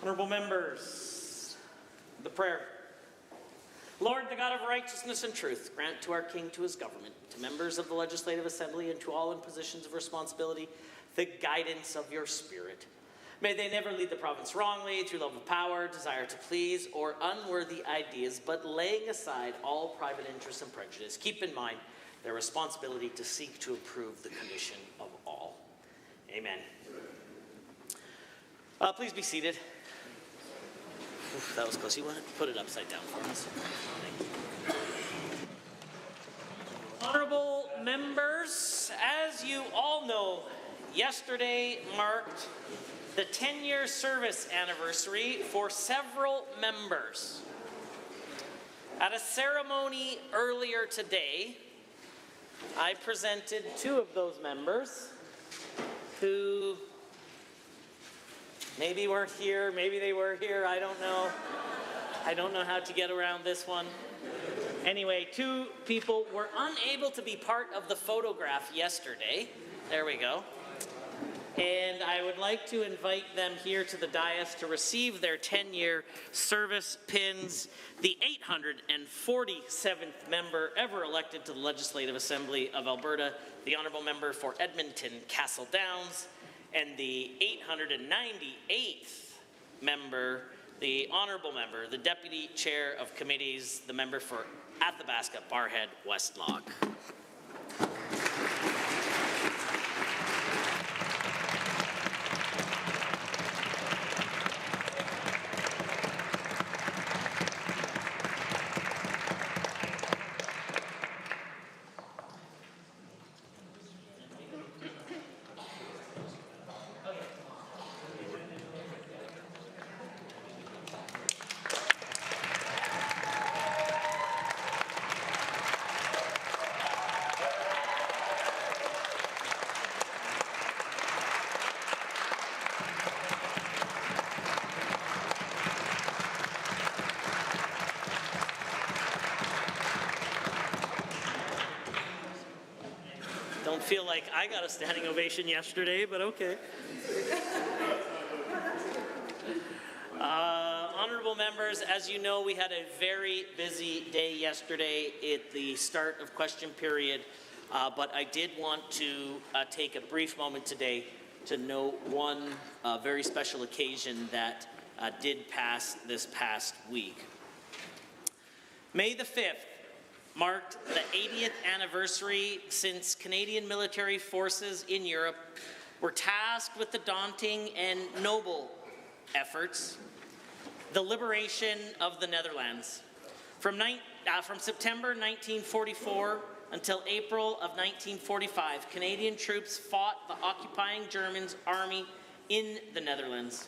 Honorable members, the prayer. Lord, the God of righteousness and truth, grant to our King, to his government, to members of the Legislative Assembly, and to all in positions of responsibility, the guidance of your Spirit. May they never lead the province wrongly, through love of power, desire to please, or unworthy ideas, but laying aside all private interests and prejudice, keep in mind their responsibility to seek to improve the condition of all. Amen. Please be seated. Oof, that was close. You want to put it upside down for us? Honorable members, as you all know, yesterday marked the 10-year service anniversary for several members. At a ceremony earlier today, I presented two of those members who maybe weren't here, maybe they were here, I don't know. I don't know how to get around this one. Anyway, two people were unable to be part of the photograph yesterday. There we go. And I would like to invite them here to the dais to receive their 10-year service pins, the 847th member ever elected to the Legislative Assembly of Alberta, the Honourable Member for Edmonton Castle Downs, and the 898th member, the Honourable Member, the Deputy Chair of Committees, the Member for Athabasca Barhead Westlock. Don't feel like I got a standing ovation yesterday, but okay. Honorable members, as you know, we had a very busy day yesterday at the start of question period, but I did want to take a brief moment today to note one very special occasion that did pass this past week. May the 5th marked the 80th anniversary since Canadian military forces in Europe were tasked with the daunting and noble efforts, the liberation of the Netherlands. From September 1944 until April of 1945, Canadian troops fought the occupying Germans' army in the Netherlands.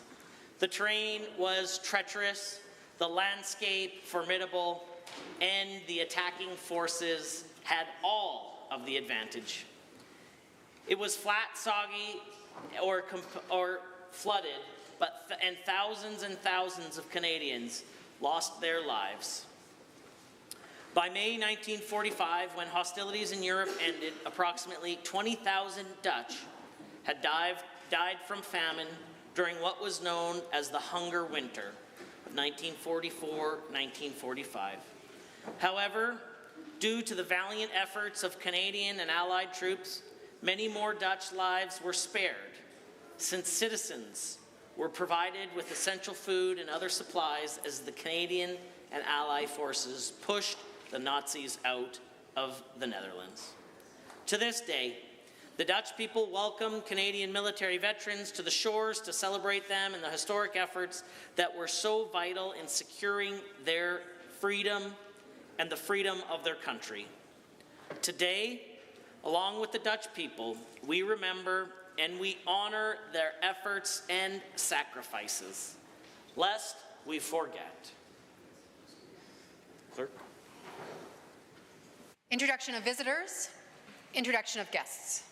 The terrain was treacherous, the landscape formidable, and the attacking forces had all of the advantage. It was flat, soggy, or flooded, and thousands of Canadians lost their lives. By May 1945, when hostilities in Europe ended, approximately 20,000 Dutch had died from famine during what was known as the Hunger Winter of 1944-1945. However, due to the valiant efforts of Canadian and Allied troops, many more Dutch lives were spared, since citizens were provided with essential food and other supplies as the Canadian and Allied forces pushed the Nazis out of the Netherlands. To this day, the Dutch people welcome Canadian military veterans to the shores to celebrate them and the historic efforts that were so vital in securing their freedom and the freedom of their country. Today, along with the Dutch people, we remember and we honor their efforts and sacrifices, lest we forget. Clerk. Introduction of visitors, introduction of guests.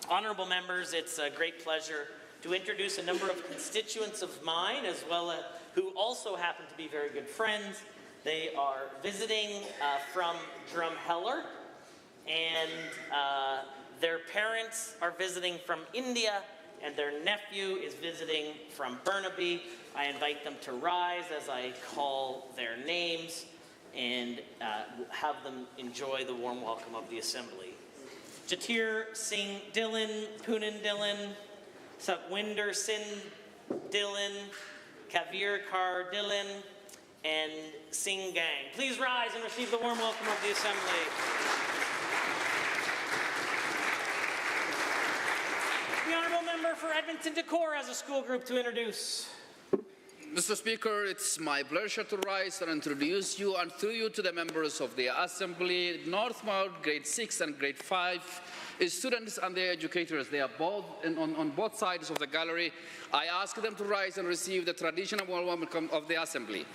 Honorable members, it's a great pleasure to introduce a number of constituents of mine, as well as who also happen to be very good friends. They are visiting from Drumheller, and their parents are visiting from India, and their nephew is visiting from Burnaby. I invite them to rise as I call their names and have them enjoy the warm welcome of the Assembly. Jatir Singh Dillon, Poonan Dillon, Satwinder Singh Dillon, Kavir Kar Dillon, and Singh Gang. Please rise and receive the warm welcome of the Assembly. The Honourable Member for Edmonton Decor has a school group to introduce. Mr. Speaker, it's my pleasure to rise and introduce you and through you to the members of the Assembly, Northmount Grade 6 and Grade 5, students and their educators. They are both on both sides of the gallery. I ask them to rise and receive the traditional warm welcome of the Assembly.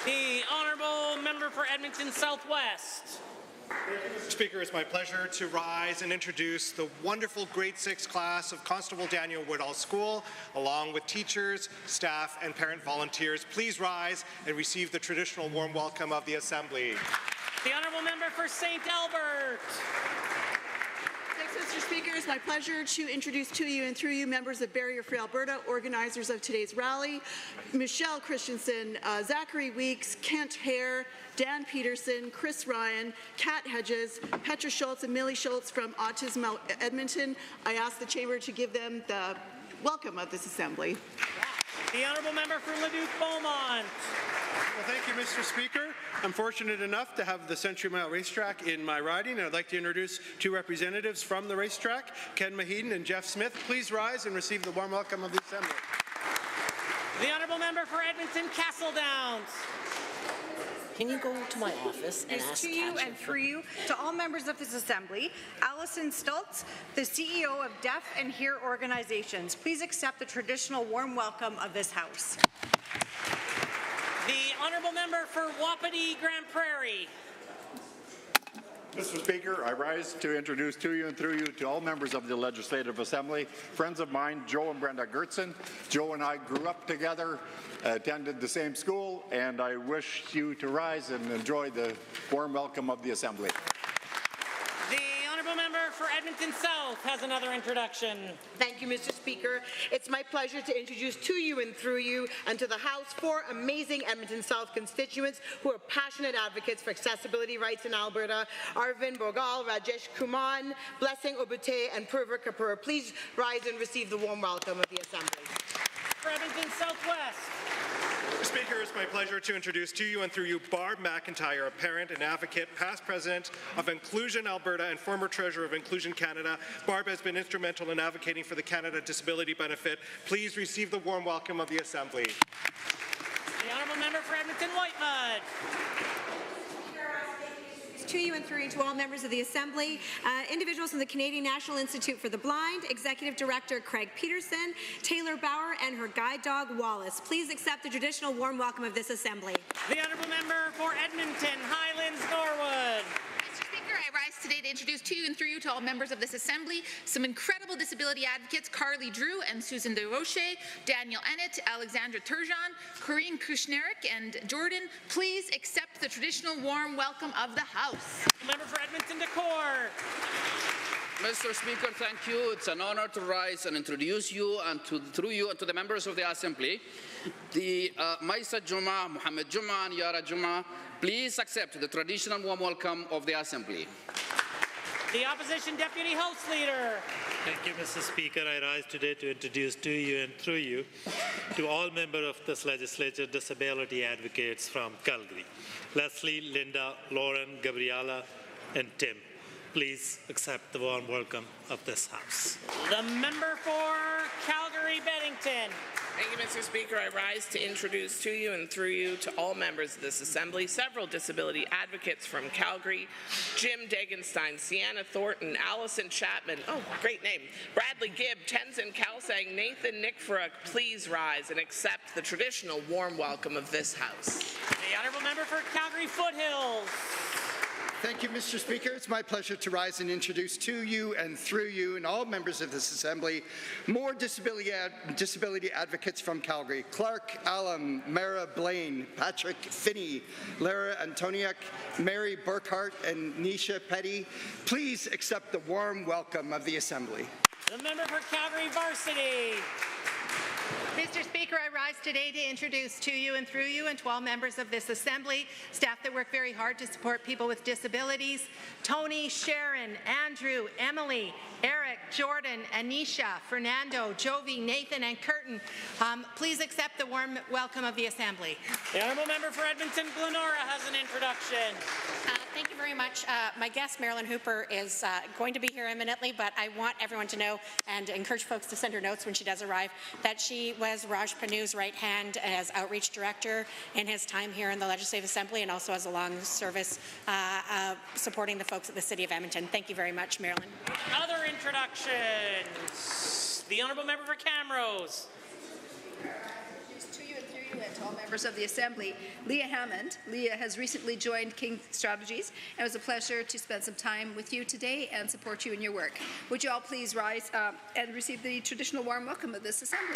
The Honourable Member for Edmonton Southwest. Mr. Speaker, it's my pleasure to rise and introduce the wonderful Grade 6 class of Constable Daniel Woodall School, along with teachers, staff, and parent volunteers. Please rise and receive the traditional warm welcome of the Assembly. The Honourable Member for St. Albert. Thanks, Mr. Speaker. It's my pleasure to introduce to you and through you members of Barrier Free Alberta, organizers of today's rally, Michelle Christensen, Zachary Weeks, Kent Hare, Dan Peterson, Chris Ryan, Kat Hedges, Petra Schultz, and Millie Schultz from Autism Edmonton. I ask the Chamber to give them the welcome of this Assembly. The Honourable Member for Leduc Beaumont. Well, thank you, Mr. Speaker. I'm fortunate enough to have the Century Mile Racetrack in my riding, and I'd like to introduce two representatives from the racetrack, Ken Mahedon and Jeff Smith. Please rise and receive the warm welcome of the Assembly. The Honourable Member for Edmonton Castle Downs. Can you go to my office and ask to you and through you to all members of this Assembly, Alison Stultz, the CEO of Deaf and Hear Organizations. Please accept the traditional warm welcome of this House. The Honourable Member for Wapiti Grand Prairie. Mr. Speaker, I rise to introduce to you and through you to all members of the Legislative Assembly, friends of mine, Joe and Brenda Gertzen. Joe and I grew up together, attended the same school, and I wish you to rise and enjoy the warm welcome of the Assembly. The Honourable Member for Edmonton South has another introduction. Thank you, Mr. Speaker. It's my pleasure to introduce to you and through you and to the House four amazing Edmonton South constituents who are passionate advocates for accessibility rights in Alberta: Arvind Bogal, Rajesh Kuman, Blessing Obute, and Purva Kapoor. Please rise and receive the warm welcome of the Assembly. For Edmonton Southwest. Mr. Speaker, it's my pleasure to introduce to you and through you Barb McIntyre, a parent and advocate, past president of Inclusion Alberta and former treasurer of Inclusion Canada. Barb has been instrumental in advocating for the Canada Disability Benefit. Please receive the warm welcome of the Assembly. The Honourable Member for Edmonton Whitemud. To you and through you to all members of the Assembly, individuals from the Canadian National Institute for the Blind, Executive Director Craig Peterson, Taylor Bauer, and her guide dog Wallace. Please accept the traditional warm welcome of this Assembly. The Honourable Member for Edmonton Highlands Norwood. Mr. Speaker, I rise today to introduce to you and through you to all members of this Assembly some incredible disability advocates: Carly Drew and Susan DeRoche, Daniel Ennett, Alexandra Turjan, Corinne Kushnerik, and Jordan. Please accept the traditional warm welcome of the House. Member for Edmonton Decor. Mr. Speaker, thank you. It's an honor to rise and introduce you and through you and to the members of the Assembly, the Maisa Juma, Mohammed Juma, and Yara Juma. Please accept the traditional warm welcome of the Assembly. The Opposition Deputy House Leader. Thank you, Mr. Speaker. I rise today to introduce to you and through you to all members of this legislature disability advocates from Calgary: Leslie, Linda, Lauren, Gabriela, and Tim. Please accept the warm welcome of this House. The member for Calgary-Beddington. Thank you, Mr. Speaker. I rise to introduce to you and through you to all members of this Assembly several disability advocates from Calgary: Jim Degenstein, Sienna Thornton, Allison Chapman, oh, great name, Bradley Gibb, Tenzin Kalsang, Nathan Nickfruk. Please rise and accept the traditional warm welcome of this House. The Honourable Member for Calgary Foothills. Thank you, Mr. Speaker. It's my pleasure to rise and introduce to you and through you and all members of this Assembly more disability advocates from Calgary: Clark Allam, Mara Blaine, Patrick Finney, Lara Antoniak, Mary Burkhart, and Nisha Petty. Please accept the warm welcome of the Assembly. The member for Calgary Varsity. Mr. Speaker, I rise today to introduce to you and through you and to all members of this Assembly, staff that work very hard to support people with disabilities, Tony, Sharon, Andrew, Emily, Eric, Jordan, Anisha, Fernando, Jovi, Nathan, and Curtin. Please accept the warm welcome of the Assembly. The Honourable Member for Edmonton Glenora has an introduction. Thank you very much. My guest, Marilyn Hooper, is going to be here imminently, but I want everyone to know and encourage folks to send her notes when she does arrive that she was Raj Panu's right hand as Outreach Director in his time here in the Legislative Assembly and also as a long service supporting the folks at the City of Edmonton. Thank you very much, Marilyn. Other introductions. The Honourable Member for Camrose. To you and through you and to all members of the Assembly, Leah Hammond. Leah has recently joined King Strategies, and it was a pleasure to spend some time with you today and support you in your work. Would you all please rise and receive the traditional warm welcome of this Assembly?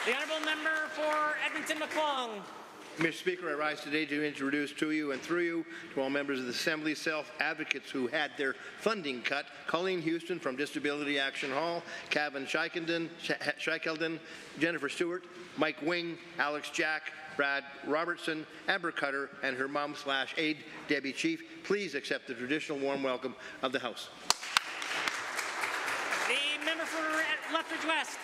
The Honourable Member for Edmonton McClung. Mr. Speaker, I rise today to introduce to you and through you to all members of the Assembly self-advocates who had their funding cut: Colleen Houston from Disability Action Hall, Kevin Scheichelden, Jennifer Stewart, Mike Wing, Alex Jack, Brad Robertson, Amber Cutter, and her mom/aide, Debbie Chief. Please accept the traditional warm welcome of the House. The member for Lethbridge West.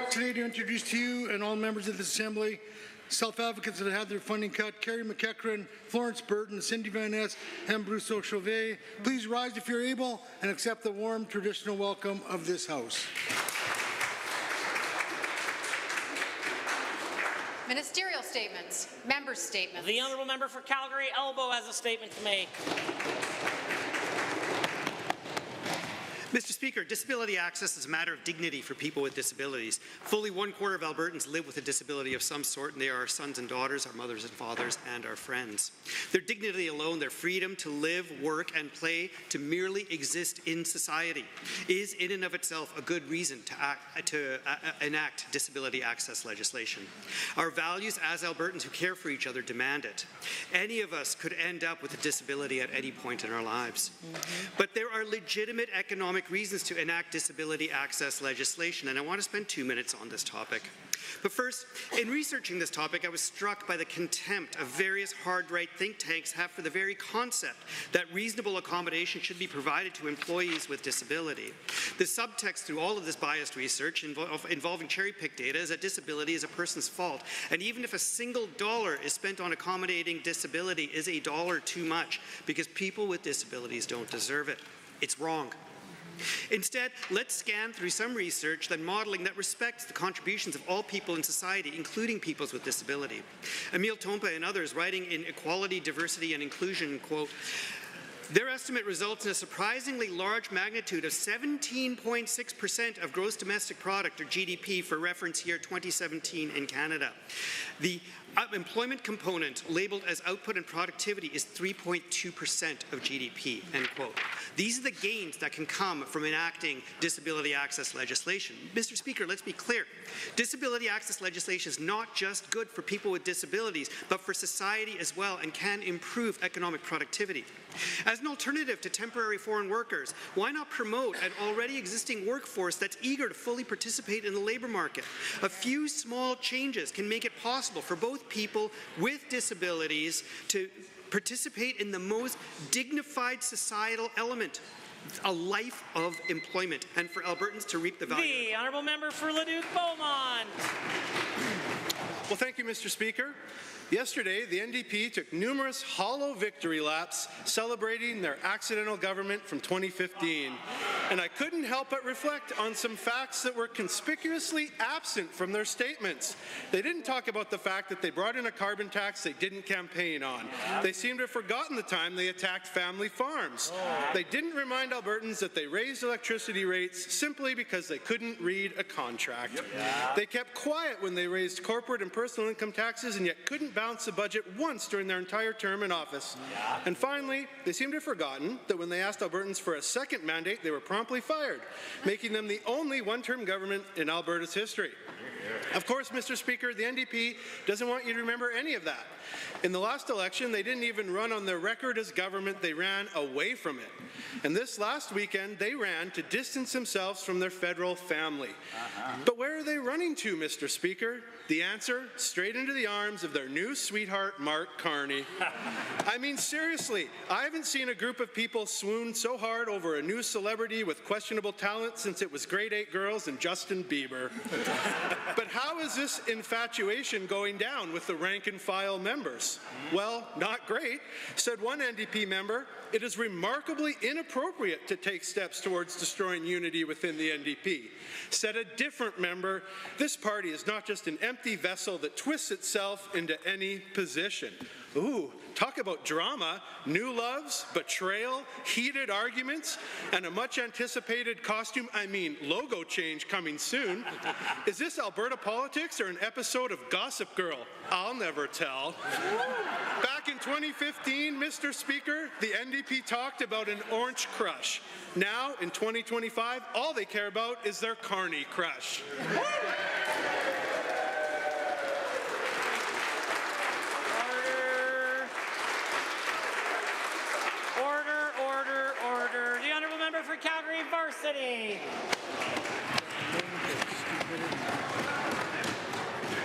Today to introduce to you and all members of the Assembly self-advocates that had their funding cut: Carrie McEachran, Florence Burton, Cindy Van Ness, and Brousseau Chauvet. Please rise if you're able and accept the warm traditional welcome of this House. Ministerial statements, member statements. The Honourable Member for Calgary Elbow has a statement to make. Mr. Speaker, disability access is a matter of dignity for people with disabilities. Fully 1/4 of Albertans live with a disability of some sort, and they are our sons and daughters, our mothers and fathers, and our friends. Their dignity alone, their freedom to live, work, and play, to merely exist in society, is in and of itself a good reason to enact disability access legislation. Our values as Albertans who care for each other demand it. Any of us could end up with a disability at any point in our lives. But there are legitimate economic reasons to enact disability access legislation, and I want to spend 2 minutes on this topic. But first, in researching this topic, I was struck by the contempt of various hard-right think tanks have for the very concept that reasonable accommodation should be provided to employees with disability. The subtext through all of this biased research involving cherry-picked data is that disability is a person's fault, and even if a single dollar is spent on accommodating disability is a dollar too much because people with disabilities don't deserve it. It's wrong. Instead, let's scan through some research modeling that respects the contributions of all people in society, including peoples with disability. Emile Tompa and others, writing in Equality, Diversity and Inclusion, quote, their estimate results in a surprisingly large magnitude of 17.6% of gross domestic product, or GDP, for reference here, 2017 in Canada. The employment component, labeled as output and productivity, is 3.2% of GDP, end quote. These are the gains that can come from enacting disability access legislation. Mr. Speaker, let's be clear. Disability access legislation is not just good for people with disabilities, but for society as well, and can improve economic productivity. As an alternative to temporary foreign workers, why not promote an already existing workforce that's eager to fully participate in the labour market? A few small changes can make it possible for both people with disabilities to participate in the most dignified societal element, a life of employment, and for Albertans to reap the value. The Honourable Member for Leduc-Beaumont. Well, thank you, Mr. Speaker. Yesterday, the NDP took numerous hollow victory laps celebrating their accidental government from 2015. And I couldn't help but reflect on some facts that were conspicuously absent from their statements. They didn't talk about the fact that they brought in a carbon tax they didn't campaign on. They seemed to have forgotten the time they attacked family farms. They didn't remind Albertans that they raised electricity rates simply because they couldn't read a contract. They kept quiet when they raised corporate and personal income taxes and yet couldn't balance the budget once during their entire term in office. And finally, they seem to have forgotten that when they asked Albertans for a second mandate, they were promptly fired, making them the only one-term government in Alberta's history. Of course, Mr. Speaker, the NDP doesn't want you to remember any of that. In the last election, they didn't even run on their record as government, they ran away from it. And this last weekend, they ran to distance themselves from their federal family. But where are they running to, Mr. Speaker? The answer, straight into the arms of their new sweetheart, Mark Carney. I mean, seriously, I haven't seen a group of people swoon so hard over a new celebrity with questionable talent since it was Grade 8 Girls and Justin Bieber. But how is this infatuation going down with the rank-and-file members? Well, not great, said one NDP member. It is remarkably inappropriate to take steps towards destroying unity within the NDP. Said a different member, this party is not just an empty vessel that twists itself into any position. Ooh, talk about drama, new loves, betrayal, heated arguments, and a much anticipated logo change coming soon. Is this Alberta politics or an episode of Gossip Girl? I'll never tell. Back in 2015, Mr. Speaker, the NDP talked about an orange crush. Now, in 2025, all they care about is their Carney crush. Order. The Honourable Member for Calgary Varsity.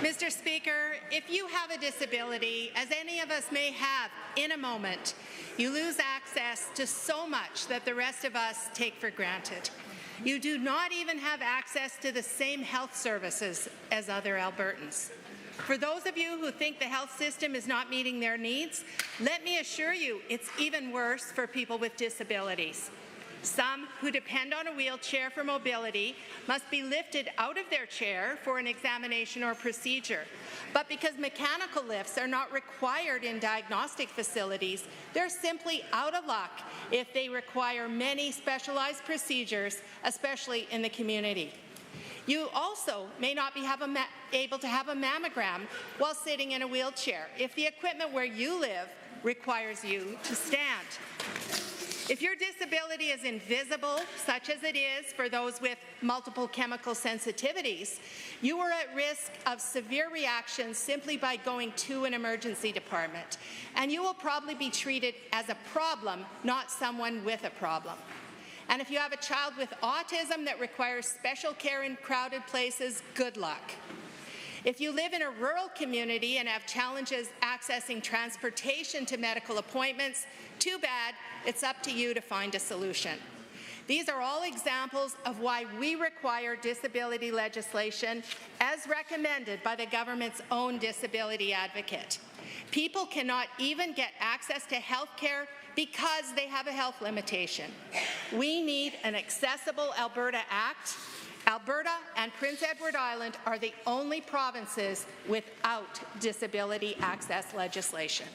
Mr. Speaker, if you have a disability, as any of us may have in a moment, you lose access to so much that the rest of us take for granted. You do not even have access to the same health services as other Albertans. For those of you who think the health system is not meeting their needs, let me assure you it's even worse for people with disabilities. Some who depend on a wheelchair for mobility must be lifted out of their chair for an examination or procedure. But because mechanical lifts are not required in diagnostic facilities, they're simply out of luck if they require many specialized procedures, especially in the community. You also may not be able to have a mammogram while sitting in a wheelchair if the equipment where you live requires you to stand. If your disability is invisible, such as it is for those with multiple chemical sensitivities, you are at risk of severe reactions simply by going to an emergency department, and you will probably be treated as a problem, not someone with a problem. And if you have a child with autism that requires special care in crowded places, good luck. If you live in a rural community and have challenges accessing transportation to medical appointments, too bad, it's up to you to find a solution. These are all examples of why we require disability legislation as recommended by the government's own disability advocate. People cannot even get access to health care because they have a health limitation. We need an Accessible Alberta Act. Alberta and Prince Edward Island are the only provinces without disability access legislation.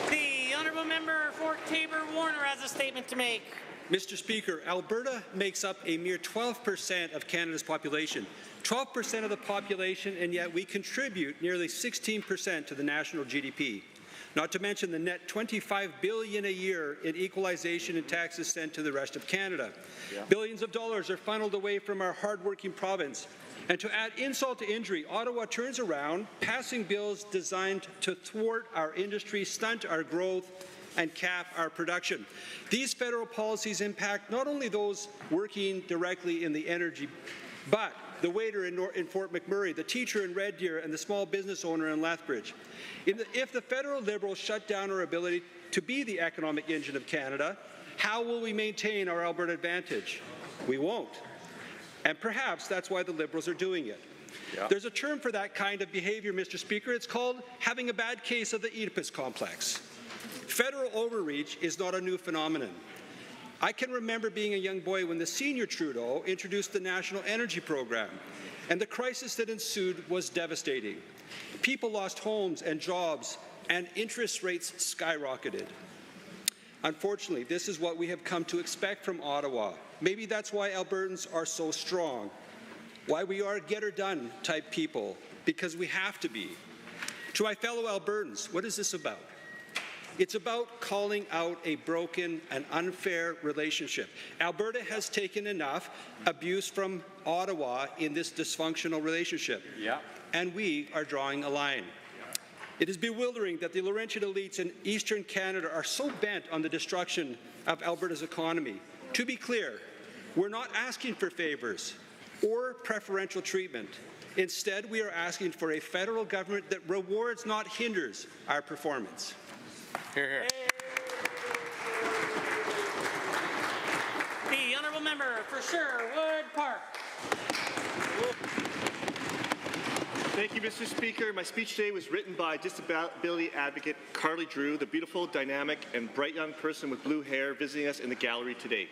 The Honourable Member for Taber-Warner has a statement to make. Mr. Speaker, Alberta makes up a mere 12% of Canada's population. 12% of the population, and yet we contribute nearly 16% to the national GDP. Not to mention the net $25 billion a year in equalization and taxes sent to the rest of Canada. Yeah. Billions of dollars are funneled away from our hard-working province. And to add insult to injury, Ottawa turns around, passing bills designed to thwart our industry, stunt our growth, and cap our production. These federal policies impact not only those working directly in the energy, but the waiter in Fort McMurray, the teacher in Red Deer, and the small business owner in Lethbridge. If the federal Liberals shut down our ability to be the economic engine of Canada, how will we maintain our Alberta advantage? We won't. And perhaps that's why the Liberals are doing it. Yeah. There's a term for that kind of behavior, Mr. Speaker. It's called having a bad case of the Oedipus complex. Federal overreach is not a new phenomenon. I can remember being a young boy when the senior Trudeau introduced the National Energy Program, and the crisis that ensued was devastating. People lost homes and jobs, and interest rates skyrocketed. Unfortunately, this is what we have come to expect from Ottawa. Maybe that's why Albertans are so strong, why we are get-her-done type people, because we have to be. To my fellow Albertans, what is this about? It's about calling out a broken and unfair relationship. Alberta has taken enough abuse from Ottawa in this dysfunctional relationship, and we are drawing a line. It is bewildering that the Laurentian elites in Eastern Canada are so bent on the destruction of Alberta's economy. To be clear, we're not asking for favors or preferential treatment. Instead, we are asking for a federal government that rewards, not hinders, our performance. Hear, hear. The honourable member for Sherwood Park. Thank you, Mr. Speaker. My speech today was written by disability advocate Carly Drew, the beautiful, dynamic, and bright young person with blue hair visiting us in the gallery today.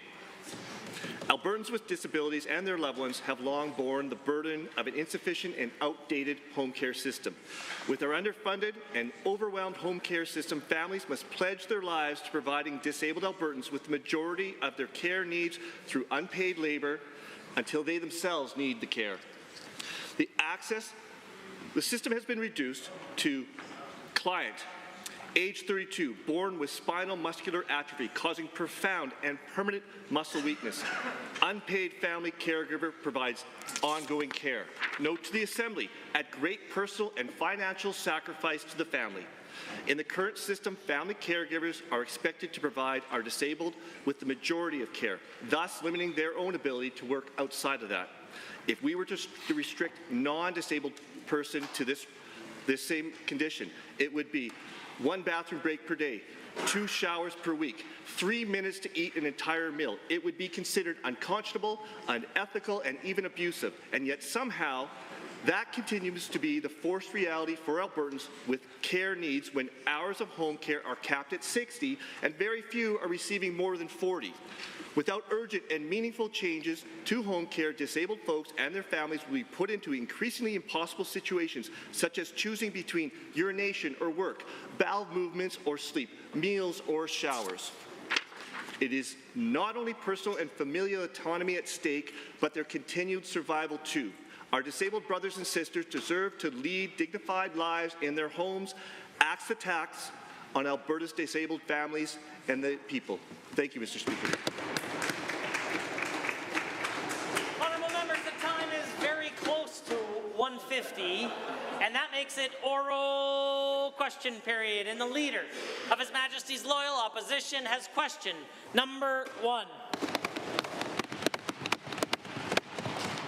Albertans with disabilities and their loved ones have long borne the burden of an insufficient and outdated home care system. With our underfunded and overwhelmed home care system, families must pledge their lives to providing disabled Albertans with the majority of their care needs through unpaid labor until they themselves need the care. The system has been reduced to client, age 32, born with spinal muscular atrophy, causing profound and permanent muscle weakness. Unpaid family caregiver provides ongoing care. Note to the Assembly, at great personal and financial sacrifice to the family. In the current system, family caregivers are expected to provide our disabled with the majority of care, thus limiting their own ability to work outside of that. If we were to restrict non-disabled person to this same condition, it would be 1 bathroom break per day, 2 showers per week, 3 minutes to eat an entire meal. It would be considered unconscionable, unethical, and even abusive. And yet somehow, that continues to be the forced reality for Albertans with care needs when hours of home care are capped at 60 and very few are receiving more than 40. Without urgent and meaningful changes to home care, disabled folks and their families will be put into increasingly impossible situations, such as choosing between urination or work, bowel movements or sleep, meals or showers. It is not only personal and familial autonomy at stake, but their continued survival too. Our disabled brothers and sisters deserve to lead dignified lives in their homes. Axe the tax on Alberta's disabled families and the people. Thank you, Mr. Speaker. Honourable members, the time is very close to 1:50, and that makes it oral question period. And the Leader of His Majesty's Loyal Opposition has question number 1.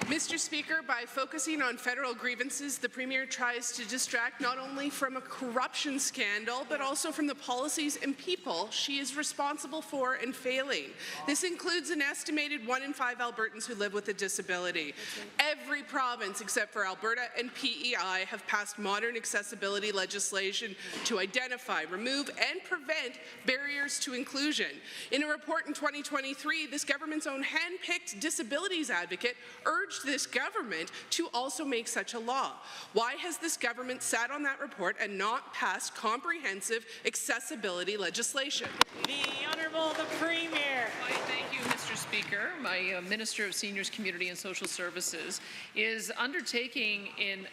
Mr. Speaker, by focusing on federal grievances, the Premier tries to distract not only from a corruption scandal, but also from the policies and people she is responsible for and failing. This includes an estimated 1 in 5 Albertans who live with a disability. Every province except for Alberta and PEI have passed modern accessibility legislation to identify, remove, and prevent barriers to inclusion. In a report in 2023, this government's own hand-picked disabilities advocate urged this government to also make such a law. Why has this government sat on that report and not passed comprehensive accessibility legislation? The Honourable the Premier. Thank you, Mr. Speaker. My Minister of Seniors, Community and Social Services is undertaking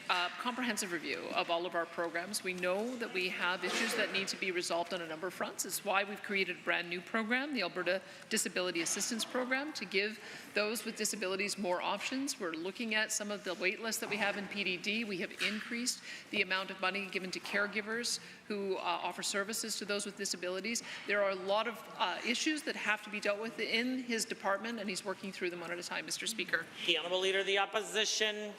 a comprehensive review of all of our programs. We know that we have issues that need to be resolved on a number of fronts. It's why we've created a brand new program, the Alberta Disability Assistance Program, to give those with disabilities more options. We're looking at some of the wait lists that we have in PDD. We have increased the amount of money given to caregivers who offer services to those with disabilities. There are a lot of issues that have to be dealt with in his department, and he's working through them one at a time, Mr. Speaker. The Honourable Leader of the Opposition.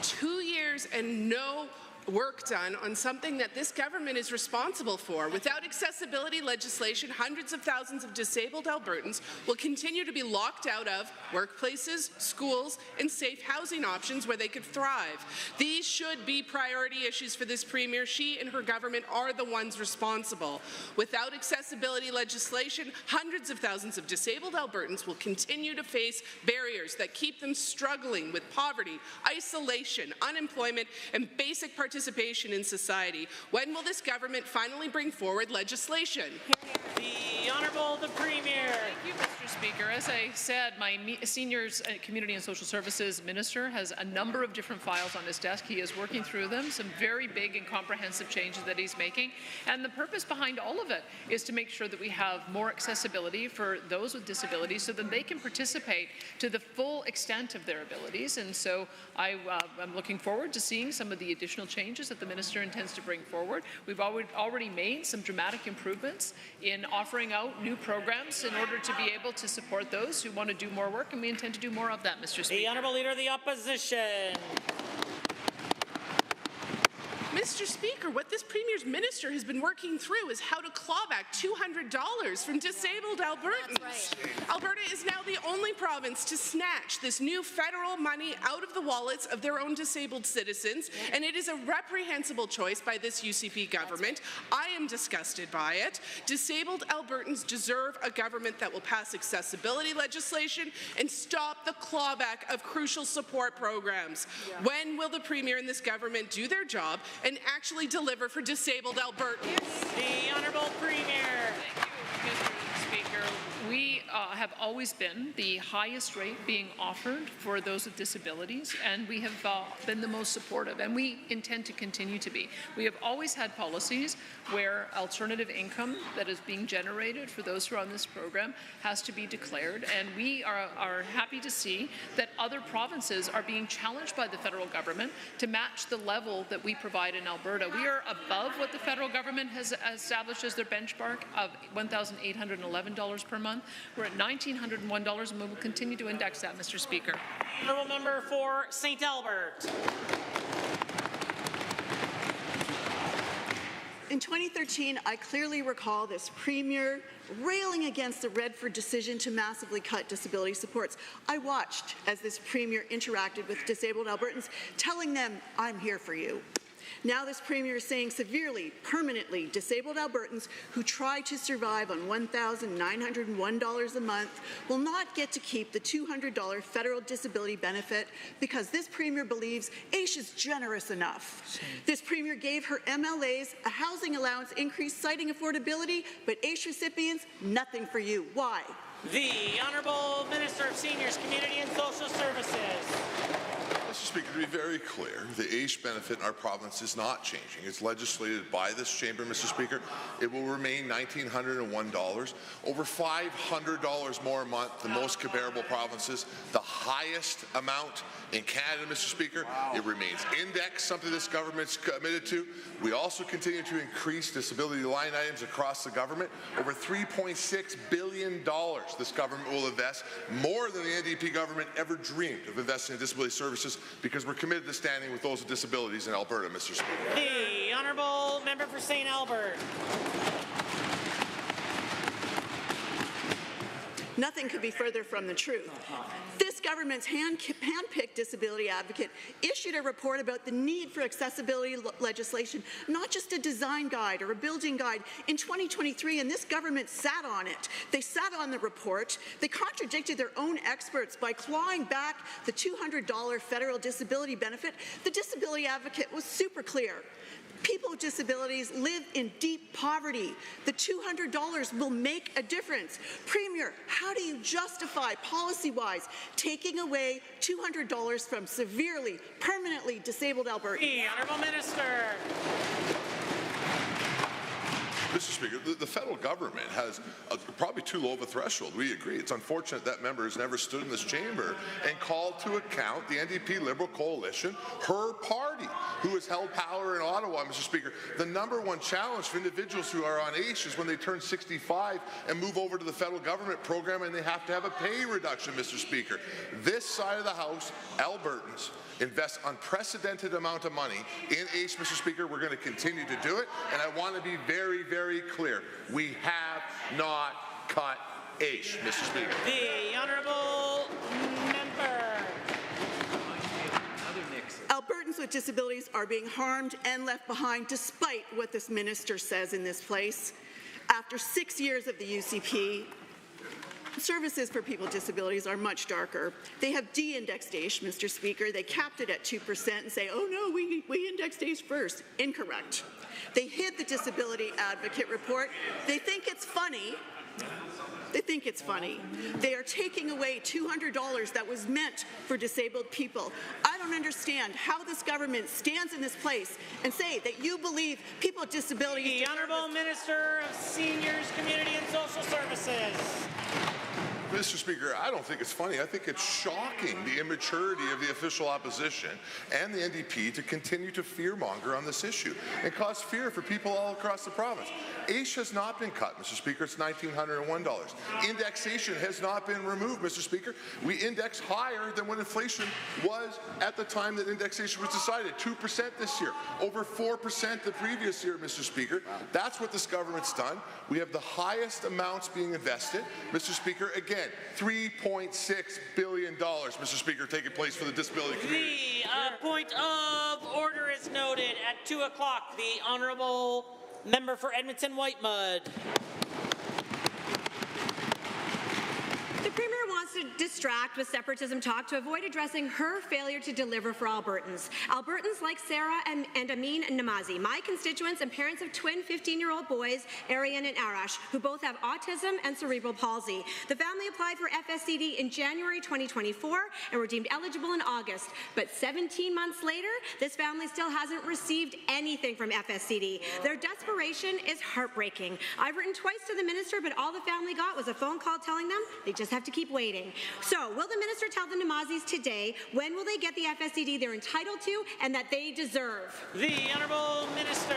2 years and no work done on something that this government is responsible for. Without accessibility legislation, hundreds of thousands of disabled Albertans will continue to be locked out of workplaces, schools, and safe housing options where they could thrive. These should be priority issues for this Premier. She and her government are the ones responsible. Without accessibility legislation, hundreds of thousands of disabled Albertans will continue to face barriers that keep them struggling with poverty, isolation, unemployment, and basic participation participation in society. When will this government finally bring forward legislation? The Honourable the Premier. Thank you, Mr. Speaker. As I said, my Seniors, Community and Social Services Minister has a number of different files on his desk. He is working through them, some very big and comprehensive changes that he's making. And the purpose behind all of it is to make sure that we have more accessibility for those with disabilities so that they can participate to the full extent of their abilities. And so I'm looking forward to seeing some of the additional changes that the Minister intends to bring forward. We've already made some dramatic improvements in offering out new programs in order to be able to support those who want to do more work, and we intend to do more of that, Mr. Speaker. The Honourable Leader of the Opposition. Mr. Speaker, what this Premier's Minister has been working through is how to claw back $200 from disabled Albertans. That's right. Alberta is now the only province to snatch this new federal money out of the wallets of their own disabled citizens, and it is a reprehensible choice by this UCP government. I am disgusted by it. Disabled Albertans deserve a government that will pass accessibility legislation and stop the clawback of crucial support programs. When will the Premier and this government do their job and actually deliver for disabled Albertans? The Honourable Premier. Thank you, Mr. Speaker. We have always been the highest rate being offered for those with disabilities, and we have been the most supportive, and we intend to continue to be. We have always had policies where alternative income that is being generated for those who are on this program has to be declared, and we are happy to see that other provinces are being challenged by the federal government to match the level that we provide in Alberta. We are above what the federal government has established as their benchmark of $1,811 per month. We're at $1,901, and we will continue to index that, Mr. Speaker. Honourable Member for St. Albert. In 2013, I clearly recall this Premier railing against the Redford decision to massively cut disability supports. I watched as this Premier interacted with disabled Albertans, telling them, I'm here for you. Now this Premier is saying severely, permanently disabled Albertans who try to survive on $1,901 a month will not get to keep the $200 federal disability benefit because this Premier believes AISH is generous enough. This Premier gave her MLAs a housing allowance increase citing affordability, but AISH recipients, nothing for you. Why? The Honourable Minister of Seniors, Community and Social Services. Mr. Speaker, to be very clear, the AISH benefit in our province is not changing. It's legislated by this chamber, Mr. Speaker. It will remain $1,901, over $500 more a month than most comparable provinces, the highest amount in Canada, Mr. Speaker. Wow. It remains indexed, something this government's committed to. We also continue to increase disability line items across the government. Over $3.6 billion this government will invest, more than the NDP government ever dreamed of investing in disability services, because we're committed to standing with those with disabilities in Alberta, Mr. Speaker. The Honourable Member for St. Albert. Nothing could be further from the truth. This government's hand-picked disability advocate issued a report about the need for accessibility legislation, not just a design guide or a building guide, in 2023, and this government sat on it. They sat on the report. They contradicted their own experts by clawing back the $200 federal disability benefit. The disability advocate was super clear. People with disabilities live in deep poverty. The $200 will make a difference. Premier, how do you justify policy-wise taking away $200 from severely, permanently disabled Albertans? The Honourable Minister. Mr. Speaker, the federal government has probably too low of a threshold. We agree. It's unfortunate that member has never stood in this chamber and called to account the NDP Liberal Coalition, her party, who has held power in Ottawa, Mr. Speaker. The #1 challenge for individuals who are on AISH is when they turn 65 and move over to the federal government program and they have to have a pay reduction, Mr. Speaker. This side of the House, Albertans, invest unprecedented amount of money in AISH, Mr. Speaker. We're going to continue to do it, and I want to be very, very clear. We have not cut AISH, Mr. Speaker. The Honourable Member. Albertans with disabilities are being harmed and left behind despite what this minister says in this place. After 6 years of the UCP, services for people with disabilities are much darker. They have de-indexation, Mr. Speaker. They capped it at 2% and say, oh no, we index days first. Incorrect. They hid the Disability Advocate report. They think it's funny. They think it's funny. They are taking away $200 that was meant for disabled people. I don't understand how this government stands in this place and say that you believe people with disabilities. The Honourable Minister of Seniors, Community and Social Services. Mr. Speaker, I don't think it's funny. I think it's shocking, the immaturity of the official opposition and the NDP to continue to fearmonger on this issue and cause fear for people all across the province. AISH has not been cut, Mr. Speaker. It's $1,901. Indexation has not been removed, Mr. Speaker. We index higher than what inflation was at the time that indexation was decided. 2% this year, over 4% the previous year, Mr. Speaker. That's what this government's done. We have the highest amounts being invested, Mr. Speaker. Again, $3.6 billion, Mr. Speaker, taking place for the disability community. The point of order is noted at 2 o'clock. The Honourable Member for Edmonton-Whitemud. The Premier wants to distract with separatism talk to avoid addressing her failure to deliver for Albertans. Albertans like Sarah and Amin Namazi, my constituents and parents of twin 15-year-old boys, Arian and Arash, who both have autism and cerebral palsy. The family applied for FSCD in January 2024 and were deemed eligible in August. But 17 months later, this family still hasn't received anything from FSCD. Their desperation is heartbreaking. I've written twice to the minister, but all the family got was a phone call telling them they just have to keep waiting. So, will the minister tell the Namazis today when will they get the FSCD they're entitled to and that they deserve? The Honourable Minister.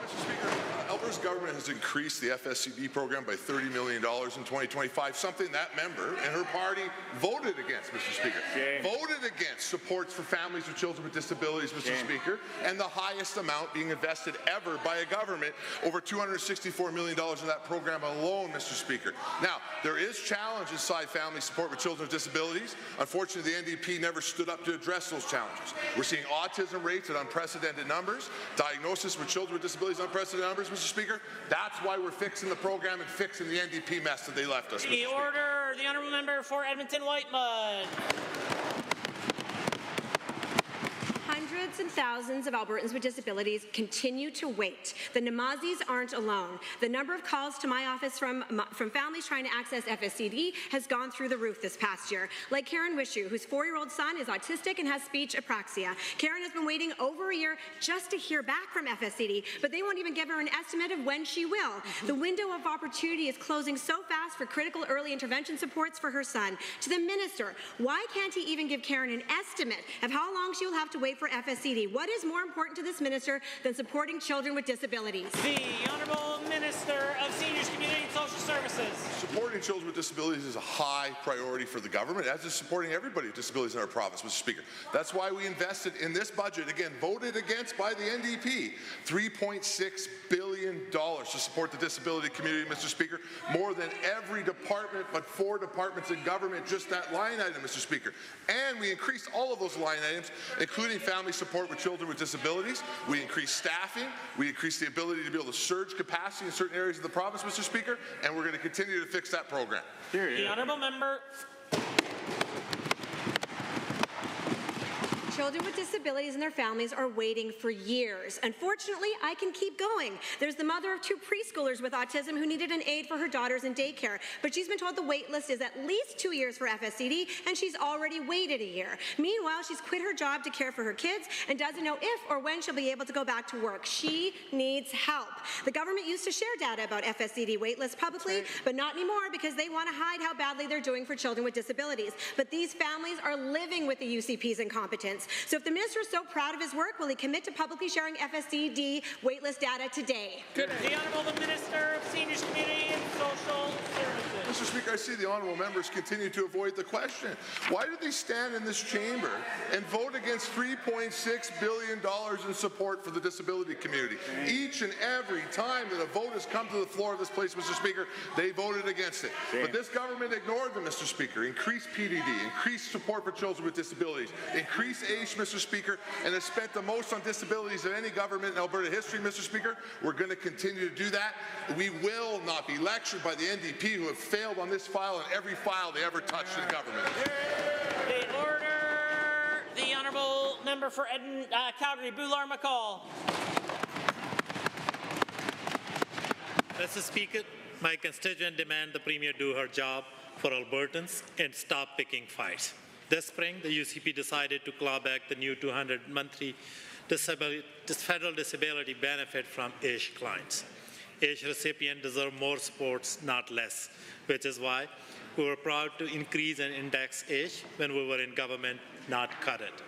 Mr. Speaker, Alberta's government has increased the FSCD program by $30 million in 2025, something that member and her party voted against, Mr. Speaker. Voted against supports for families with children with disabilities, Mr. Speaker, and the highest amount being invested ever by a government, over $264 million in that program alone, Mr. Speaker. Now, there is challenge inside family support with children with disabilities. Unfortunately, the NDP never stood up to address those challenges. We're seeing autism rates at unprecedented numbers, diagnosis with children with disabilities at unprecedented numbers, Mr. Speaker. That's why we're fixing the program and fixing the NDP mess that they left us. The order, the Honourable Member for Edmonton-Whitemud. Hundreds and thousands of Albertans with disabilities continue to wait. The Namazis aren't alone. The number of calls to my office from families trying to access FSCD has gone through the roof this past year. Like Karen Wishu, whose 4-year-old son is autistic and has speech apraxia. Karen has been waiting over a year just to hear back from FSCD, but they won't even give her an estimate of when she will. The window of opportunity is closing so fast for critical early intervention supports for her son. To the minister, why can't he even give Karen an estimate of how long she will have to wait for FSCD? What is more important to this minister than supporting children with disabilities? The Honourable Minister of Seniors, Community and Social Services. Supporting children with disabilities is a high priority for the government, as is supporting everybody with disabilities in our province, Mr. Speaker. That's why we invested in this budget, again, voted against by the NDP, $3.6 billion to support the disability community, Mr. Speaker. More than every department but 4 departments in government, just that line item, Mr. Speaker. And we increased all of those line items, including family support with children with disabilities. We increased staffing. We increased the ability to be able to surge capacity in certain areas of the province, Mr. Speaker, and we're going to continue to fix that program. The Honourable Member. Children with disabilities and their families are waiting for years. Unfortunately, I can keep going. There's the mother of 2 preschoolers with autism who needed an aide for her daughters in daycare, but she's been told the wait list is at least 2 years for FSCD, and she's already waited a year. Meanwhile, she's quit her job to care for her kids and doesn't know if or when she'll be able to go back to work. She needs help. The government used to share data about FSCD wait lists publicly, but not anymore because they want to hide how badly they're doing for children with disabilities. But these families are living with the UCP's incompetence. So if the minister is so proud of his work, will he commit to publicly sharing FSCD waitlist data today? The Honourable Minister of Seniors, Community and Social Services. Mr. Speaker, I see the honourable members continue to avoid the question. Why did they stand in this chamber and vote against $3.6 billion in support for the disability community? Each and every time that a vote has come to the floor of this place, Mr. Speaker, they voted against it. But this government ignored them, Mr. Speaker. Increased PDD, increased support for children with disabilities, increased AISH, Mr. Speaker, and has spent the most on disabilities of any government in Alberta history, Mr. Speaker. We're going to continue to do that. We will not be lectured by the NDP who have failed on this file and every file they ever touched in government. The order. The honourable member for Calgary, Boular-McCall. Mr. Speaker, my constituent demand the Premier do her job for Albertans and stop picking fights. This spring, the UCP decided to claw back the new $200 monthly federal disability benefit from AISH clients. AISH recipients deserve more supports, not less, which is why we were proud to increase and index AISH when we were in government, not cut it.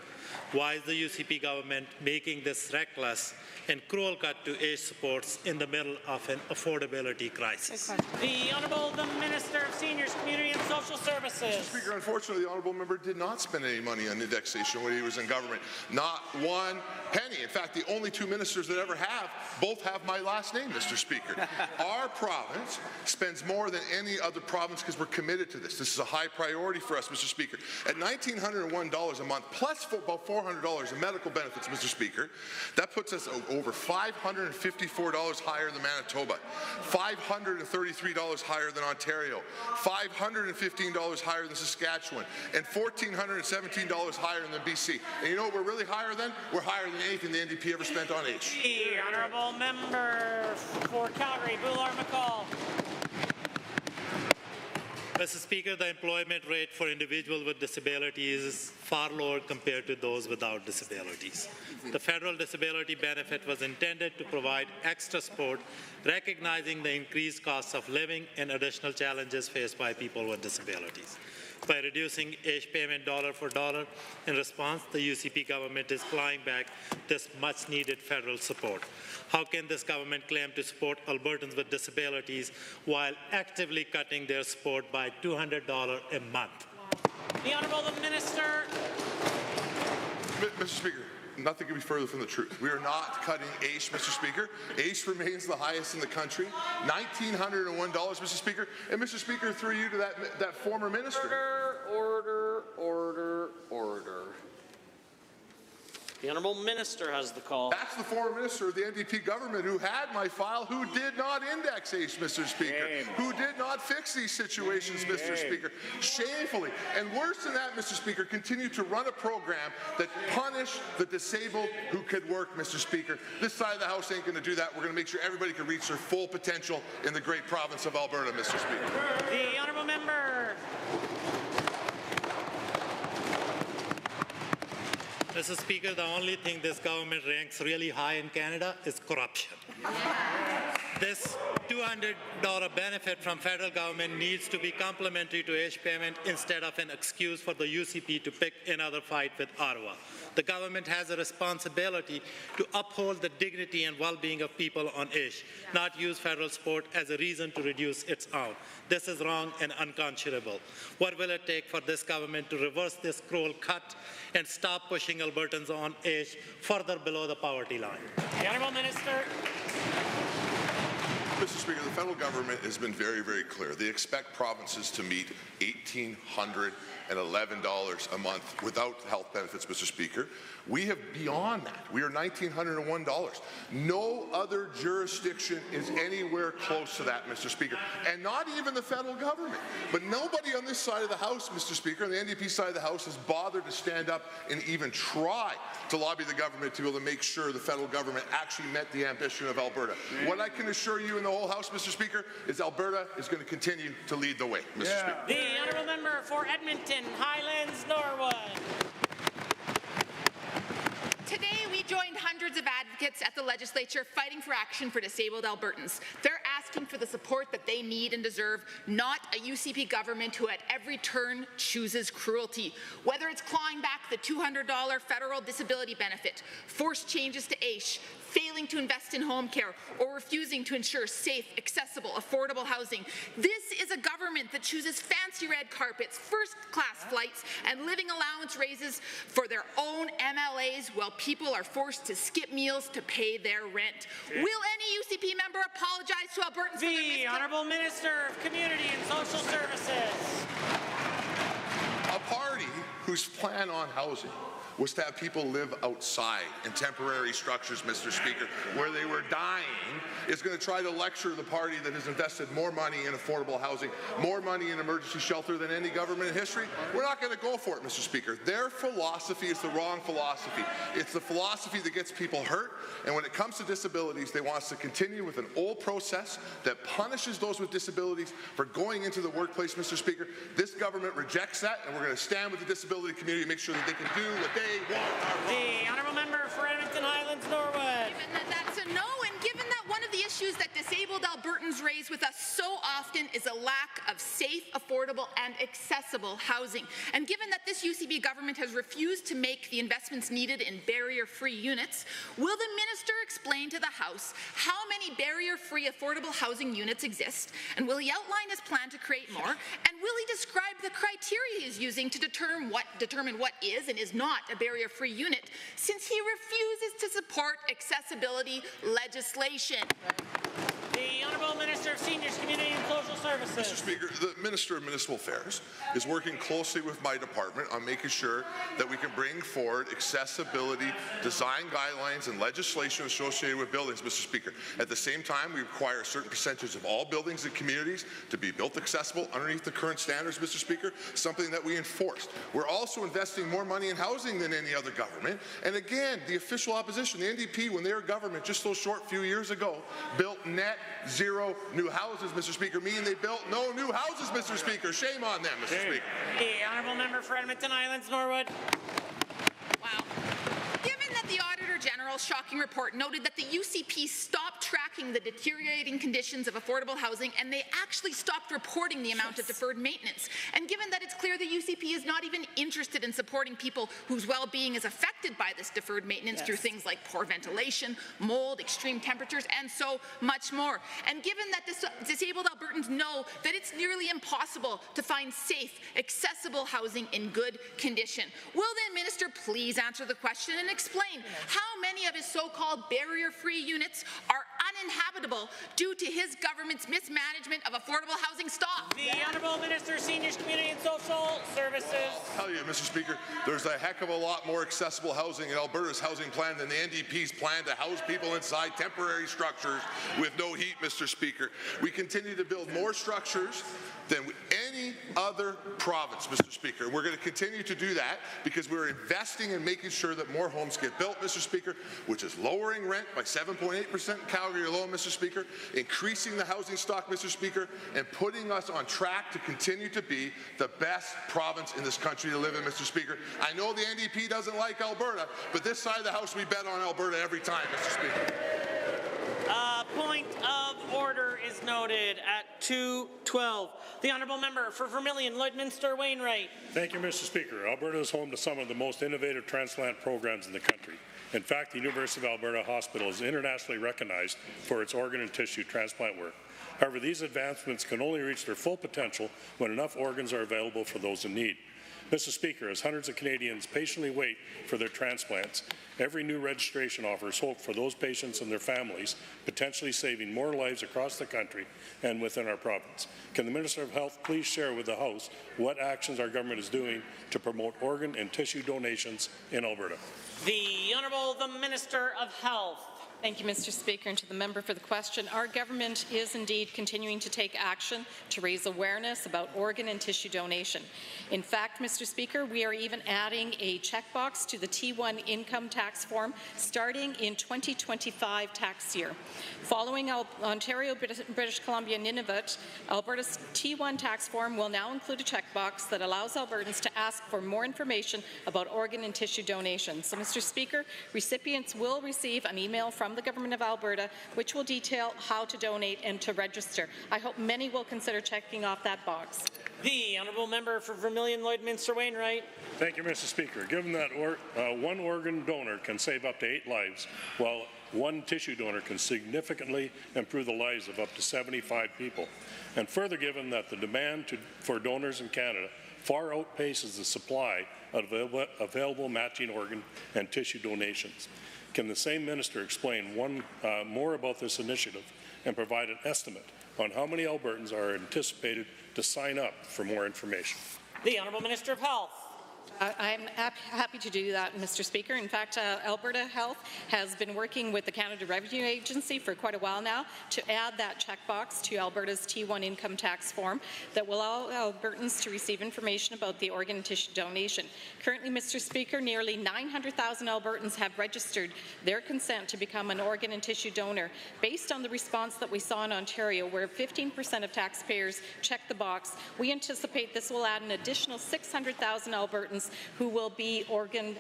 Why is the UCP government making this reckless and cruel cut to AISH supports in the middle of an affordability crisis? The Honourable the Minister of Seniors, Community and Social Services. Mr. Speaker, unfortunately, the Honourable Member did not spend any money on indexation when he was in government. Not one penny. In fact, the only two ministers that ever have, both have my last name, Mr. Speaker. Our province spends more than any other province because we're committed to this. This is a high priority for us, Mr. Speaker. At $1,901 a month, plus about $400 in medical benefits, Mr. Speaker, that puts us over $554 higher than Manitoba, $533 higher than Ontario, $515 higher than Saskatchewan, and $1,417 higher than BC. And you know what we're really higher than? We're higher than anything the NDP ever spent on AISH. The honourable member for Calgary, Boular-McCall. Mr. Speaker, the employment rate for individuals with disabilities is far lower compared to those without disabilities. The federal disability benefit was intended to provide extra support, recognizing the increased costs of living and additional challenges faced by people with disabilities. By reducing AISH payment dollar for dollar, in response, the UCP government is clawing back this much-needed federal support. How can this government claim to support Albertans with disabilities while actively cutting their support by $200 a month? The Honourable the Minister. Mr. Speaker, nothing could be further from the truth. We are not cutting AISH, Mr. Speaker. AISH remains the highest in the country, $1,901, Mr. Speaker. And Mr. Speaker, through you to that former minister. Order. The Honourable Minister has the call. That's the former minister of the NDP government who had my file, who did not index AISH, Mr. Speaker, who did not fix these situations, Mr. Speaker, shamefully. And worse than that, Mr. Speaker, continue to run a program that punished the disabled who could work, Mr. Speaker. This side of the House ain't going to do that. We're going to make sure everybody can reach their full potential in the great province of Alberta, Mr. Speaker. The Honourable Member. Mr. Speaker, the only thing this government ranks really high in Canada is corruption. This $200 benefit from federal government needs to be complementary to AISH payment instead of an excuse for the UCP to pick another fight with Ottawa. The government has a responsibility to uphold the dignity and well-being of people on AISH, not use federal support as a reason to reduce its own. This is wrong and unconscionable. What will it take for this government to reverse this cruel cut and stop pushing Albertans on AISH further below the poverty line? The Honourable Minister. Mr. Speaker, the federal government has been very, very clear. They expect provinces to meet $1,811 a month without health benefits, Mr. Speaker. We have beyond that. We are $1,901. No other jurisdiction is anywhere close to that, Mr. Speaker, and not even the federal government. But nobody on this side of the House, Mr. Speaker, on the NDP side of the House, has bothered to stand up and even try to lobby the government to be able to make sure the federal government actually met the ambition of Alberta. What I can assure you in the whole House, Mr. Speaker, is Alberta is going to continue to lead the way, Mr. Speaker. The Honourable Member for Edmonton, Highlands, Norwood. Today, we joined hundreds of advocates at the legislature fighting for action for disabled Albertans. They're asking for the support that they need and deserve, not a UCP government who at every turn chooses cruelty. Whether it's clawing back the $200 federal disability benefit, forced changes to AISH, failing to invest in home care, or refusing to ensure safe, accessible, affordable housing. This is a government that chooses fancy red carpets, first-class flights, and living allowance raises for their own MLAs while people are forced to skip meals to pay their rent. Will any UCP member apologize to Albertans for their misconduct? The Honourable Minister of Community and Social Services. A party whose plan on housing was to have people live outside in temporary structures, Mr. Speaker, where they were dying, is going to try to lecture the party that has invested more money in affordable housing, more money in emergency shelter than any government in history. We're not going to go for it, Mr. Speaker. Their philosophy is the wrong philosophy. It's the philosophy that gets people hurt, and when it comes to disabilities, they want us to continue with an old process that punishes those with disabilities for going into the workplace, Mr. Speaker. This government rejects that, and we're going to stand with the disability community to make sure that they can do what they want. The honourable member for Edmonton Highlands Norwood. Given that that's a no, and given that one of the issues that disabled Albertans raise with us so often is a lack of safe, affordable, and accessible housing, and given that this UCP government has refused to make the investments needed in barrier-free units, will the minister explain to the House how many barrier-free affordable housing units exist, and will he outline his plan to create more, and will he describe the criteria he is using to determine what is and is not a barrier-free unit, since he refuses to support accessibility legislation? The Honourable Minister of Seniors, Community and Social Services. Mr. Speaker, the Minister of Municipal Affairs is working closely with my department on making sure that we can bring forward accessibility, design guidelines, and legislation associated with buildings, Mr. Speaker. At the same time, we require a certain percentage of all buildings and communities to be built accessible underneath the current standards, Mr. Speaker, something that we enforced. We're also investing more money in housing than any other government. And again, the official opposition, the NDP, when they were government just those short few years ago, built net zero new houses, Mr. Speaker, meaning they built no new houses, Mr. Speaker. Shame on them, Mr. Speaker. The honourable member for Edmonton Highlands Norwood. Wow. Given that the Auditor General's shocking report noted that the UCP stopped tracking the deteriorating conditions of affordable housing and they actually stopped reporting the amount of deferred maintenance, and given that it's clear the UCP is not even interested in supporting people whose well-being is affected by this deferred maintenance through things like poor ventilation, mold, extreme temperatures, and so much more, and given that disabled Albertans know that it's nearly impossible to find safe, accessible housing in good condition, will the minister please answer the question and explain how many of his so-called barrier-free units are uninhabitable due to his government's mismanagement of affordable housing stock? The Honourable Minister, Seniors, Community and Social Services. I'll tell you, Mr. Speaker, there's a heck of a lot more accessible housing in Alberta's housing plan than the NDP's plan to house people inside temporary structures with no heat, Mr. Speaker. We continue to build more structures than any other province, Mr. Speaker. And we're going to continue to do that because we're investing in making sure that more homes get built, Mr. Speaker, which is lowering rent by 7.8% in Calgary alone, Mr. Speaker, increasing the housing stock, Mr. Speaker, and putting us on track to continue to be the best province in this country to live in, Mr. Speaker. I know the NDP doesn't like Alberta, but this side of the House, we bet on Alberta every time, Mr. Speaker. Point of order is noted at 2:12. The honourable member for Vermilion, Lloydminster Wainwright. Thank you, Mr. Speaker. Alberta is home to some of the most innovative transplant programs in the country. In fact, the University of Alberta Hospital is internationally recognized for its organ and tissue transplant work. However, these advancements can only reach their full potential when enough organs are available for those in need. Mr. Speaker, as hundreds of Canadians patiently wait for their transplants, every new registration offers hope for those patients and their families, potentially saving more lives across the country and within our province. Can the Minister of Health please share with the House what actions our government is doing to promote organ and tissue donations in Alberta? The Honourable the Minister of Health. Thank you, Mr. Speaker, and to the member for the question. Our government is indeed continuing to take action to raise awareness about organ and tissue donation. In fact, Mr. Speaker, we are even adding a checkbox to the T1 income tax form starting in 2025 tax year. Following Ontario, British Columbia, and Nunavut, Alberta's T1 tax form will now include a checkbox that allows Albertans to ask for more information about organ and tissue donations. So, Mr. Speaker, recipients will receive an email from the Government of Alberta, which will detail how to donate and to register. I hope many will consider checking off that box. The honourable member for Vermilion, Lloydminster Wainwright. Thank you, Mr. Speaker. Given that one organ donor can save up to 8 lives, while one tissue donor can significantly improve the lives of up to 75 people, and further given that the demand for donors in Canada far outpaces the supply of available matching organ and tissue donations, can the same minister explain more about this initiative and provide an estimate on how many Albertans are anticipated to sign up for more information? The Honourable Minister of Health. I'm happy to do that, Mr. Speaker. In fact, Alberta Health has been working with the Canada Revenue Agency for quite a while now to add that checkbox to Alberta's T1 income tax form that will allow Albertans to receive information about the organ and tissue donation. Currently, Mr. Speaker, nearly 900,000 Albertans have registered their consent to become an organ and tissue donor based on the response that we saw in Ontario, where 15% of taxpayers checked the box. We anticipate this will add an additional 600,000 Albertans who will be organ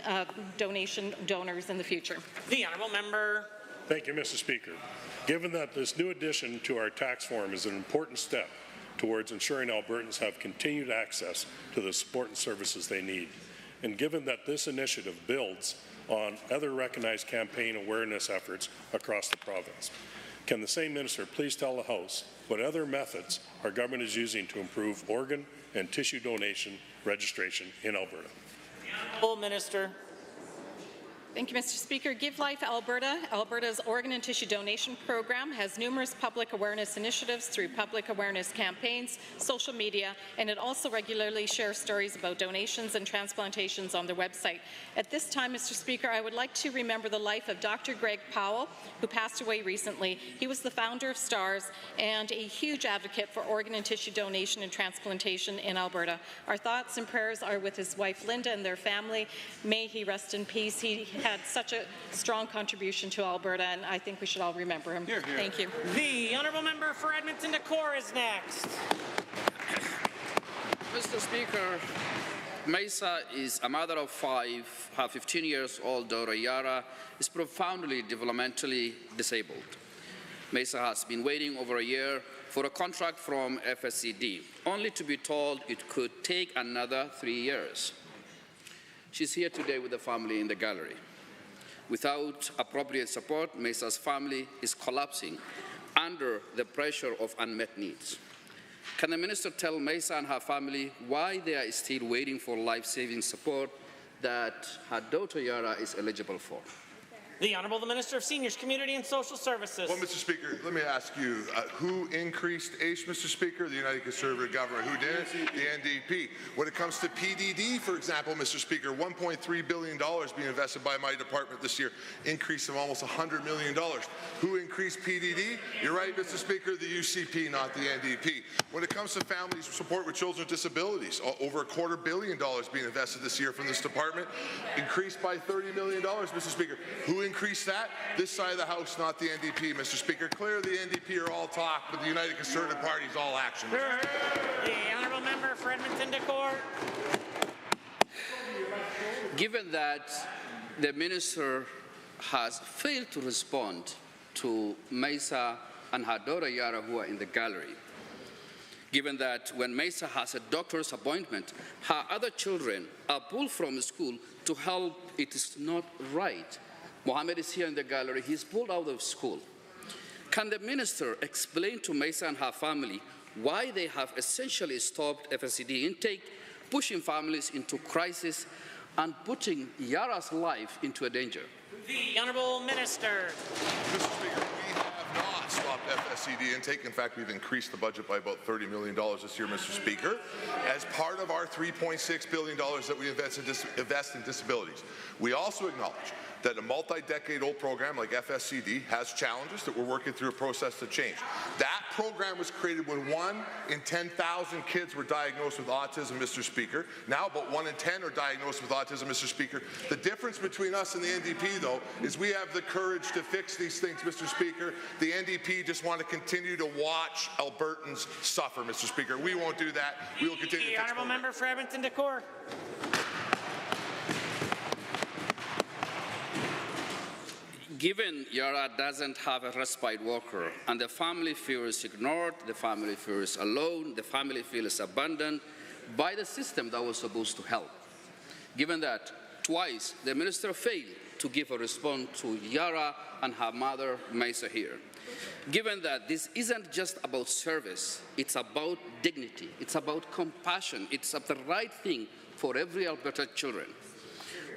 donation donors in the future. The honourable member. Thank you, Mr. Speaker. Given that this new addition to our tax form is an important step towards ensuring Albertans have continued access to the support and services they need, and given that this initiative builds on other recognized campaign awareness efforts across the province, can the same minister please tell the House what other methods our government is using to improve organ and tissue donation registration in Alberta? Honourable Minister. Thank you, Mr. Speaker. Give Life Alberta, Alberta's organ and tissue donation program, has numerous public awareness initiatives through public awareness campaigns, social media, and it also regularly shares stories about donations and transplantations on their website. At this time, Mr. Speaker, I would like to remember the life of Dr. Greg Powell, who passed away recently. He was the founder of STARS and a huge advocate for organ and tissue donation and transplantation in Alberta. Our thoughts and prayers are with his wife Linda and their family. May he rest in peace. He had such a strong contribution to Alberta, and I think we should all remember him. Hear, hear. Thank you. The honourable member for Edmonton Decor is next. Mr. Speaker, Mesa is a mother of 5. Her 15-year-old daughter, Yara, is profoundly developmentally disabled. Mesa has been waiting over a year for a contract from FSCD, only to be told it could take another 3 years. She's here today with the family in the gallery. Without appropriate support, Mesa's family is collapsing under the pressure of unmet needs. Can the minister tell Mesa and her family why they are still waiting for life-saving support that her daughter Yara is eligible for? The Honourable the Minister of Seniors, Community and Social Services. Well, Mr. Speaker, let me ask you, who increased ACE, Mr. Speaker? The United Conservative Government. Who did? The NDP. When it comes to PDD, for example, Mr. Speaker, $1.3 billion being invested by my department this year, increase of almost $100 million. Who increased PDD? You're right, Mr. Speaker, the UCP, not the NDP. When it comes to family support with children with disabilities, over $250 million being invested this year from this department, increased by $30 million, Mr. Speaker. Who increase that? This side of the House, not the NDP, Mr. Speaker. Clearly, the NDP are all talk, but the United Conservative Party is all action. The honourable member for Edmonton Decor. Given that the minister has failed to respond to Mesa and her daughter Yara, who are in the gallery, given that when Mesa has a doctor's appointment, her other children are pulled from school to help, it is not right. Mohammed is here in the gallery. He's pulled out of school. Can the minister explain to Mesa and her family why they have essentially stopped FSCD intake, pushing families into crisis, and putting Yara's life into a danger? The Honourable Minister. Mr. Speaker, we have not stopped FSCD intake. In fact, we've increased the budget by about $30 million this year, Mr. Speaker, as part of our $3.6 billion that we invest in disabilities. We also acknowledge that a multi-decade-old program like FSCD has challenges that we're working through a process to change. That program was created when 1 in 10,000 kids were diagnosed with autism, Mr. Speaker. Now about 1 in 10 are diagnosed with autism, Mr. Speaker. The difference between us and the NDP, though, is we have the courage to fix these things, Mr. Speaker. The NDP just want to continue to watch Albertans suffer, Mr. Speaker. We won't do that. We will continue to fix Honourable member for Edmonton Decor. Given Yara doesn't have a respite worker and the family feels ignored, the family feels alone, the family feels abandoned by the system that was supposed to help. Given that twice the minister failed to give a response to Yara and her mother, Mesa, here. Given that this isn't just about service, it's about dignity, it's about compassion, it's the right thing for every Alberta children.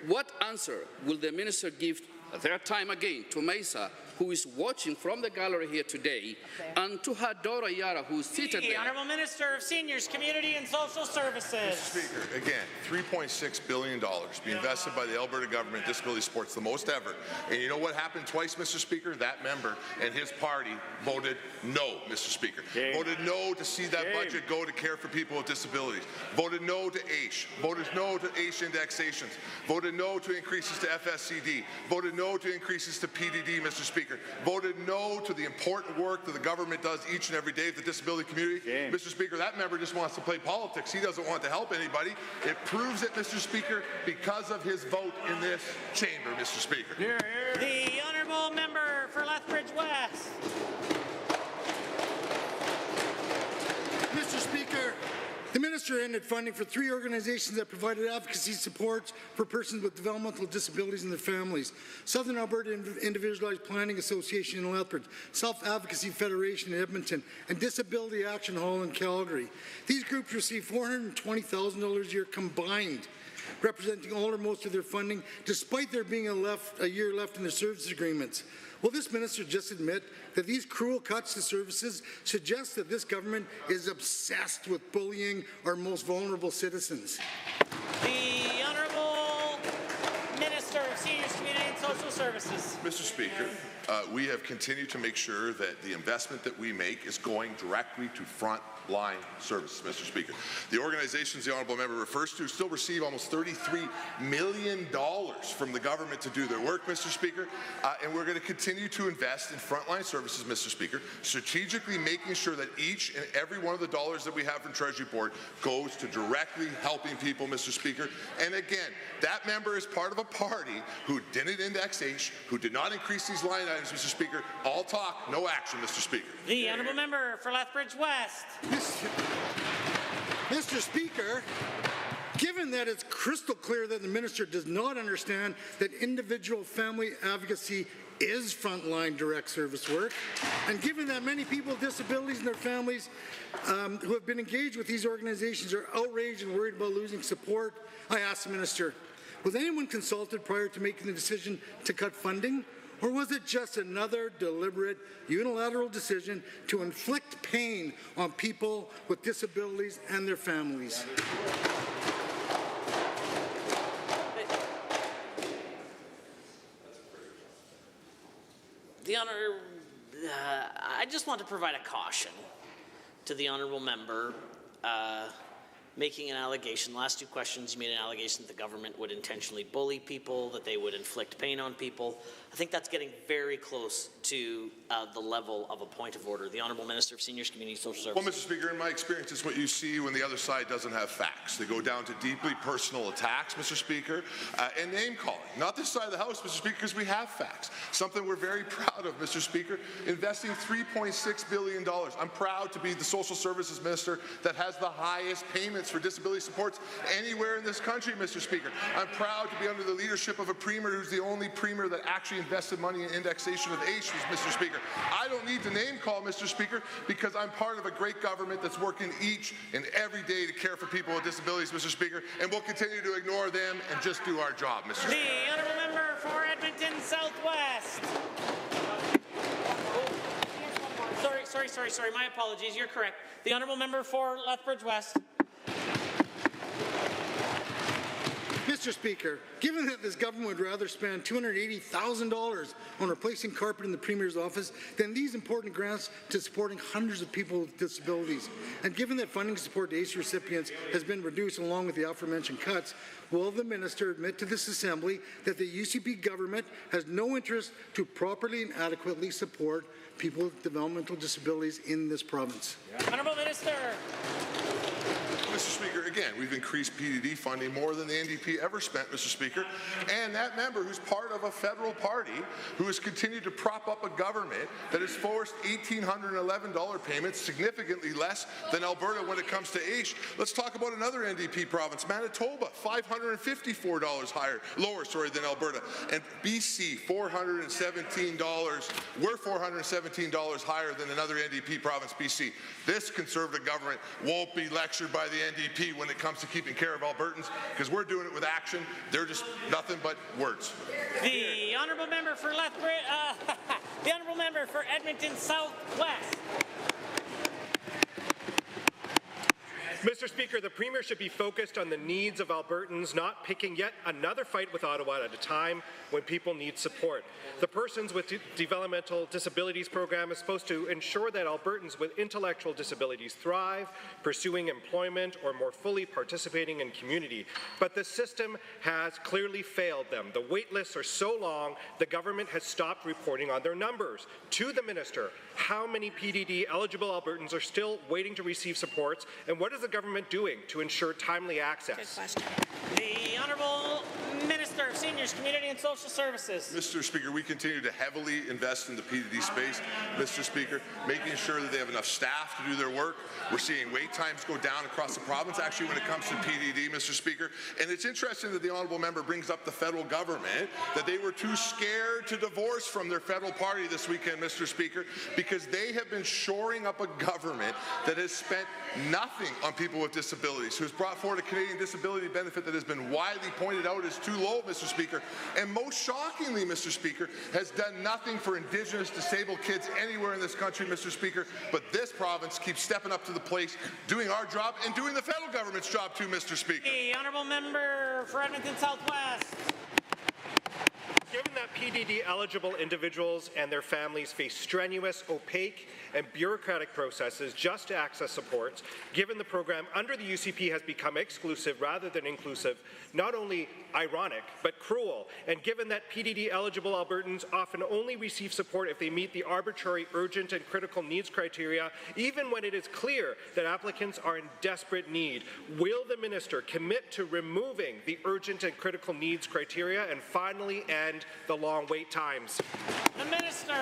What answer will the minister give their time again to Mesa, who is watching from the gallery here today, and to her daughter Yara, who is seated The there. Honourable Minister of Seniors, Community and Social Services. Mr. Speaker, again, $3.6 billion being invested by the Alberta government in disability supports, the most ever. And you know what happened twice, Mr. Speaker? That member and his party voted no, Mr. Speaker. Voted no to see that budget go to care for people with disabilities. Voted no to AISH. Voted no to AISH indexations. Voted no to increases to FSCD. Voted no to increases to PDD, Mr. Speaker. Voted no to the important work that the government does each and every day of the disability community. Mr. Speaker, that member just wants to play politics. He doesn't want to help anybody. It proves it, Mr. Speaker, because of his vote in this chamber, Mr. Speaker. The Honourable Member for Lethbridge West. Mr. Speaker, the minister ended funding for 3 organizations that provided advocacy supports for persons with developmental disabilities and their families. Southern Alberta Individualized Planning Association in Lethbridge, Self-Advocacy Federation in Edmonton, and Disability Action Hall in Calgary. These groups receive $420,000 a year combined, representing all or most of their funding, despite there being a year left in their service agreements. Will this minister just admit that these cruel cuts to services suggest that this government is obsessed with bullying our most vulnerable citizens? The Honourable Minister of Seniors, Community and Social Services. Mr. Speaker, we have continued to make sure that the investment that we make is going directly to front-line services, Mr. Speaker. The organizations the honourable member refers to still receive almost $33 million from the government to do their work, Mr. Speaker, and we're going to continue to invest in front-line services, Mr. Speaker, strategically making sure that each and every one of the dollars that we have from Treasury Board goes to directly helping people, Mr. Speaker. And again, that member is part of a party who didn't index H, who did not increase these line items, Mr. Speaker. All talk, no action, Mr. Speaker. The Honourable Member for Lethbridge West. Mr. Speaker, given that it's crystal clear that the minister does not understand that individual family advocacy is frontline direct service work, and given that many people with disabilities and their families who have been engaged with these organizations are outraged and worried about losing support, I ask the minister, was anyone consulted prior to making the decision to cut funding? Or was it just another deliberate, unilateral decision to inflict pain on people with disabilities and their families? I just want to provide a caution to the honourable member making an allegation. The last 2 questions, you made an allegation that the government would intentionally bully people, that they would inflict pain on people. I think that's getting very close to the level of a point of order. The Honourable Minister of Seniors, Community and Social Services. Well, Mr. Speaker, in my experience, it's what you see when the other side doesn't have facts. They go down to deeply personal attacks, Mr. Speaker, and name-calling. Not this side of the House, Mr. Speaker, because we have facts. Something we're very proud of, Mr. Speaker, investing $3.6 billion. I'm proud to be the Social Services Minister that has the highest payments for disability supports anywhere in this country, Mr. Speaker. I'm proud to be under the leadership of a Premier who's the only Premier that actually invested money in indexation of AISH, Mr. Speaker. I don't need to name call, Mr. Speaker, because I'm part of a great government that's working each and every day to care for people with disabilities, Mr. Speaker, and we'll continue to ignore them and just do our job, Mr. Speaker. The Honourable Member for Edmonton Southwest. Sorry, my apologies, you're correct. The Honourable Member for Lethbridge West. Mr. Speaker, given that this government would rather spend $280,000 on replacing carpet in the Premier's office than these important grants to supporting hundreds of people with disabilities, and given that funding support to ACE recipients has been reduced along with the aforementioned cuts, will the minister admit to this Assembly that the UCP government has no interest to properly and adequately support people with developmental disabilities in this province? Honourable Minister. Mr. Speaker, again, we've increased PDD funding more than the NDP ever spent, Mr. Speaker, and that member who's part of a federal party who has continued to prop up a government that has forced $1,811 payments, significantly less than Alberta when it comes to AISH. Let's talk about another NDP province, Manitoba, $554 lower than Alberta, and BC, $417. We're $417 higher than another NDP province, BC. This Conservative government won't be lectured by the NDP when it comes to keeping care of Albertans, because we're doing it with action. They're just nothing but words. The Honourable Member for Lethbridge, the member for Edmonton Southwest. Mr. Speaker, the Premier should be focused on the needs of Albertans, not picking yet another fight with Ottawa at a time when people need support. The Persons with Developmental Disabilities program is supposed to ensure that Albertans with intellectual disabilities thrive, pursuing employment or more fully participating in community. But the system has clearly failed them. The wait lists are so long, the government has stopped reporting on their numbers. To the Minister, how many PDD-eligible Albertans are still waiting to receive supports, and what is the government doing to ensure timely access? Good question. The Honourable Minister of Seniors, Community and Social Services. Mr. Speaker, we continue to heavily invest in the PDD space, Mr. Speaker, making sure that they have enough staff to do their work. We're seeing wait times go down across the province, actually, when it comes to PDD, Mr. Speaker. And it's interesting that the Honourable Member brings up the federal government, that they were too scared to divorce from their federal party this weekend, Mr. Speaker, because they have been shoring up a government that has spent nothing on people with disabilities, who has brought forward a Canadian disability benefit that has been widely pointed out as too low, Mr. Speaker, and most shockingly, Mr. Speaker, has done nothing for Indigenous disabled kids anywhere in this country, Mr. Speaker, but this province keeps stepping up to the plate, doing our job and doing the federal government's job too, Mr. Speaker. The Honourable Member for Edmonton Southwest. Given that PDD-eligible individuals and their families face strenuous, opaque, and bureaucratic processes just to access supports, given the program under the UCP has become exclusive rather than inclusive, not only ironic, but cruel, and given that PDD-eligible Albertans often only receive support if they meet the arbitrary, urgent, and critical needs criteria, even when it is clear that applicants are in desperate need, will the Minister commit to removing the urgent and critical needs criteria and finally end the long wait times? The Minister.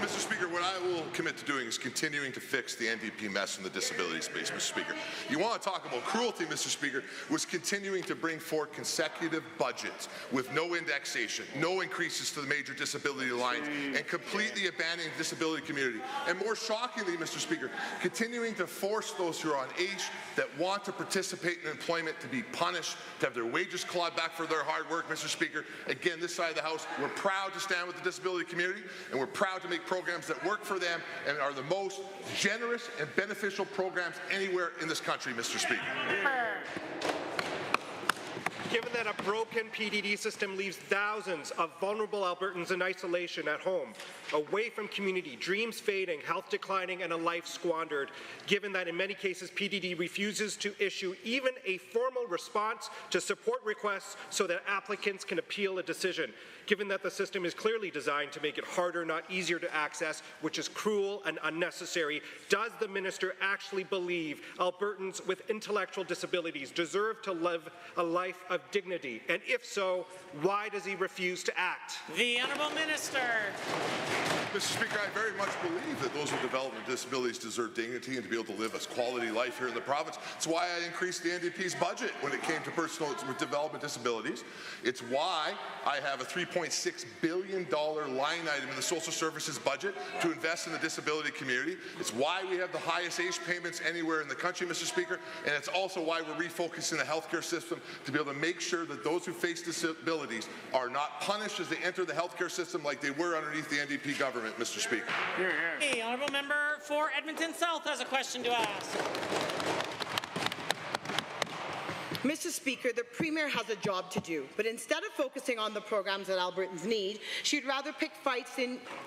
Mr. Speaker, what I will commit to doing is continuing to fix the NDP mess in the disability space, Mr. Speaker. You want to talk about cruelty, Mr. Speaker, was continuing to bring forth consecutive budgets with no indexation, no increases to the major disability lines, and completely abandoning the disability community. And more shockingly, Mr. Speaker, continuing to force those who are on age that want to participate in employment to be punished, to have their wages clawed back for their hard work, Mr. Speaker. Again, this side of the House, we're proud to stand with the disability community, and we're proud to make programs that work for them and are the most generous and beneficial programs anywhere in this country, Mr. Speaker. Given that a broken PDD system leaves thousands of vulnerable Albertans in isolation at home, away from community, dreams fading, health declining, and a life squandered, given that in many cases PDD refuses to issue even a formal response to support requests so that applicants can appeal a decision, given that the system is clearly designed to make it harder, not easier to access, which is cruel and unnecessary, does the Minister actually believe Albertans with intellectual disabilities deserve to live a life of dignity? And if so, why does he refuse to act? The Honourable Minister. Mr. Speaker, I very much believe that those with developmental disabilities deserve dignity and to be able to live a quality life here in the province. It's why I increased the NDP's budget when it came to persons with development disabilities. It's why I have a $3.6 billion line item in the social services budget to invest in the disability community. It's why we have the highest age payments anywhere in the country, Mr. Speaker, and it's also why we're refocusing the healthcare system to be able to make sure that those who face disabilities are not punished as they enter the healthcare system like they were underneath the NDP government, Mr. Speaker. The Honourable Member for Edmonton South has a question to ask. Mr. Speaker, the Premier has a job to do, but instead of focusing on the programs that Albertans need, she'd rather pick fights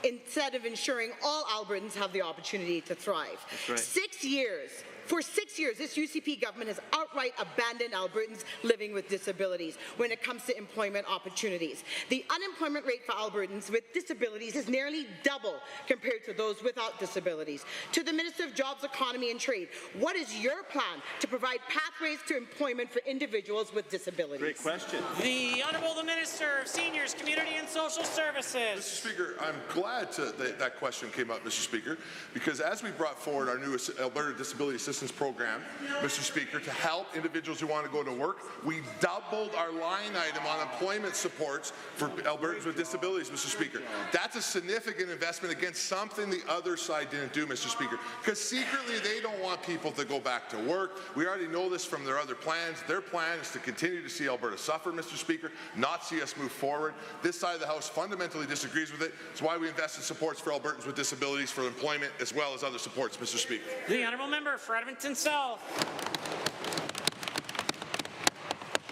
instead of ensuring all Albertans have the opportunity to thrive. That's right. 6 years. For 6 years, this UCP government has outright abandoned Albertans living with disabilities when it comes to employment opportunities. The unemployment rate for Albertans with disabilities is nearly double compared to those without disabilities. To the Minister of Jobs, Economy and Trade, what is your plan to provide pathways to employment for individuals with disabilities? Great question. The Honourable the Minister of Seniors, Community and Social Services. Mr. Speaker, I'm glad that question came up, Mr. Speaker, because as we brought forward our new Alberta Disability Assistance assistance program, Mr. Speaker, to help individuals who want to go to work. We doubled our line item on employment supports for Albertans with disabilities, Mr. Speaker. That's a significant investment against something the other side didn't do, Mr. Speaker, because secretly they don't want people to go back to work. We already know this from their other plans. Their plan is to continue to see Alberta suffer, Mr. Speaker, not see us move forward. This side of the House fundamentally disagrees with it. It's why we invest in supports for Albertans with disabilities for employment as well as other supports, Mr. Speaker. The honourable member for Edmonton South.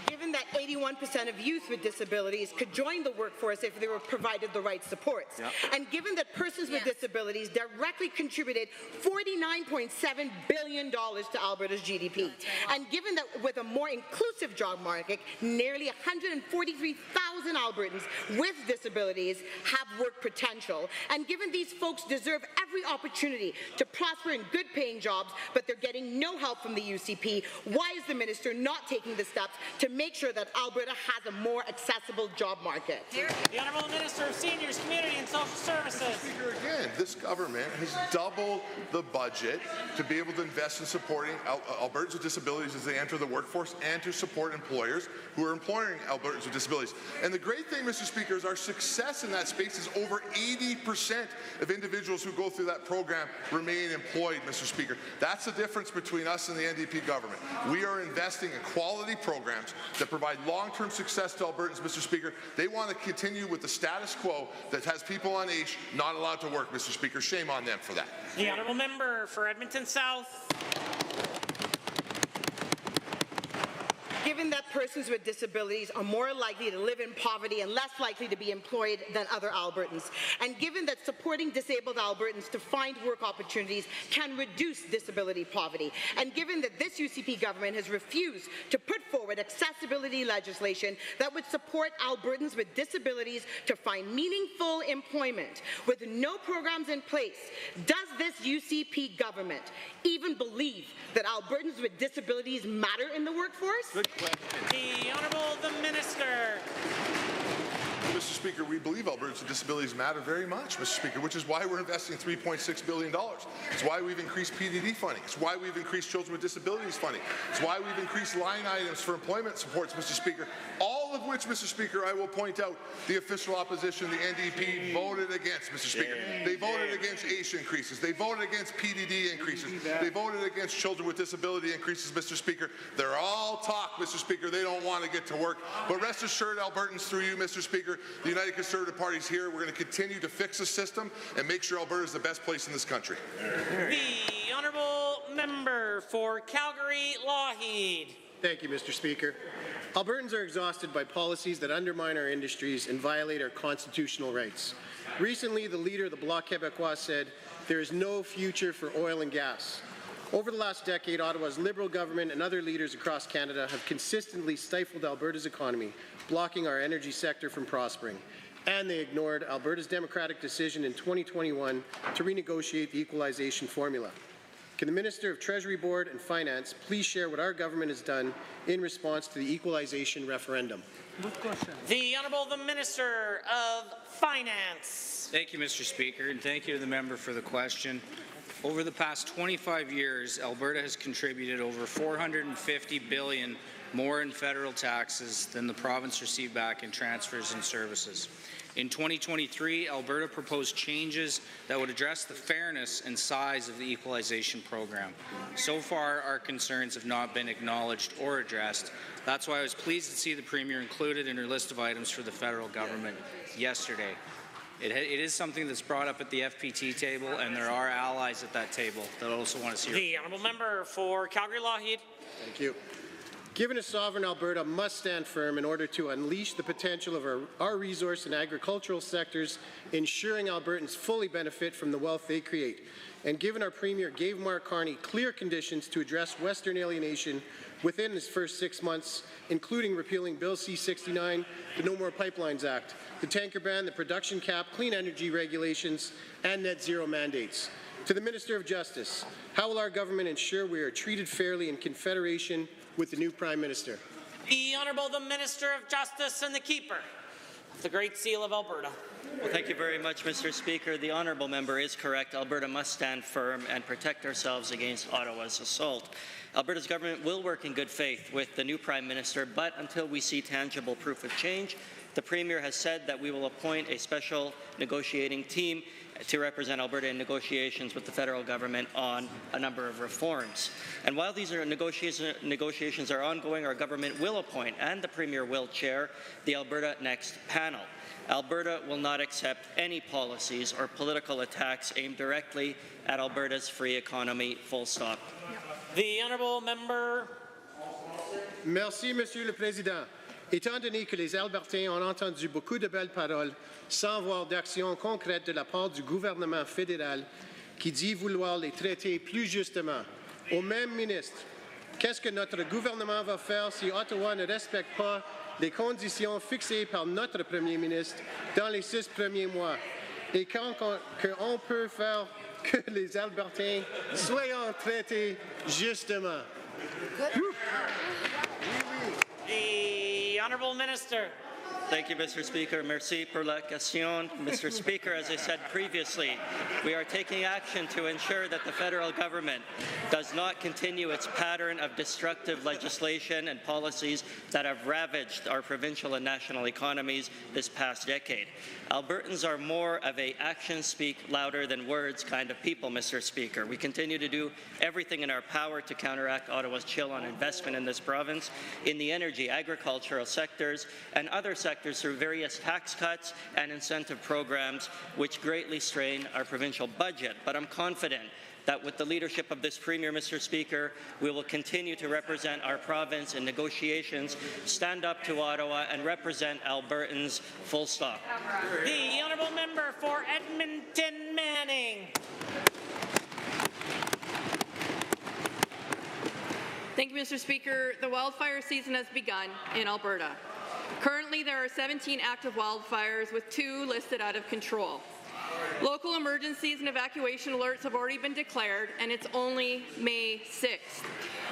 Given that 81% of youth with disabilities could join the workforce if they were provided the right supports, and given that persons with disabilities directly contributed $49.7 billion to Alberta's GDP, and given that with a more inclusive job market, nearly 143,000 Albertans with disabilities have work potential, and given these folks deserve every opportunity to prosper in good-paying jobs, but they're getting no help from the UCP, why is the minister not taking the steps to make sure that Alberta has a more accessible job market? The Honourable Minister of Seniors, Community and Social Services. Speaker, again, this government has doubled the budget to be able to invest in supporting Albertans with disabilities as they enter the workforce and to support employers who are employing Albertans with disabilities. And the great thing, Mr. Speaker, is our success in that space is over 80% of individuals who go through that program remain employed, Mr. Speaker. That's the difference between us and the NDP government. We are investing in quality programs that provide long-term success to Albertans, Mr. Speaker. They want to continue with the status quo that has people on age not allowed to work, Mr. Speaker. Shame on them for that. The honourable member for Edmonton South. Given that persons with disabilities are more likely to live in poverty and less likely to be employed than other Albertans, and given that supporting disabled Albertans to find work opportunities can reduce disability poverty, and given that this UCP government has refused to put forward accessibility legislation that would support Albertans with disabilities to find meaningful employment, with no programs in place, does this UCP government even believe that Albertans with disabilities matter in the workforce? Good question. The Honourable the Minister. Mr. Speaker, we believe Albertans with disabilities matter very much, Mr. Speaker, which is why we're investing $3.6 billion. It's why we've increased PDD funding. It's why we've increased children with disabilities funding. It's why we've increased line items for employment supports, Mr. Speaker. All of which, Mr. Speaker, I will point out, the official opposition, the NDP, voted against, Mr. Speaker. They voted against ACE increases. They voted against PDD increases. They voted against children with disability increases, Mr. Speaker. They're all talk, Mr. Speaker. They don't want to get to work. But rest assured, Albertans, through you, Mr. Speaker, the United Conservative Party is here. We're going to continue to fix the system and make sure Alberta is the best place in this country. The honourable member for Calgary Lougheed. Thank you, Mr. Speaker. Albertans are exhausted by policies that undermine our industries and violate our constitutional rights. Recently, the leader of the Bloc Québécois said, "There is no future for oil and gas." Over the last decade, Ottawa's Liberal government and other leaders across Canada have consistently stifled Alberta's economy, blocking our energy sector from prospering. And they ignored Alberta's democratic decision in 2021 to renegotiate the equalization formula. Can the Minister of Treasury Board and Finance please share what our government has done in response to the equalization referendum? The Honourable the Minister of Finance. Thank you, Mr. Speaker, and thank you to the member for the question. Over the past 25 years, Alberta has contributed over $450 billion more in federal taxes than the province received back in transfers and services. In 2023, Alberta proposed changes that would address the fairness and size of the equalization program. So far, our concerns have not been acknowledged or addressed. That's why I was pleased to see the Premier included in her list of items for the federal government yesterday. It is something that's brought up at the FPT table, and there are allies at that table that also want to see. The honourable member for Calgary Lougheed. Thank you. Given a sovereign Alberta must stand firm in order to unleash the potential of our resource and agricultural sectors, ensuring Albertans fully benefit from the wealth they create. And given our Premier gave Mark Carney clear conditions to address Western alienation within his first 6 months, including repealing Bill C-69, the No More Pipelines Act, the tanker ban, the production cap, clean energy regulations, and net zero mandates. To the Minister of Justice, how will our government ensure we are treated fairly in confederation with the new Prime Minister? The Honourable the Minister of Justice and the Keeper of the Great Seal of Alberta. Well, thank you very much, Mr. Speaker. The honourable member is correct. Alberta must stand firm and protect ourselves against Ottawa's assault. Alberta's government will work in good faith with the new Prime Minister, but until we see tangible proof of change, the Premier has said that we will appoint a special negotiating team to represent Alberta in negotiations with the federal government on a number of reforms. And while these negotiations are ongoing, our government will appoint, and the Premier will chair, the Alberta Next panel. Alberta will not accept any policies or political attacks aimed directly at Alberta's free economy, full stop. The honourable member. Merci, Monsieur le Président. Étant donné que les Albertains ont entendu beaucoup de belles paroles sans voir d'action concrète de la part du gouvernement fédéral qui dit vouloir les traiter plus justement, au même ministre, qu'est-ce que notre gouvernement va faire si Ottawa ne respecte pas les conditions fixées par notre Premier ministre dans les 6 premiers mois? Et quand on peut faire que les Albertains soient traités justement? The honourable minister. Thank you, Mr. Speaker. Merci pour la question. Mr. Speaker, as I said previously, we are taking action to ensure that the federal government does not continue its pattern of destructive legislation and policies that have ravaged our provincial and national economies this past decade. Albertans are more of a actions speak louder than words kind of people, Mr. Speaker. We continue to do everything in our power to counteract Ottawa's chill on investment in this province, in the energy, agricultural sectors, and other sectors through various tax cuts and incentive programs which greatly strain our provincial budget. But I'm confident that with the leadership of this Premier, Mr. Speaker, we will continue to represent our province in negotiations, stand up to Ottawa, and represent Albertans, full stop. The honourable member for Edmonton Manning. Thank you, Mr. Speaker. The wildfire season has begun in Alberta. Currently, there are 17 active wildfires, with 2 listed out of control. Local emergencies and evacuation alerts have already been declared, and it's only May 6th.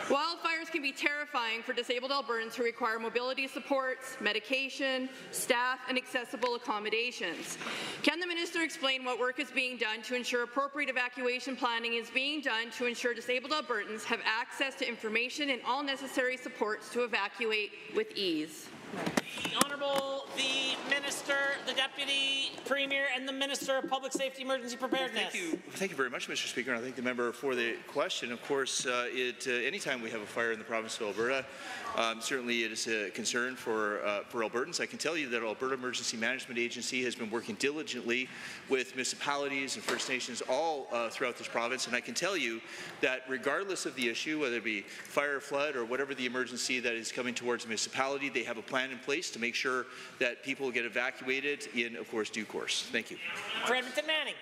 Wildfires can be terrifying for disabled Albertans who require mobility supports, medication, staff, and accessible accommodations. Can the minister explain what work is being done to ensure appropriate evacuation planning is being done to ensure disabled Albertans have access to information and all necessary supports to evacuate with ease? The Honourable, the Minister, the Deputy Premier, and the Minister of Public Safety Emergency Preparedness. Well, thank you very much, Mr. Speaker, and I thank the member for the question. Of course, anytime we have a fire in the province of Alberta, certainly it is a concern for Albertans. I can tell you that Alberta Emergency Management Agency has been working diligently with municipalities and First Nations all throughout this province, and I can tell you that regardless of the issue, whether it be fire, flood, or whatever the emergency that is coming towards a municipality, they have a plan in place to make sure that people get evacuated in, of course, due course. Thank you. For Edmonton Manning.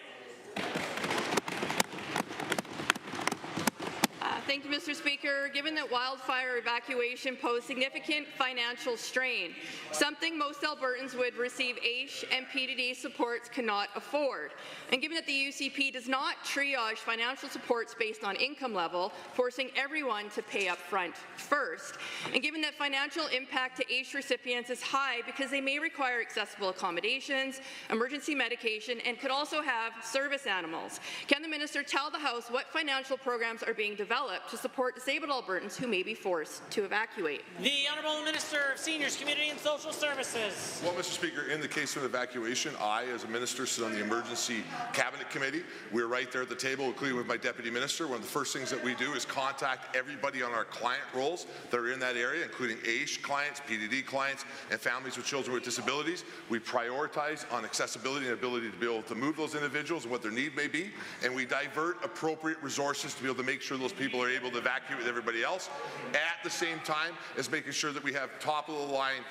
Thank you, Mr. Speaker. Given that wildfire evacuation posed significant financial strain, something most Albertans would receive AISH and PDD supports cannot afford, and given that the UCP does not triage financial supports based on income level, forcing everyone to pay up front first, and given that financial impact to AISH recipients is high because they may require accessible accommodations, emergency medication, and could also have service animals, can the minister tell the House what financial programs are being developed to support disabled Albertans who may be forced to evacuate? The Honourable Minister of Seniors, Community and Social Services. Well, Mr. Speaker, in the case of evacuation, I, as a minister, sit on the Emergency Cabinet Committee. We're right there at the table, including with my Deputy Minister. One of the first things that we do is contact everybody on our client rolls that are in that area, including AISH clients, PDD clients, and families with children with disabilities. We prioritize on accessibility and ability to be able to move those individuals and what their need may be, and we divert appropriate resources to be able to make sure those people are able to evacuate with everybody else, at the same time as making sure that we have top-of-the-line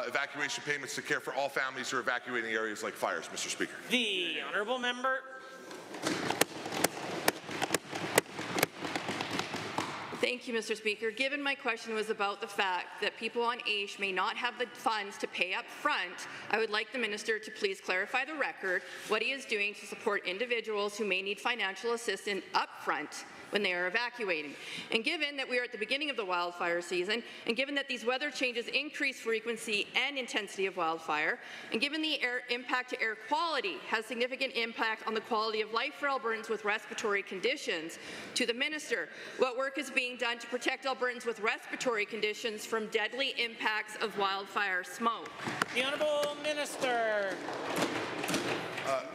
evacuation payments to care for all families who are evacuating areas like fires, Mr. Speaker. The Honourable Member. Thank you, Mr. Speaker. Given my question was about the fact that people on AISH may not have the funds to pay up front, I would like the minister to please clarify the record what he is doing to support individuals who may need financial assistance up front when they are evacuating. And given that we are at the beginning of the wildfire season, and given that these weather changes increase frequency and intensity of wildfire, and given the impact to air quality has significant impact on the quality of life for Albertans with respiratory conditions, to the Minister, what work is being done to protect Albertans with respiratory conditions from deadly impacts of wildfire smoke? The Honourable Minister.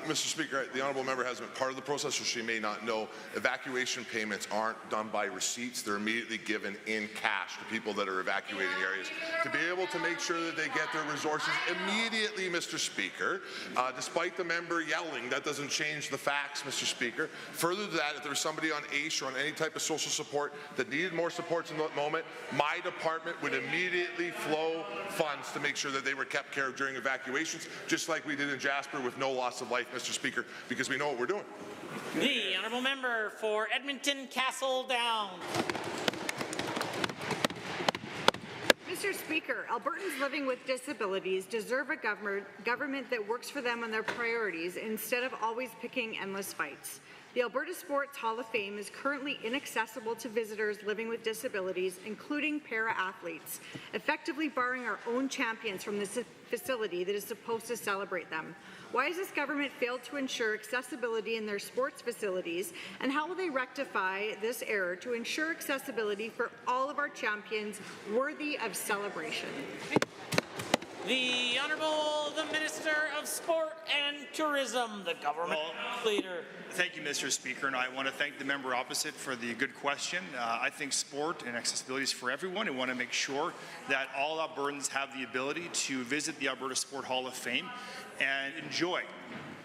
Mr. Speaker, the honourable member has been part of the process, so she may not know. Evacuation payments aren't done by receipts. They're immediately given in cash to people that are evacuating areas to be able to make sure that they get their resources immediately, Mr. Speaker. Despite the member yelling, that doesn't change the facts, Mr. Speaker. Further to that, if there was somebody on AISH or on any type of social support that needed more supports in that moment, my department would immediately flow funds to make sure that they were kept care of during evacuations, just like we did in Jasper with no loss of life, Mr. Speaker, because we know what we're doing. The honourable member for Edmonton Castle Downs. Mr. Speaker, Albertans living with disabilities deserve a government that works for them and their priorities instead of always picking endless fights. The Alberta Sports Hall of Fame is currently inaccessible to visitors living with disabilities, including para-athletes, effectively barring our own champions from this facility that is supposed to celebrate them. Why has this government failed to ensure accessibility in their sports facilities, and how will they rectify this error to ensure accessibility for all of our champions worthy of celebration? The Honourable the Minister of Sport and Tourism, the government leader. Thank you, Mr. Speaker, and I want to thank the member opposite for the good question. I think sport and accessibility is for everyone. I want to make sure that all Albertans have the ability to visit the Alberta Sport Hall of Fame and enjoy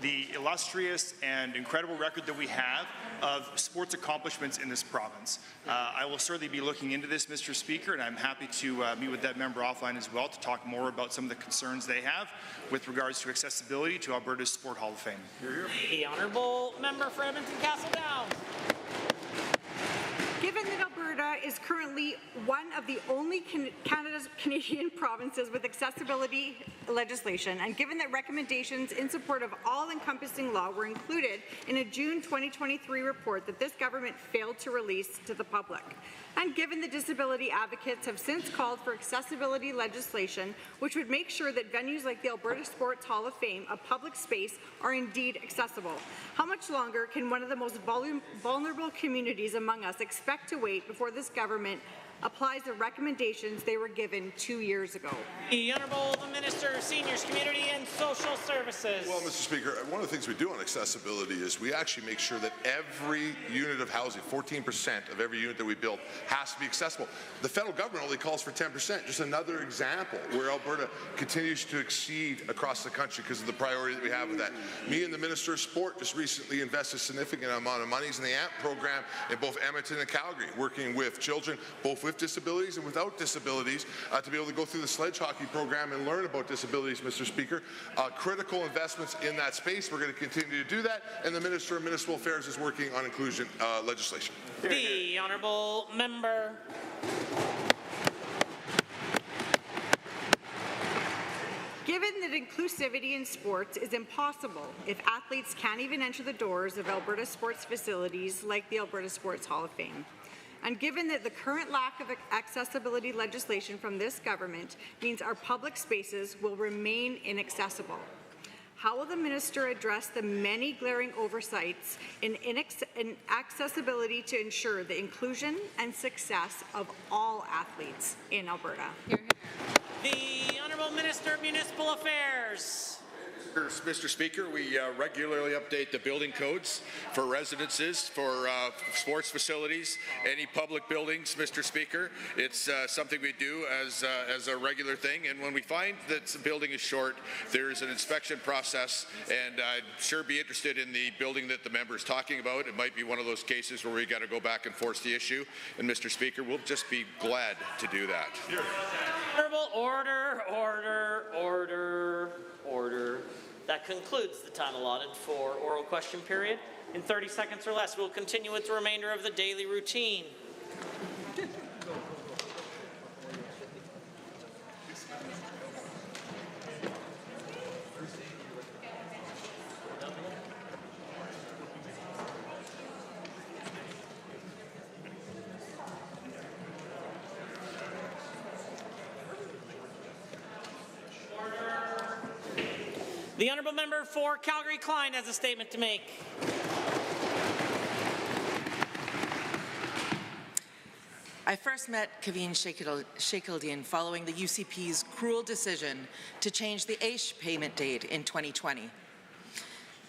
the illustrious and incredible record that we have of sports accomplishments in this province. I will certainly be looking into this, Mr. Speaker, and I'm happy to meet with that member offline as well to talk more about some of the concerns they have with regards to accessibility to Alberta's Sport Hall of Fame. The honourable member for Edmonton Castle Downs. Given that Alberta is currently one of the only Canadian provinces with accessibility legislation, and given that recommendations in support of all-encompassing law were included in a June 2023 report that this government failed to release to the public, and given the disability advocates have since called for accessibility legislation which would make sure that venues like the Alberta Sports Hall of Fame, a public space, are indeed accessible, how much longer can one of the most vulnerable communities among us expect to wait before this government applies the recommendations they were given 2 years ago? The Honourable the Minister of Seniors, Community and Social Services. Well, Mr. Speaker, one of the things we do on accessibility is we actually make sure that every unit of housing, 14% of every unit that we build, has to be accessible. The federal government only calls for 10%. Just another example where Alberta continues to exceed across the country because of the priority that we have with that. Me and the Minister of Sport just recently invested a significant amount of monies in the AMP program in both Edmonton and Calgary, working with children, both with disabilities and without disabilities, to be able to go through the sledge hockey program and learn about disabilities, Mr. Speaker. Critical investments in that space. We're going to continue to do that, and the Minister of Municipal Affairs is working on inclusion legislation. The honourable member. Given that inclusivity in sports is impossible if athletes can't even enter the doors of Alberta sports facilities like the Alberta Sports Hall of Fame, and given that the current lack of accessibility legislation from this government means our public spaces will remain inaccessible, how will the minister address the many glaring oversights in accessibility to ensure the inclusion and success of all athletes in Alberta? The Honourable Minister of Municipal Affairs. Mr. Speaker, we regularly update the building codes for residences, for sports facilities, any public buildings, Mr. Speaker. It's something we do as a regular thing, and when we find that the building is short, there's an inspection process, and I'd sure be interested in the building that the member is talking about. It might be one of those cases where we got to go back and force the issue, and Mr. Speaker, we'll just be glad to do that. Order. That concludes the time allotted for oral question period. In 30 seconds or less, we'll continue with the remainder of the daily routine. The honourable member for Calgary-Klein has a statement to make. I first met Kaveen Sheikhaldian following the UCP's cruel decision to change the AISH payment date in 2020.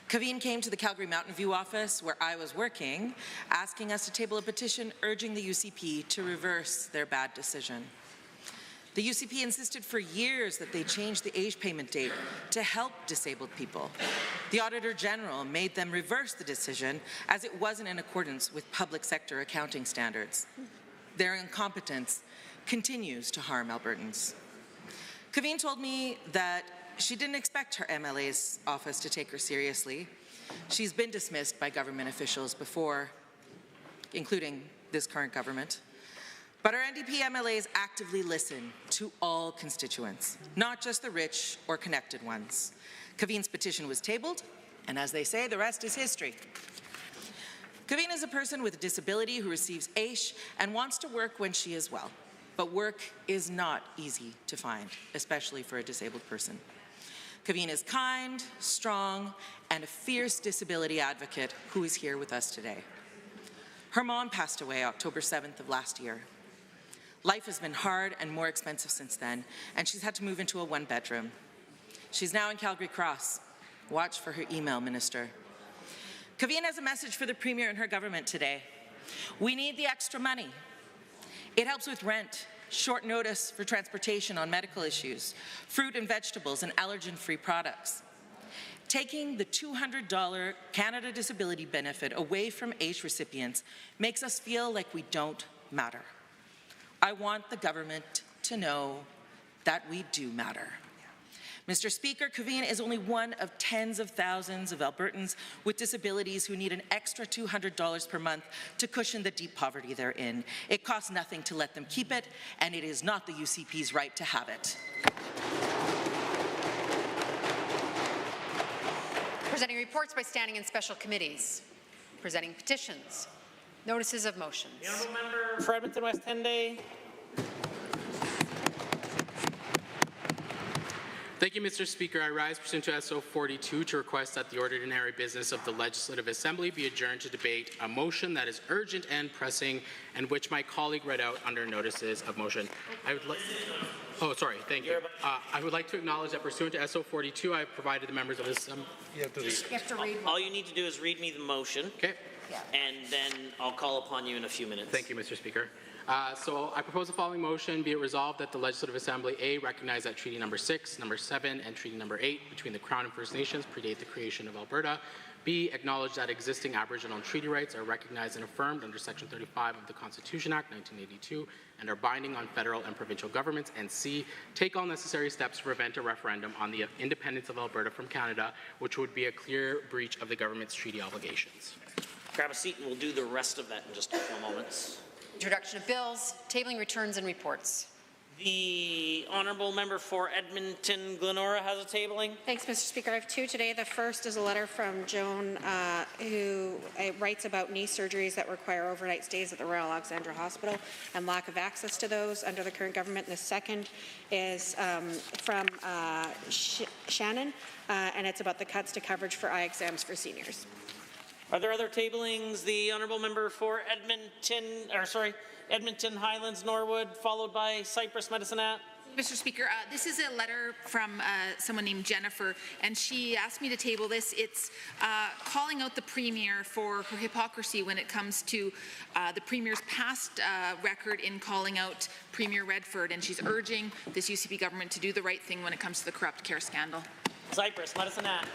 Kaveen came to the Calgary Mountain View office where I was working, asking us to table a petition urging the UCP to reverse their bad decision. The UCP insisted for years that they change the AISH payment date to help disabled people. The Auditor General made them reverse the decision as it wasn't in accordance with public sector accounting standards. Their incompetence continues to harm Albertans. Kaveen told me that she didn't expect her MLA's office to take her seriously. She's been dismissed by government officials before, including this current government. But our NDP MLAs actively listen to all constituents, not just the rich or connected ones. Kaveen's petition was tabled, and as they say, the rest is history. Kaveen is a person with a disability who receives AISH and wants to work when she is well. But work is not easy to find, especially for a disabled person. Kaveen is kind, strong, and a fierce disability advocate who is here with us today. Her mom passed away October 7th of last year. Life has been hard and more expensive since then, and she's had to move into a one-bedroom. She's now in Calgary Cross. Watch for her email, Minister. Kaveen has a message for the Premier and her government today. We need the extra money. It helps with rent, short notice for transportation on medical issues, fruit and vegetables, and allergen-free products. Taking the $200 Canada Disability Benefit away from AISH recipients makes us feel like we don't matter. I want the government to know that we do matter. Mr. Speaker, Kaveen is only one of tens of thousands of Albertans with disabilities who need an extra $200 per month to cushion the deep poverty they're in. It costs nothing to let them keep it, and it is not the UCP's right to have it. Presenting reports by standing in special committees. Presenting petitions. Notices of motions. The honourable member for Edmonton West Henday. Thank you, Mr. Speaker. I rise pursuant to SO 42 to request that the ordinary business of the Legislative Assembly be adjourned to debate a motion that is urgent and pressing and which my colleague read out under notices of motion. I would like... Oh, sorry. Thank you. I would like to acknowledge that pursuant to SO 42, I have provided the members of this... You have to read. All you need to do is read me the motion. Okay. And then I'll call upon you in a few minutes. Thank you, Mr. Speaker. So I propose the following motion: be it resolved that the Legislative Assembly A, recognize that Treaty Number 6, Number 7, and Treaty Number 8 between the Crown and First Nations predate the creation of Alberta. B, acknowledge that existing Aboriginal and treaty rights are recognized and affirmed under Section 35 of the Constitution Act 1982 and are binding on federal and provincial governments. And C, take all necessary steps to prevent a referendum on the independence of Alberta from Canada, which would be a clear breach of the government's treaty obligations. Grab a seat and we'll do the rest of that in just a few moments. Introduction of bills, tabling returns and reports. The honourable member for Edmonton Glenora has a tabling. Thanks, Mr. Speaker. I have two today. The first is a letter from Joan who writes about knee surgeries that require overnight stays at the Royal Alexandra Hospital and lack of access to those under the current government. And the second is from Shannon, and it's about the cuts to coverage for eye exams for seniors. Are there other tablings? The honourable member for Edmonton Highlands Norwood, followed by Cypress Medicine-Hat. Mr. Speaker, this is a letter from someone named Jennifer, and she asked me to table this. It's calling out the Premier for her hypocrisy when it comes to the Premier's past record in calling out Premier Redford, and she's urging this UCP government to do the right thing when it comes to the corrupt care scandal. Cypress Medicine-Hat.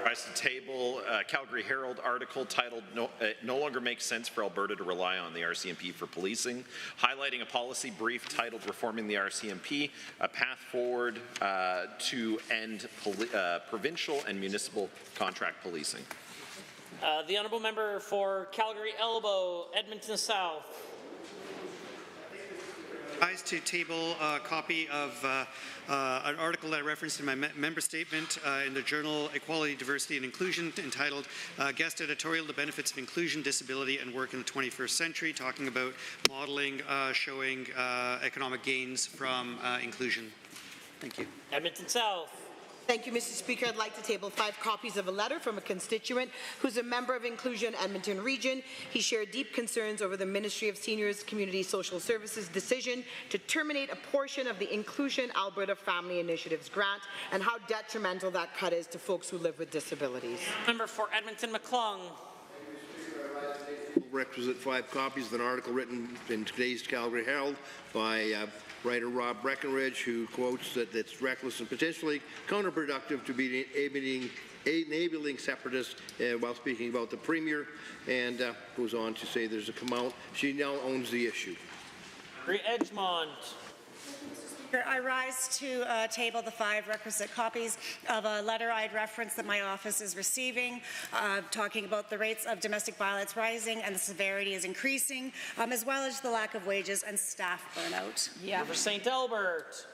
Rise to table Calgary Herald article titled No Longer Makes Sense for Alberta to Rely on the RCMP for Policing, highlighting a policy brief titled Reforming the RCMP, a path forward to end provincial and municipal contract policing. The honourable member for Calgary Elbow, Edmonton South. Rise to table a copy of an article that I referenced in my member statement in the journal Equality, Diversity and Inclusion entitled Guest Editorial, The Benefits of Inclusion, Disability and Work in the 21st Century, talking about modeling showing economic gains from inclusion. Thank you. Edmonton South. Thank you, Mr. Speaker. I'd like to table 5 copies of a letter from a constituent who's a member of Inclusion Edmonton Region. He shared deep concerns over the Ministry of Seniors Community Social Services decision to terminate a portion of the Inclusion Alberta Family Initiatives grant and how detrimental that cut is to folks who live with disabilities. Member for Edmonton McClung. Requisite 5 copies of an article written in today's Calgary Herald by writer Rob Breckenridge, who quotes that it's reckless and potentially counterproductive to be enabling separatists while speaking about the Premier, and goes on to say there's a come out. She now owns the issue. Edgemont. I rise to table the 5 requisite copies of a letter I'd referenced that my office is receiving, talking about the rates of domestic violence rising and the severity is increasing, as well as the lack of wages and staff burnout. For St. Albert.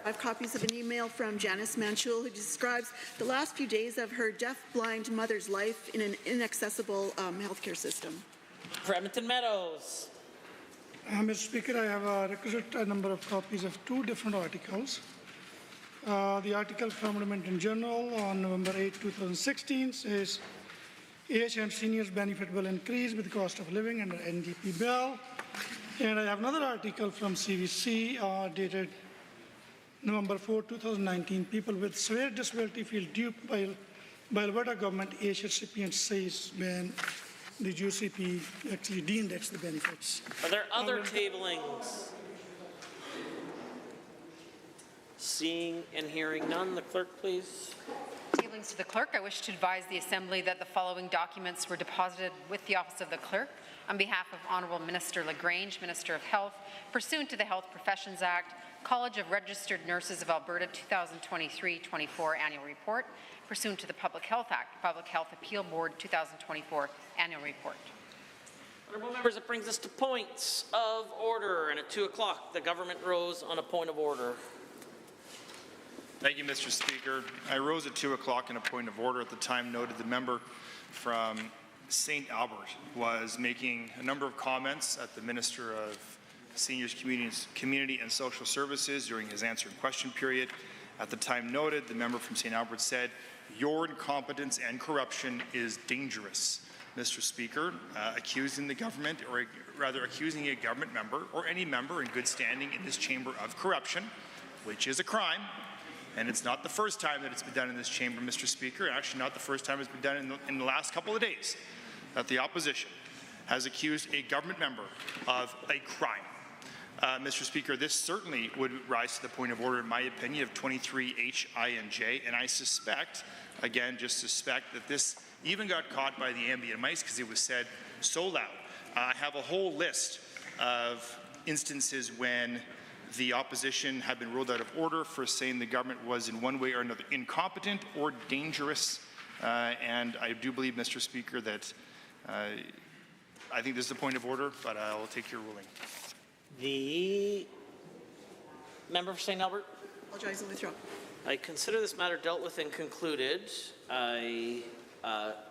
5 copies of an email from Janice Manchul, who describes the last few days of her deaf-blind mother's life in an inaccessible healthcare system. For Edmonton Meadows. Mr. Speaker, I have a requisite number of copies of 2 different articles. The article from Edmonton Journal on November 8, 2016 says age and seniors benefit will increase with the cost of living under NDP bill. And I have another article from CVC dated November 4, 2019. People with severe disability feel duped by Alberta government age recipients says when the UCP actually de-indexed the benefits. Are there other tablings? Seeing and hearing none, the clerk, please. Tablings to the clerk. I wish to advise the Assembly that the following documents were deposited with the Office of the Clerk on behalf of Honourable Minister LaGrange, Minister of Health, pursuant to the Health Professions Act, College of Registered Nurses of Alberta 2023-24 Annual Report, pursuant to the Public Health Act, Public Health Appeal Board 2024 Annual Report. Honourable members, it brings us to points of order, and at 2 o'clock, the government rose on a point of order. Thank you, Mr. Speaker. I rose at 2 o'clock in a point of order. At the time noted, the member from St. Albert was making a number of comments at the Minister of Seniors, Community and Social Services during his answer and question period. At the time noted, the member from St. Albert said, "Your incompetence and corruption is dangerous." Mr. Speaker, accusing the government, or rather accusing a government member or any member in good standing in this chamber of corruption, which is a crime, and it's not the first time that it's been done in this chamber, Mr. Speaker, actually not the first time it's been done in the last couple of days, that the opposition has accused a government member of a crime. Mr. Speaker, this certainly would rise to the point of order, in my opinion, of 23HINJ, and I suspect, again, just suspect, that this even got caught by the ambient mics because it was said so loud. I have a whole list of instances when the opposition have been ruled out of order for saying the government was in one way or another incompetent or dangerous, and I do believe, Mr. Speaker, that I think this is a point of order, but I'll take your ruling. The member for St. Albert. Apologize and withdraw. I consider this matter dealt with and concluded.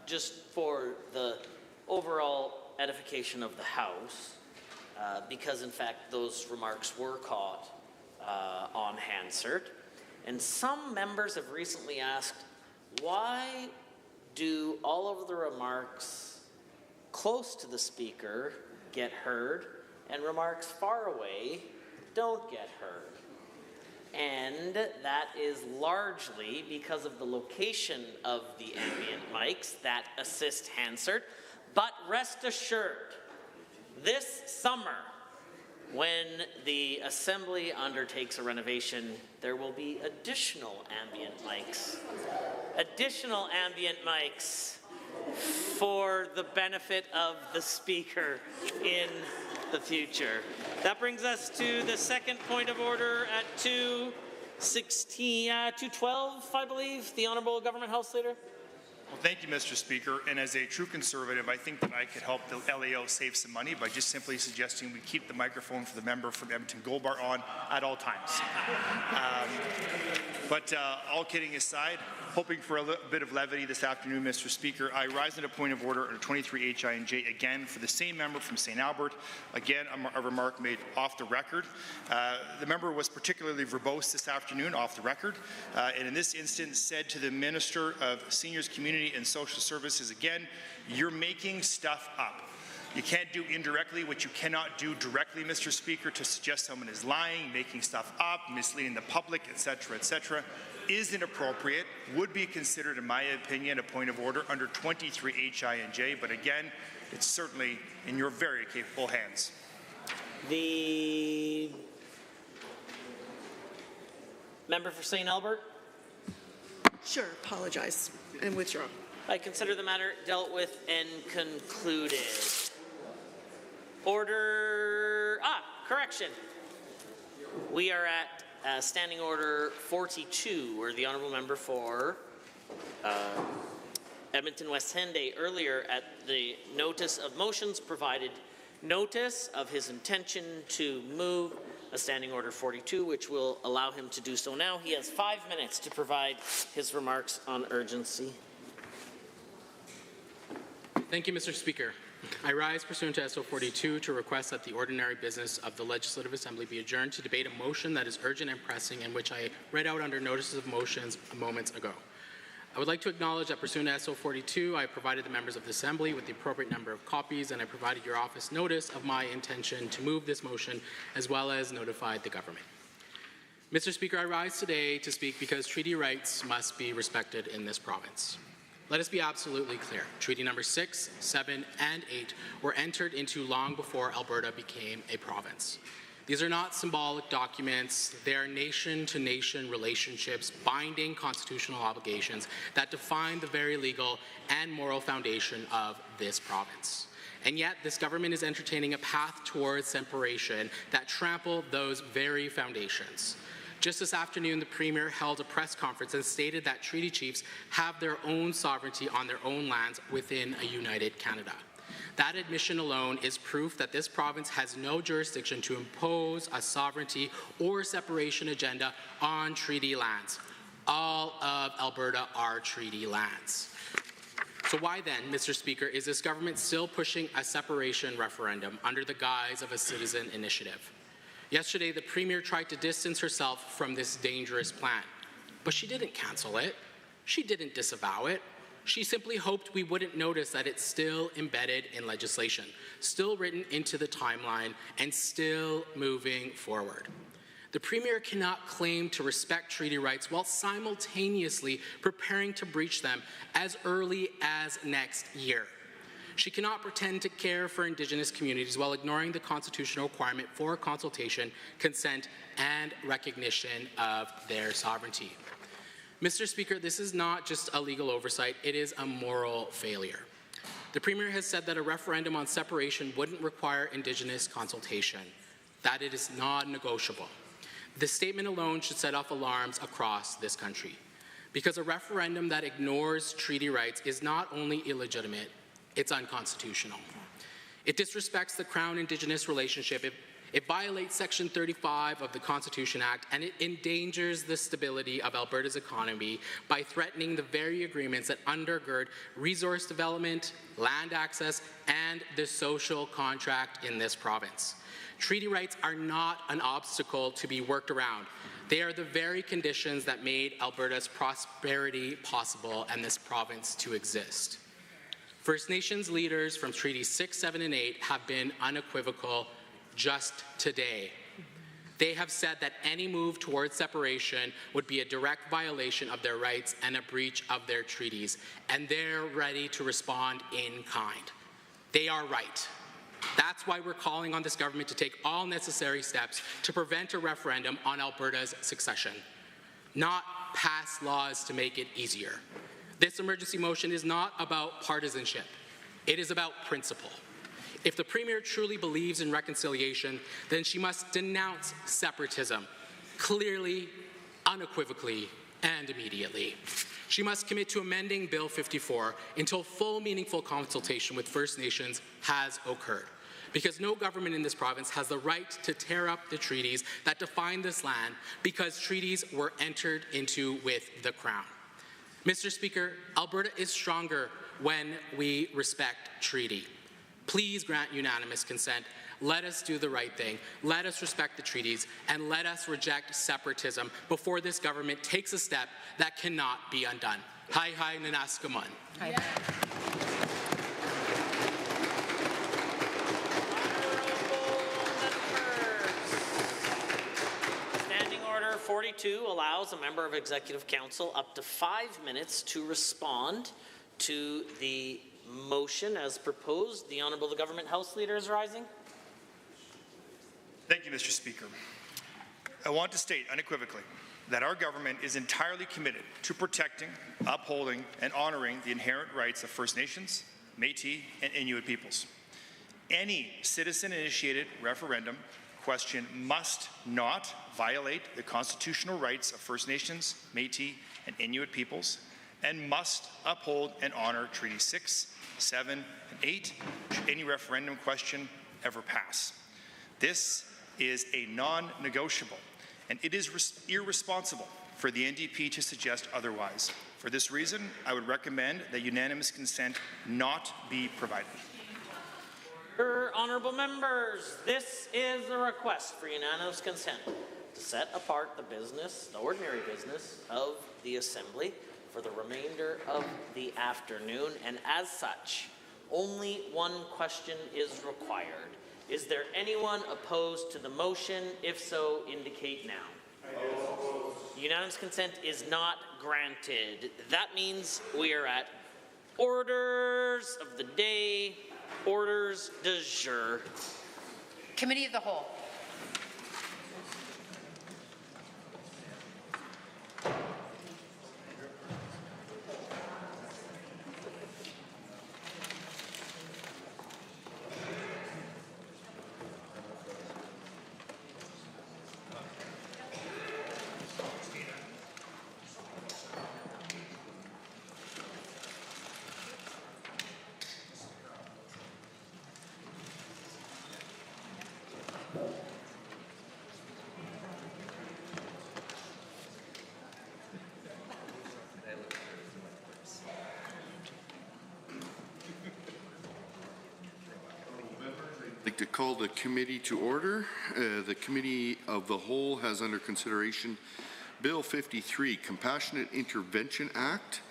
Just for the overall edification of the House, because in fact those remarks were caught on Hansard, and some members have recently asked, why do all of the remarks close to the Speaker get heard and remarks far away don't get heard? And that is largely because of the location of the ambient mics that assist Hansard. But rest assured, this summer, when the Assembly undertakes a renovation, there will be additional ambient mics. Additional ambient mics for the benefit of the Speaker in the future. That brings us to the second point of order at 2:12, I believe. The Honourable Government House Leader. Well, thank you, Mr. Speaker. And as a true Conservative, I think that I could help the LAO save some money by just simply suggesting we keep the microphone for the member from Edmonton Gold Bar on at all times. But all kidding aside, hoping for a bit of levity this afternoon, Mr. Speaker. I rise at a point of order under 23 HI and J again for the same member from St. Albert. Again, a remark made off the record. The member was particularly verbose this afternoon off the record, and in this instance said to the Minister of Seniors, Community and Social Services again, "You're making stuff up." You can't do indirectly what you cannot do directly, Mr. Speaker, to suggest someone is lying, making stuff up, misleading the public, etc., is inappropriate, would be considered, in my opinion, a point of order under 23 HI and J, but again, it's certainly in your very capable hands. The member for St. Albert? Sure, apologize and withdraw. I consider the matter dealt with and concluded. Order, correction. We are at Standing Order 42, where the Honourable Member for Edmonton West Henday earlier at the notice of motions provided notice of his intention to move a Standing Order 42, which will allow him to do so now. He has 5 minutes to provide his remarks on urgency. Thank you, Mr. Speaker. I rise pursuant to SO 42 to request that the ordinary business of the Legislative Assembly be adjourned to debate a motion that is urgent and pressing and which I read out under notices of motions moments ago. I would like to acknowledge that pursuant to SO 42, I provided the members of the Assembly with the appropriate number of copies, and I provided your office notice of my intention to move this motion, as well as notified the government. Mr. Speaker, I rise today to speak because treaty rights must be respected in this province. Let us be absolutely clear. Treaty number 6, 7, and 8 were entered into long before Alberta became a province. These are not symbolic documents. They are nation-to-nation relationships, binding constitutional obligations that define the very legal and moral foundation of this province. And yet, this government is entertaining a path towards separation that trample those very foundations. Just this afternoon, the Premier held a press conference and stated that treaty chiefs have their own sovereignty on their own lands within a united Canada. That admission alone is proof that this province has no jurisdiction to impose a sovereignty or separation agenda on treaty lands. All of Alberta are treaty lands. So why then, Mr. Speaker, is this government still pushing a separation referendum under the guise of a citizen initiative? Yesterday, the Premier tried to distance herself from this dangerous plan, but she didn't cancel it. She didn't disavow it. She simply hoped we wouldn't notice that it's still embedded in legislation, still written into the timeline, and still moving forward. The Premier cannot claim to respect treaty rights while simultaneously preparing to breach them as early as next year. She cannot pretend to care for Indigenous communities while ignoring the constitutional requirement for consultation, consent, and recognition of their sovereignty. Mr. Speaker, this is not just a legal oversight, it is a moral failure. The Premier has said that a referendum on separation wouldn't require Indigenous consultation, that it is non-negotiable. This statement alone should set off alarms across this country, because a referendum that ignores treaty rights is not only illegitimate, it's unconstitutional. It disrespects the Crown-Indigenous relationship. It violates Section 35 of the Constitution Act, and it endangers the stability of Alberta's economy by threatening the very agreements that undergird resource development, land access, and the social contract in this province. Treaty rights are not an obstacle to be worked around. They are the very conditions that made Alberta's prosperity possible and this province to exist. First Nations leaders from Treaties 6, 7, and 8 have been unequivocal just today. They have said that any move towards separation would be a direct violation of their rights and a breach of their treaties, and they're ready to respond in kind. They are right. That's why we're calling on this government to take all necessary steps to prevent a referendum on Alberta's succession, not pass laws to make it easier. This emergency motion is not about partisanship. It is about principle. If the Premier truly believes in reconciliation, then she must denounce separatism clearly, unequivocally, and immediately. She must commit to amending Bill 54 until full, meaningful consultation with First Nations has occurred, because no government in this province has the right to tear up the treaties that define this land, because treaties were entered into with the Crown. Mr. Speaker, Alberta is stronger when we respect treaty. Please grant unanimous consent. Let us do the right thing. Let us respect the treaties, and let us reject separatism before this government takes a step that cannot be undone. Hi, hi, Nanaskamun. Hi. Standing Order 42 allows a member of Executive Council up to 5 minutes to respond to the motion as proposed. The Honourable Government House Leader is rising. Thank you, Mr. Speaker. I want to state unequivocally that our government is entirely committed to protecting, upholding, and honouring the inherent rights of First Nations, Métis, and Inuit peoples. Any citizen-initiated referendum question must not violate the constitutional rights of First Nations, Métis, and Inuit peoples, and must uphold and honour Treaty 6, 7, and 8 should any referendum question ever pass. This is a non-negotiable, and it is irresponsible for the NDP to suggest otherwise. For this reason, I would recommend that unanimous consent not be provided. Honourable members, this is a request for unanimous consent to set apart the business, the ordinary business of the Assembly for the remainder of the afternoon, and as such, only one question is required. Is there anyone opposed to the motion? If so, indicate now. Unanimous consent is not granted. That means we are at orders of the day, orders du jour. Committee of the Whole. To call the committee to order. The Committee of the Whole has under consideration Bill 53, Compassionate Intervention Act.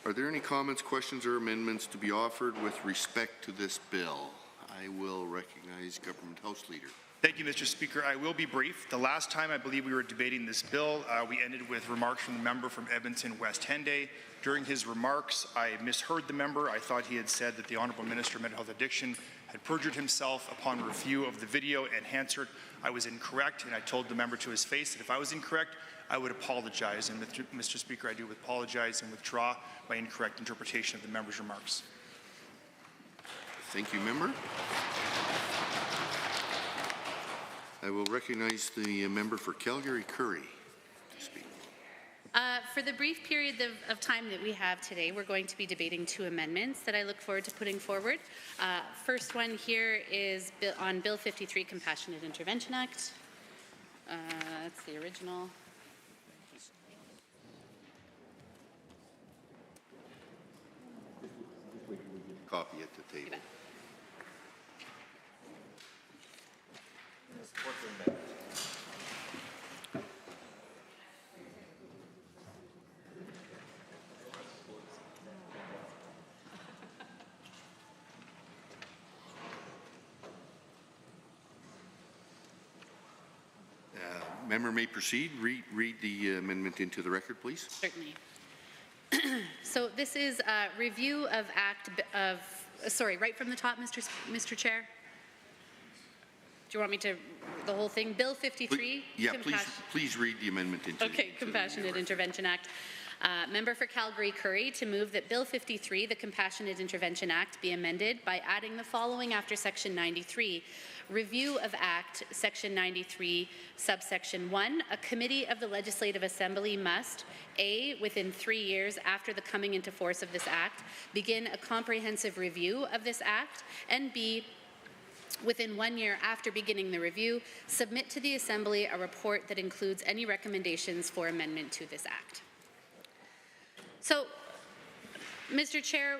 Are there any comments, questions, or amendments to be offered with respect to this bill? I will recognize Government House Leader. Thank you, Mr. Speaker. I will be brief. The last time I believe we were debating this bill, we ended with remarks from the member from Edmonton West Henday. During his remarks, I misheard the member. I thought he had said that the Honourable Minister of Mental Health Addiction had perjured himself upon review of the video and Hansard. I was incorrect, and I told the member to his face that if I was incorrect, I would apologize. And Mr. Speaker, I do apologize and withdraw my incorrect interpretation of the member's remarks. Thank you, member. I will recognize the member for Calgary-Curry to speak. For the brief period of time that we have today, we're going to be debating 2 amendments that I look forward to putting forward. First one here is on Bill 53, Compassionate Intervention Act. That's the original. Copy at the table. Member may proceed. Read the amendment into the record, please. Certainly. So this is a review of right from the top, Mr. Chair. Do you want me to, the whole thing? Bill 53? Yeah, please read the amendment into Compassionate Intervention Act. Member for Calgary-Curry to move that Bill 53, the Compassionate Intervention Act, be amended by adding the following after Section 93. Review of Act, Section 93, subsection 1. A committee of the Legislative Assembly must, A, within 3 years after the coming into force of this Act, begin a comprehensive review of this Act, and B, within 1 year after beginning the review, submit to the Assembly a report that includes any recommendations for amendment to this Act. So, Mr. Chair,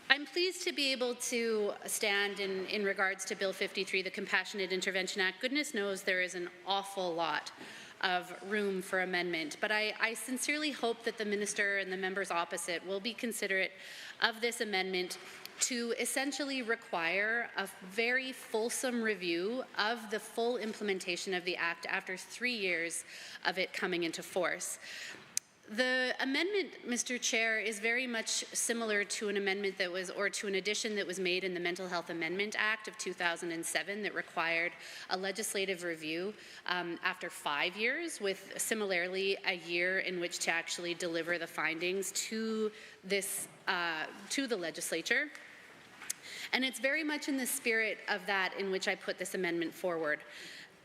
I'm pleased to be able to stand in regards to Bill 53, the Compassionate Intervention Act. Goodness knows there is an awful lot of room for amendment, but I sincerely hope that the minister and the members opposite will be considerate of this amendment to essentially require a very fulsome review of the full implementation of the Act after 3 years of it coming into force. The amendment, Mr. Chair, is very much similar to an amendment that was, or to an addition that was made in the Mental Health Amendment Act of 2007 that required a legislative review after 5 years, with similarly a year in which to actually deliver the findings to this, to the legislature. And it's very much in the spirit of that in which I put this amendment forward.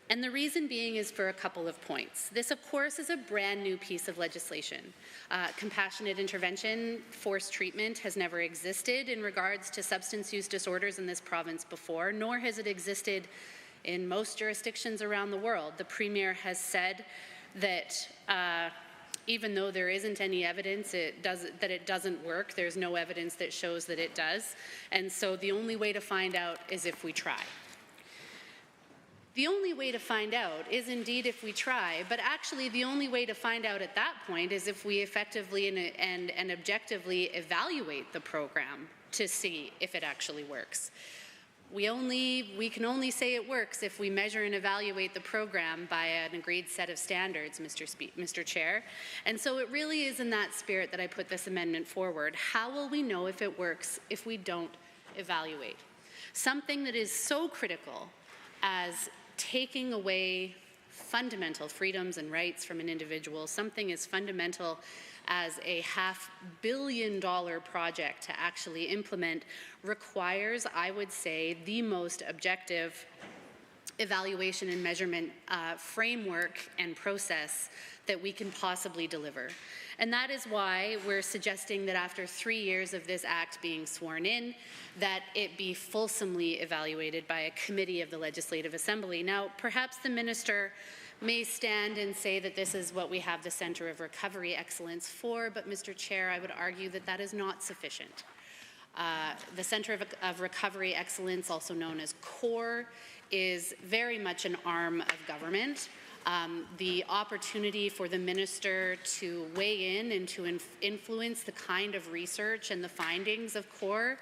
And the reason being is for a couple of points. This, of course, is a brand new piece of legislation. Compassionate intervention, forced treatment has never existed in regards to substance use disorders in this province before, nor has it existed in most jurisdictions around the world. The Premier has said that even though there isn't any evidence that it doesn't work, there's no evidence that shows that it does. And so the only way to find out is if we try. The only way to find out is indeed if we try, but actually the only way to find out at that point is if we effectively and objectively evaluate the program to see if it actually works. We can only say it works if we measure and evaluate the program by an agreed set of standards, Mr. Chair. And so it really is in that spirit that I put this amendment forward. How will we know if it works if we don't evaluate? Something that is so critical as taking away fundamental freedoms and rights from an individual, something as fundamental as a $500 million project to actually implement, requires, I would say, the most objective evaluation and measurement framework and process that we can possibly deliver. And that is why we're suggesting that after 3 years of this Act being sworn in, that it be fulsomely evaluated by a committee of the Legislative Assembly. Now, perhaps the minister may stand and say that this is what we have the Centre of Recovery Excellence for, but Mr. Chair, I would argue that that is not sufficient. The Centre of Recovery Excellence, also known as CORE, is very much an arm of government. The opportunity for the minister to weigh in and to influence the kind of research and the findings of CORE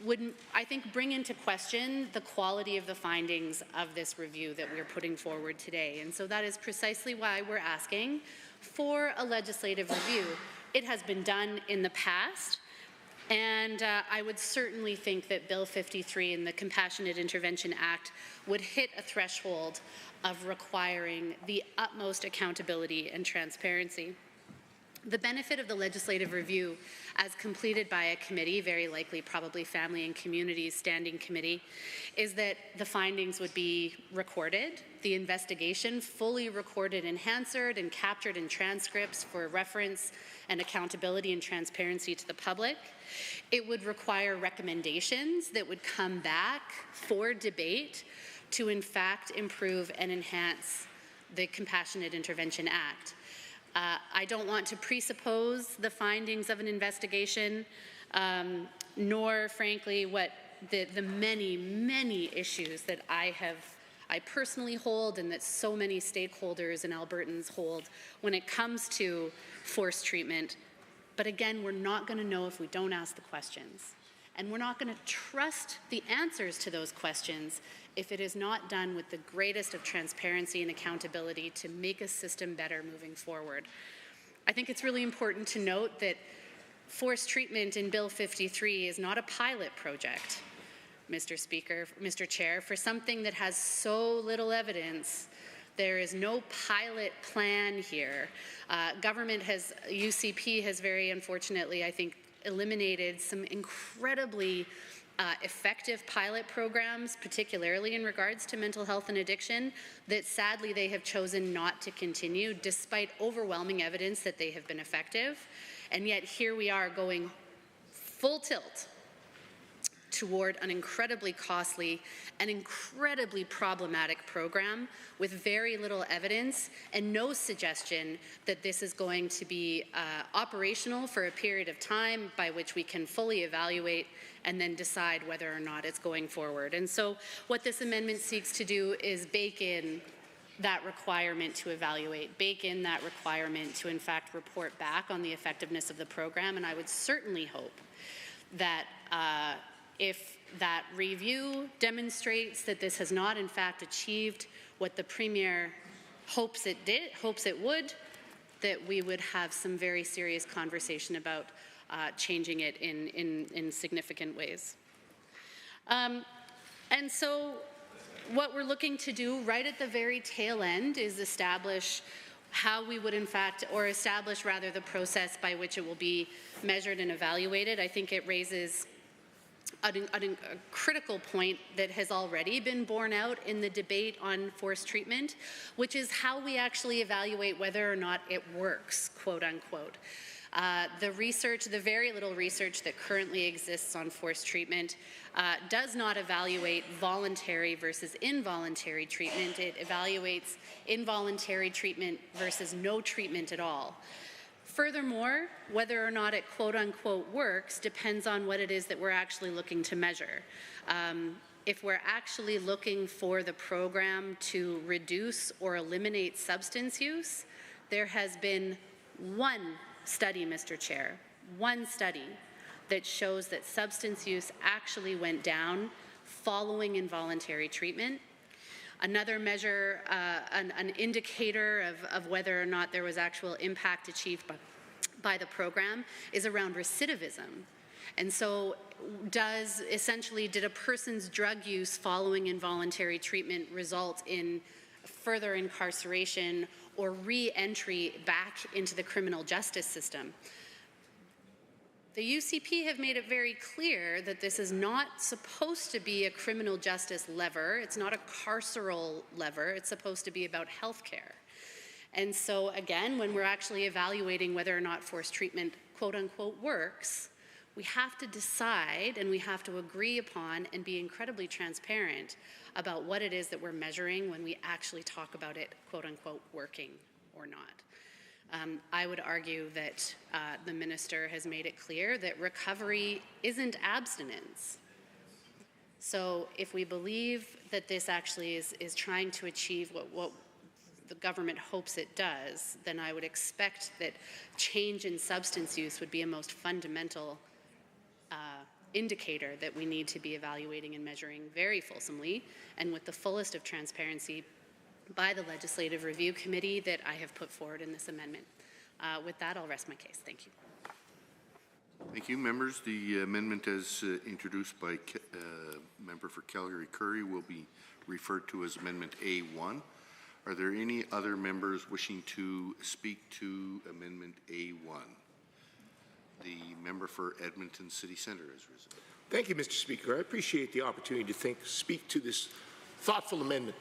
would, I think, bring into question the quality of the findings of this review that we're putting forward today. And so that is precisely why we're asking for a legislative review. It has been done in the past, and I would certainly think that Bill 53 in the Compassionate Intervention Act would hit a threshold of requiring the utmost accountability and transparency. The benefit of the legislative review, as completed by a committee, very likely probably Family and Communities Standing Committee, is that the findings would be recorded, the investigation fully recorded in Hansard and captured in transcripts for reference and accountability and transparency to the public. It would require recommendations that would come back for debate to in fact improve and enhance the Compassionate Intervention Act. I don't want to presuppose the findings of an investigation, nor frankly what the many, many issues that I personally hold and that so many stakeholders and Albertans hold when it comes to forced treatment. But again, we're not going to know if we don't ask the questions. And we're not going to trust the answers to those questions if it is not done with the greatest of transparency and accountability to make a system better moving forward. I think it's really important to note that forced treatment in Bill 53 is not a pilot project, Mr. Chair, for something that has so little evidence. There is no pilot plan here. Government has, UCP has very unfortunately, I think, eliminated some incredibly effective pilot programs, particularly in regards to mental health and addiction, that sadly they have chosen not to continue despite overwhelming evidence that they have been effective. And yet here we are going full tilt toward an incredibly costly and incredibly problematic program with very little evidence and no suggestion that this is going to be operational for a period of time by which we can fully evaluate and then decide whether or not it's going forward. And so what this amendment seeks to do is bake in that requirement to evaluate, bake in that requirement to in fact report back on the effectiveness of the program. And I would certainly hope that if that review demonstrates that this has not in fact achieved what the Premier hopes it would, that we would have some very serious conversation about changing it in significant ways. And so what we're looking to do right at the very tail end is establish how we would in fact, or establish rather the process by which it will be measured and evaluated. I think it raises a critical point that has already been borne out in the debate on forced treatment, which is how we actually evaluate whether or not it works, quote unquote. The research, the very little research that currently exists on forced treatment does not evaluate voluntary versus involuntary treatment. It evaluates involuntary treatment versus no treatment at all. Furthermore, whether or not it quote unquote works depends on what it is that we're actually looking to measure. If we're actually looking for the program to reduce or eliminate substance use, there has been one study, Mr. Chair, one study that shows that substance use actually went down following involuntary treatment. Another measure, an indicator of whether or not there was actual impact achieved by the program is around recidivism. And so did a person's drug use following involuntary treatment result in further incarceration or re-entry back into the criminal justice system? The UCP have made it very clear that this is not supposed to be a criminal justice lever. It's not a carceral lever. It's supposed to be about health care. And so again, when we're actually evaluating whether or not forced treatment quote unquote works, we have to decide and we have to agree upon and be incredibly transparent about what it is that we're measuring when we actually talk about it quote unquote working or not. I would argue that the minister has made it clear that recovery isn't abstinence. So if we believe that this actually is trying to achieve what the government hopes it does, then I would expect that change in substance use would be a most fundamental indicator that we need to be evaluating and measuring very fulsomely and with the fullest of transparency by the Legislative Review Committee that I have put forward in this amendment. With that, I'll rest my case. Thank you. Thank you, members. The amendment as introduced by member for Calgary-Curry will be referred to as Amendment A1. Are there any other members wishing to speak to Amendment A1? The member for Edmonton City Centre has risen. Thank you, Mr. Speaker. I appreciate the opportunity to speak to this thoughtful amendment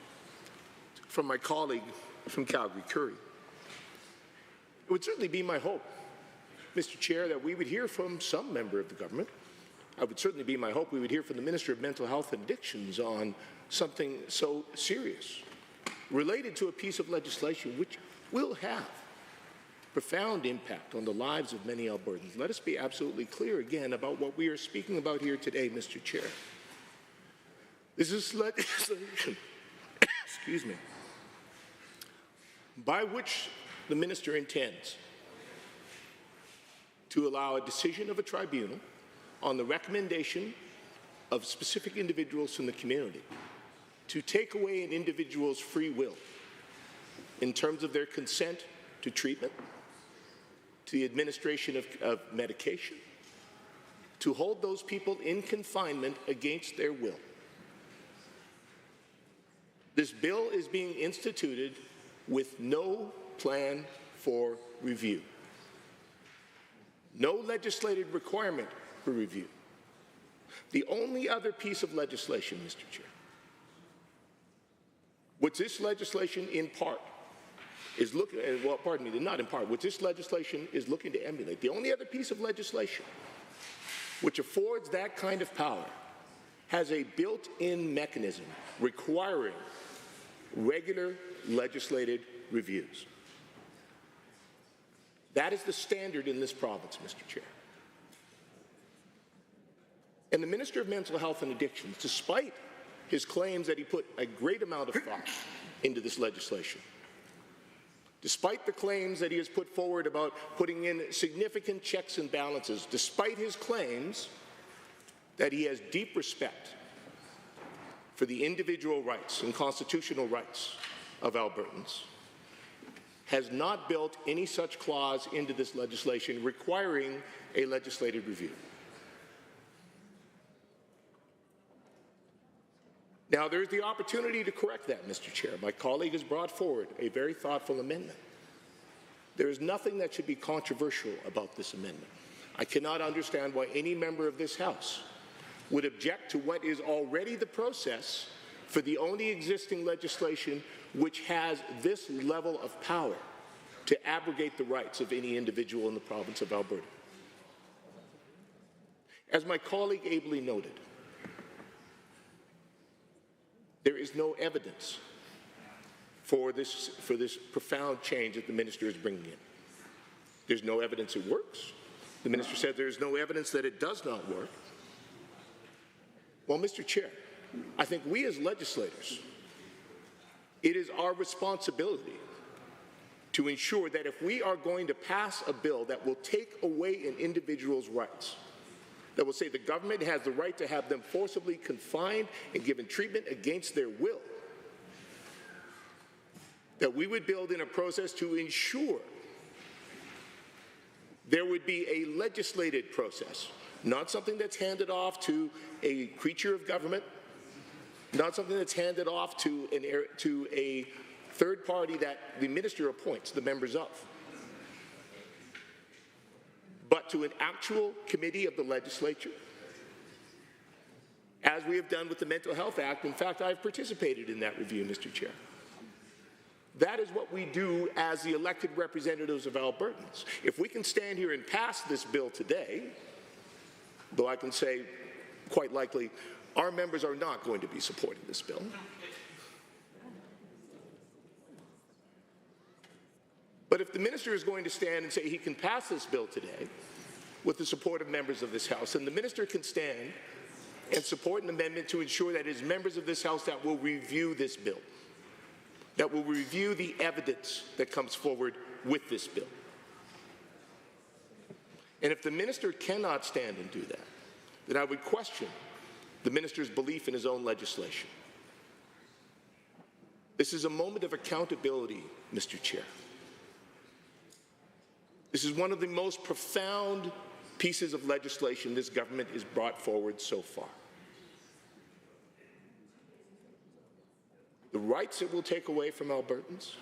from my colleague from Calgary-Curry. It would certainly be my hope, Mr. Chair, that we would hear from some member of the government. It would certainly be my hope we would hear from the Minister of Mental Health and Addictions on something so serious related to a piece of legislation which will have profound impact on the lives of many Albertans. Let us be absolutely clear again about what we are speaking about here today, Mr. Chair. This is legislation, excuse me, by which the minister intends to allow a decision of a tribunal on the recommendation of specific individuals from the community to take away an individual's free will in terms of their consent to treatment, to the administration of medication, to hold those people in confinement against their will. This bill is being instituted with no plan for review, no legislative requirement for review. The only other piece of legislation, Mr. Chair, what this legislation in part is looking at, well, pardon me, not in part, what this legislation is looking to emulate, the only other piece of legislation which affords that kind of power has a built-in mechanism requiring regular legislative reviews. That is the standard in this province, Mr. Chair. And the Minister of Mental Health and Addictions, despite his claims that he put a great amount of thought into this legislation, despite the claims that he has put forward about putting in significant checks and balances, despite his claims that he has deep respect for the individual rights and constitutional rights of Albertans, has not built any such clause into this legislation requiring a legislative review. Now, there's the opportunity to correct that, Mr. Chair. My colleague has brought forward a very thoughtful amendment. There is nothing that should be controversial about this amendment. I cannot understand why any member of this House would object to what is already the process for the only existing legislation which has this level of power to abrogate the rights of any individual in the province of Alberta. As my colleague ably noted, there is no evidence for this profound change that the minister is bringing in. There's no evidence it works. The minister said there's no evidence that it does not work. Well, Mr. Chair, I think we as legislators, it is our responsibility to ensure that if we are going to pass a bill that will take away an individual's rights, that will say the government has the right to have them forcibly confined and given treatment against their will, that we would build in a process to ensure there would be a legislated process, not something that's handed off to a creature of government, not something that's handed off to a third party that the minister appoints the members of, but to an actual committee of the legislature, as we have done with the Mental Health Act. In fact, I've participated in that review, Mr. Chair. That is what we do as the elected representatives of Albertans. If we can stand here and pass this bill today, though I can say quite likely our members are not going to be supporting this bill, but if the minister is going to stand and say he can pass this bill today with the support of members of this House, and the minister can stand and support an amendment to ensure that it is members of this House that will review this bill, that will review the evidence that comes forward with this bill. And if the minister cannot stand and do that, then I would question the minister's belief in his own legislation. This is a moment of accountability, Mr. Chair. This is one of the most profound pieces of legislation this government has brought forward so far. The rights it will take away from Albertans,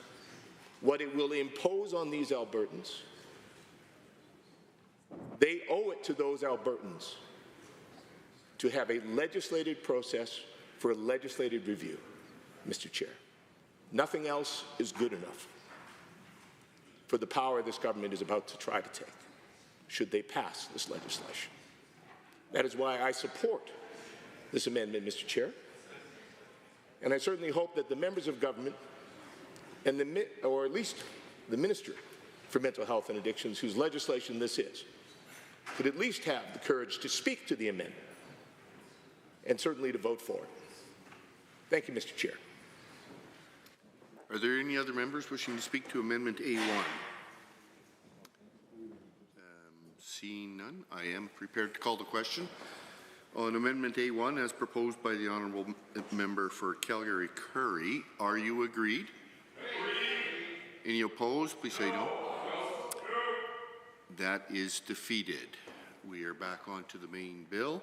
what it will impose on these Albertans, they owe it to those Albertans to have a legislative process for a legislative review, Mr. Chair. Nothing else is good enough for the power this government is about to try to take, should they pass this legislation. That is why I support this amendment, Mr. Chair. And I certainly hope that the members of government, and or at least the Minister for Mental Health and Addictions, whose legislation this is, could at least have the courage to speak to the amendment and certainly to vote for it. Thank you, Mr. Chair. Are there any other members wishing to speak to Amendment A1? Seeing none, I am prepared to call the question. On Amendment A1, as proposed by the Honourable Member for Calgary-Curry, are you agreed? Agreed. Any opposed? Please say no. That is defeated. We are back onto the main bill.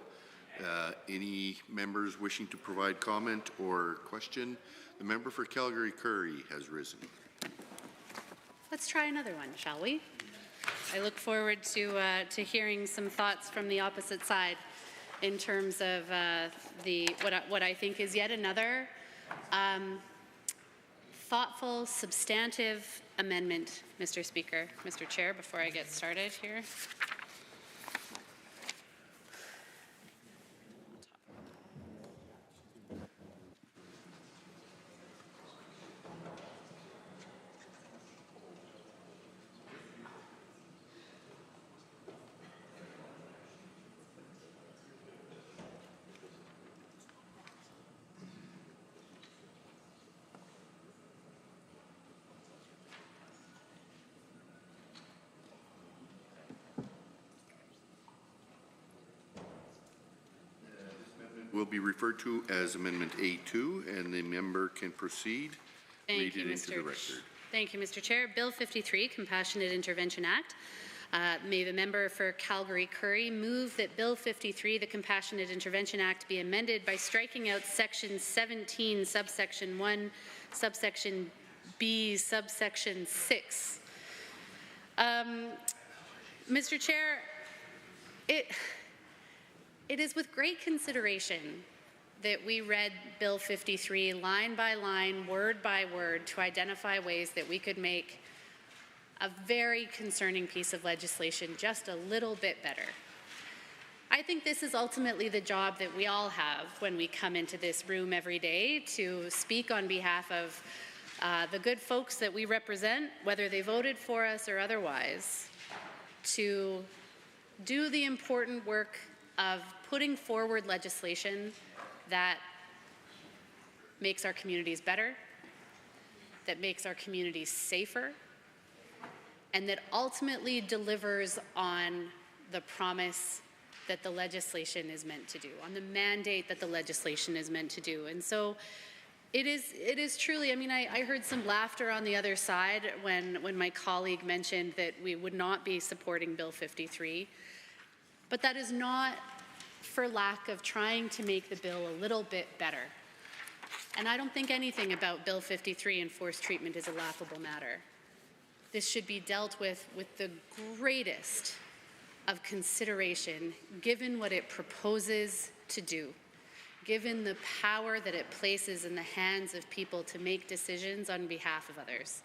Any members wishing to provide comment or question? The member for Calgary-Curry has risen. Let's try another one, shall we? I look forward to hearing some thoughts from the opposite side in terms of what I think is yet another thoughtful, substantive amendment, Mr. Speaker. Mr. Chair, before I get started here. will be referred to as Amendment A2, and the member can proceed. Thank Read you, it into the record. Thank you, Mr. Chair. Bill 53, Compassionate Intervention Act. May the member for Calgary-Curry move that Bill 53, the Compassionate Intervention Act, be amended by striking out Section 17, subsection 1, subsection B, subsection 6. Mr. Chair, it is with great consideration that we read Bill 53 line by line, word by word, to identify ways that we could make a very concerning piece of legislation just a little bit better. I think this is ultimately the job that we all have when we come into this room every day, to speak on behalf of the good folks that we represent, whether they voted for us or otherwise, to do the important work of putting forward legislation that makes our communities better, that makes our communities safer, and that ultimately delivers on the promise that the legislation is meant to do, on the mandate that the legislation is meant to do. And so it is truly, I mean, I heard some laughter on the other side when my colleague mentioned that we would not be supporting Bill 53, but that is not for lack of trying to make the bill a little bit better. And I don't think anything about Bill 53 and forced treatment is a laughable matter. This should be dealt with the greatest of consideration, given what it proposes to do, given the power that it places in the hands of people to make decisions on behalf of others.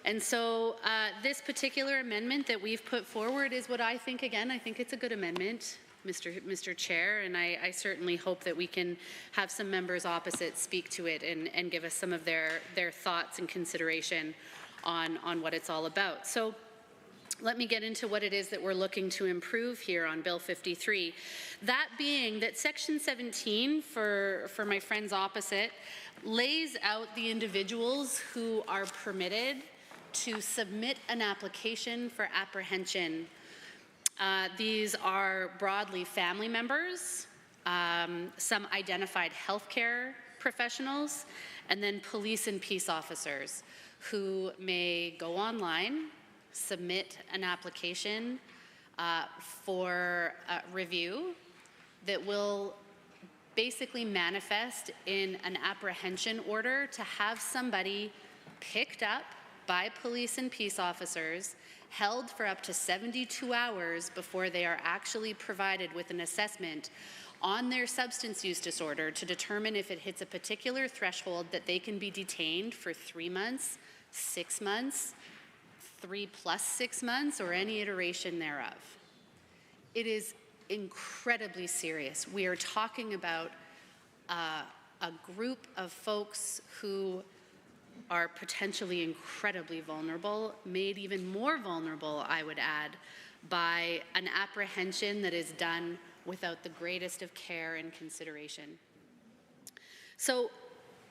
And so this particular amendment that we've put forward is what I think, again, I think it's a good amendment, Mr. Chair, and I certainly hope that we can have some members opposite speak to it and give us some of their thoughts and consideration on what it's all about. So let me get into what it is that we're looking to improve here on Bill 53. That being that Section 17, for my friends opposite, lays out the individuals who are permitted to submit an application for apprehension. These are broadly family members, some identified healthcare professionals, and then police and peace officers who may go online, submit an application for review that will basically manifest in an apprehension order to have somebody picked up by police and peace officers, held for up to 72 hours before they are actually provided with an assessment on their substance use disorder to determine if it hits a particular threshold that they can be detained for 3 months, 6 months, 3 plus 6 months, or any iteration thereof. It is incredibly serious. We are talking about a group of folks who are potentially incredibly vulnerable, made even more vulnerable, I would add, by an apprehension that is done without the greatest of care and consideration. So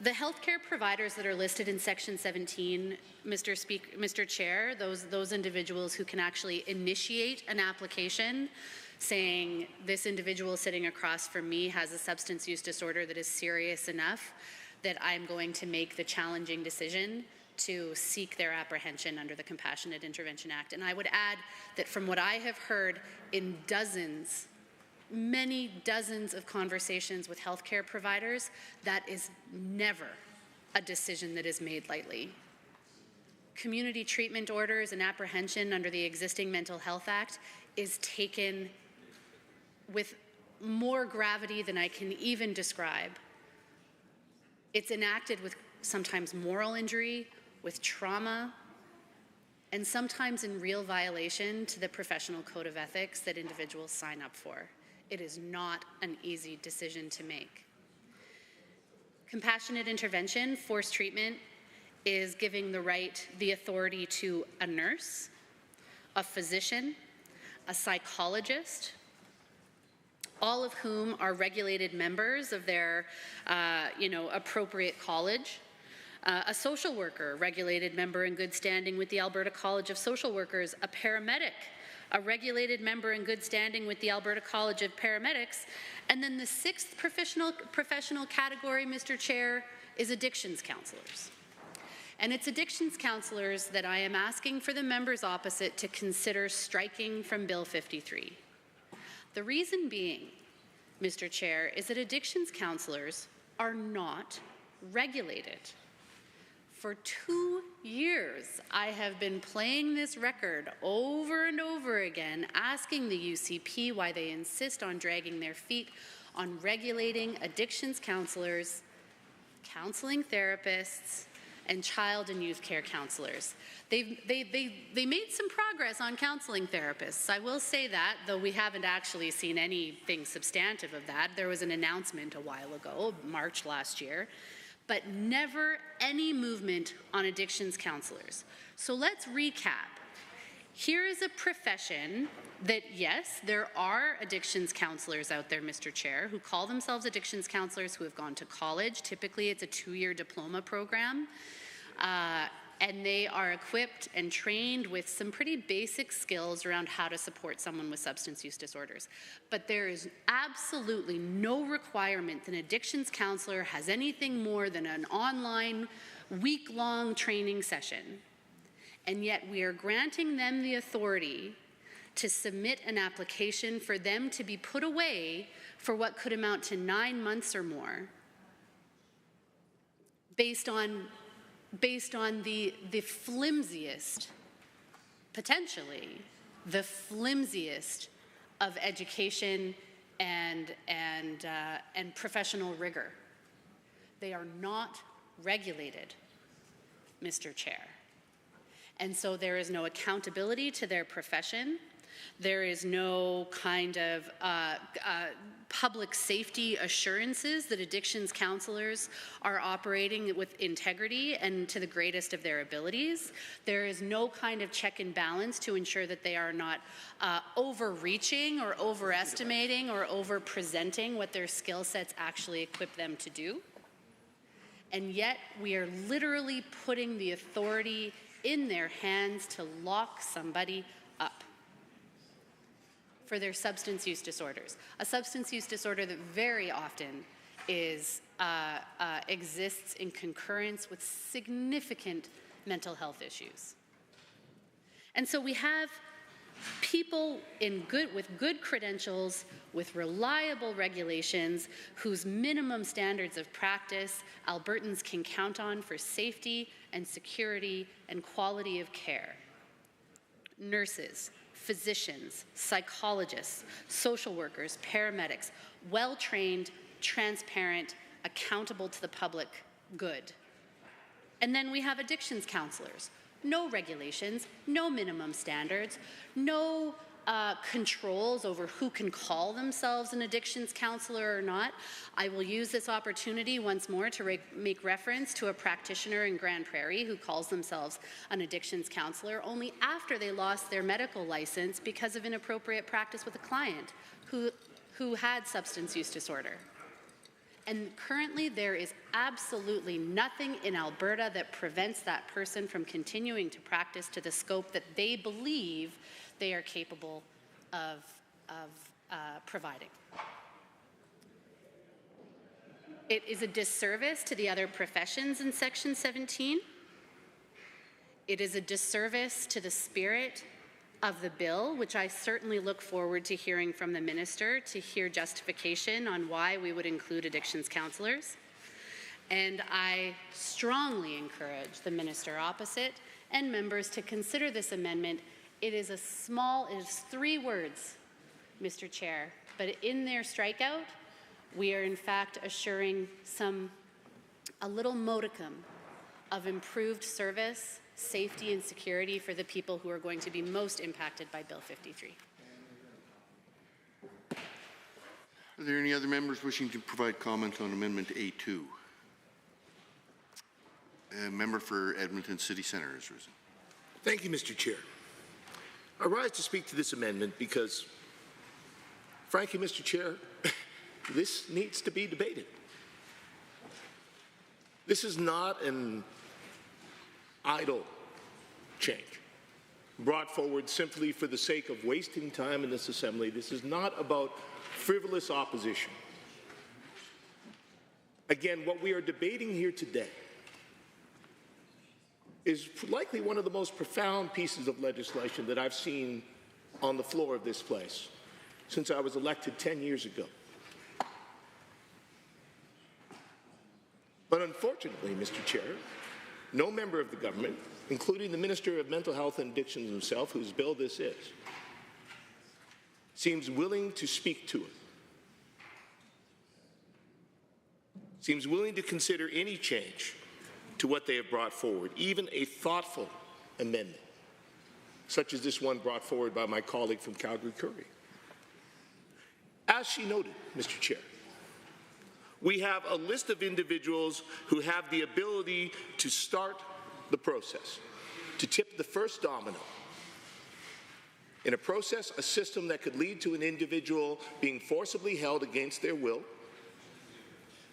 the healthcare providers that are listed in Section 17, Mr. Chair, those individuals who can actually initiate an application saying this individual sitting across from me has a substance use disorder that is serious enough that I'm going to make the challenging decision to seek their apprehension under the Compassionate Intervention Act. And I would add that from what I have heard in dozens, many dozens of conversations with healthcare providers, that is never a decision that is made lightly. Community treatment orders and apprehension under the existing Mental Health Act is taken with more gravity than I can even describe. It's enacted with sometimes moral injury, with trauma, and sometimes in real violation to the professional code of ethics that individuals sign up for. It is not an easy decision to make. Compassionate intervention, forced treatment, is giving the authority to a nurse, a physician, a psychologist, all of whom are regulated members of their, appropriate college, a social worker, regulated member in good standing with the Alberta College of Social Workers, a paramedic, a regulated member in good standing with the Alberta College of Paramedics. And then the 6th professional category, Mr. Chair, is addictions counselors. And it's addictions counselors that I am asking for the members opposite to consider striking from Bill 53. The reason being, Mr. Chair, is that addictions counselors are not regulated. For 2 years, I have been playing this record over and over again, asking the UCP why they insist on dragging their feet on regulating addictions counselors, counseling therapists, and child and youth care counselors. They made some progress on counseling therapists. I will say that, though we haven't actually seen anything substantive of that. There was an announcement a while ago, March last year, but never any movement on addictions counselors. So let's recap. Here is a profession that, yes, there are addictions counselors out there, Mr. Chair, who call themselves addictions counselors, who have gone to college. Typically, it's a 2-year diploma program. And they are equipped and trained with some pretty basic skills around how to support someone with substance use disorders. But there is absolutely no requirement that an addictions counselor has anything more than an online week-long training session. And yet we are granting them the authority to submit an application for them to be put away for what could amount to 9 months or more, based on the flimsiest, potentially the flimsiest of education and professional rigor. They are not regulated, Mr. Chair. And so there is no accountability to their profession. There is no kind of public safety assurances that addictions counselors are operating with integrity and to the greatest of their abilities. There is no kind of check and balance to ensure that they are not overreaching or overestimating or over-presenting what their skill sets actually equip them to do. And yet we are literally putting the authority in their hands to lock somebody up for their substance use disorders. A substance use disorder that very often exists in concurrence with significant mental health issues. And so we have people with good credentials, with reliable regulations, whose minimum standards of practice Albertans can count on for safety and security and quality of care. Nurses, physicians, psychologists, social workers, paramedics, well-trained, transparent, accountable to the public good. And then we have addictions counselors. No regulations, no minimum standards, no controls over who can call themselves an addictions counselor or not. I will use this opportunity once more to make reference to a practitioner in Grand Prairie who calls themselves an addictions counselor only after they lost their medical license because of inappropriate practice with a client who had substance use disorder. And currently there is absolutely nothing in Alberta that prevents that person from continuing to practice to the scope that they believe they are capable of providing. It is a disservice to the other professions in Section 17. It is a disservice to the spirit of the bill, which I certainly look forward to hearing from the minister to hear justification on why we would include addictions counselors. And I strongly encourage the minister opposite and members to consider this amendment. It is it is 3 words, Mr. Chair, but in their strikeout, we are in fact assuring a little modicum of improved service, safety and security for the people who are going to be most impacted by Bill 53. Are there any other members wishing to provide comment on Amendment A2? A member for Edmonton City Centre has risen. Thank you, Mr. Chair. I rise to speak to this amendment because, frankly, Mr. Chair, this needs to be debated. This is not an idle change. brought forward simply for the sake of wasting time in this assembly. This is not about frivolous opposition. Again, what we are debating here today is likely one of the most profound pieces of legislation that I've seen on the floor of this place since I was elected 10 years ago. But unfortunately, Mr. Chair, no member of the government, including the Minister of Mental Health and Addictions himself, whose bill this is, seems willing to speak to it, seems willing to consider any change to what they have brought forward, even a thoughtful amendment, such as this one brought forward by my colleague from Calgary-Curry. As she noted, Mr. Chair, we have a list of individuals who have the ability to start the process, to tip the first domino in a process, a system that could lead to an individual being forcibly held against their will,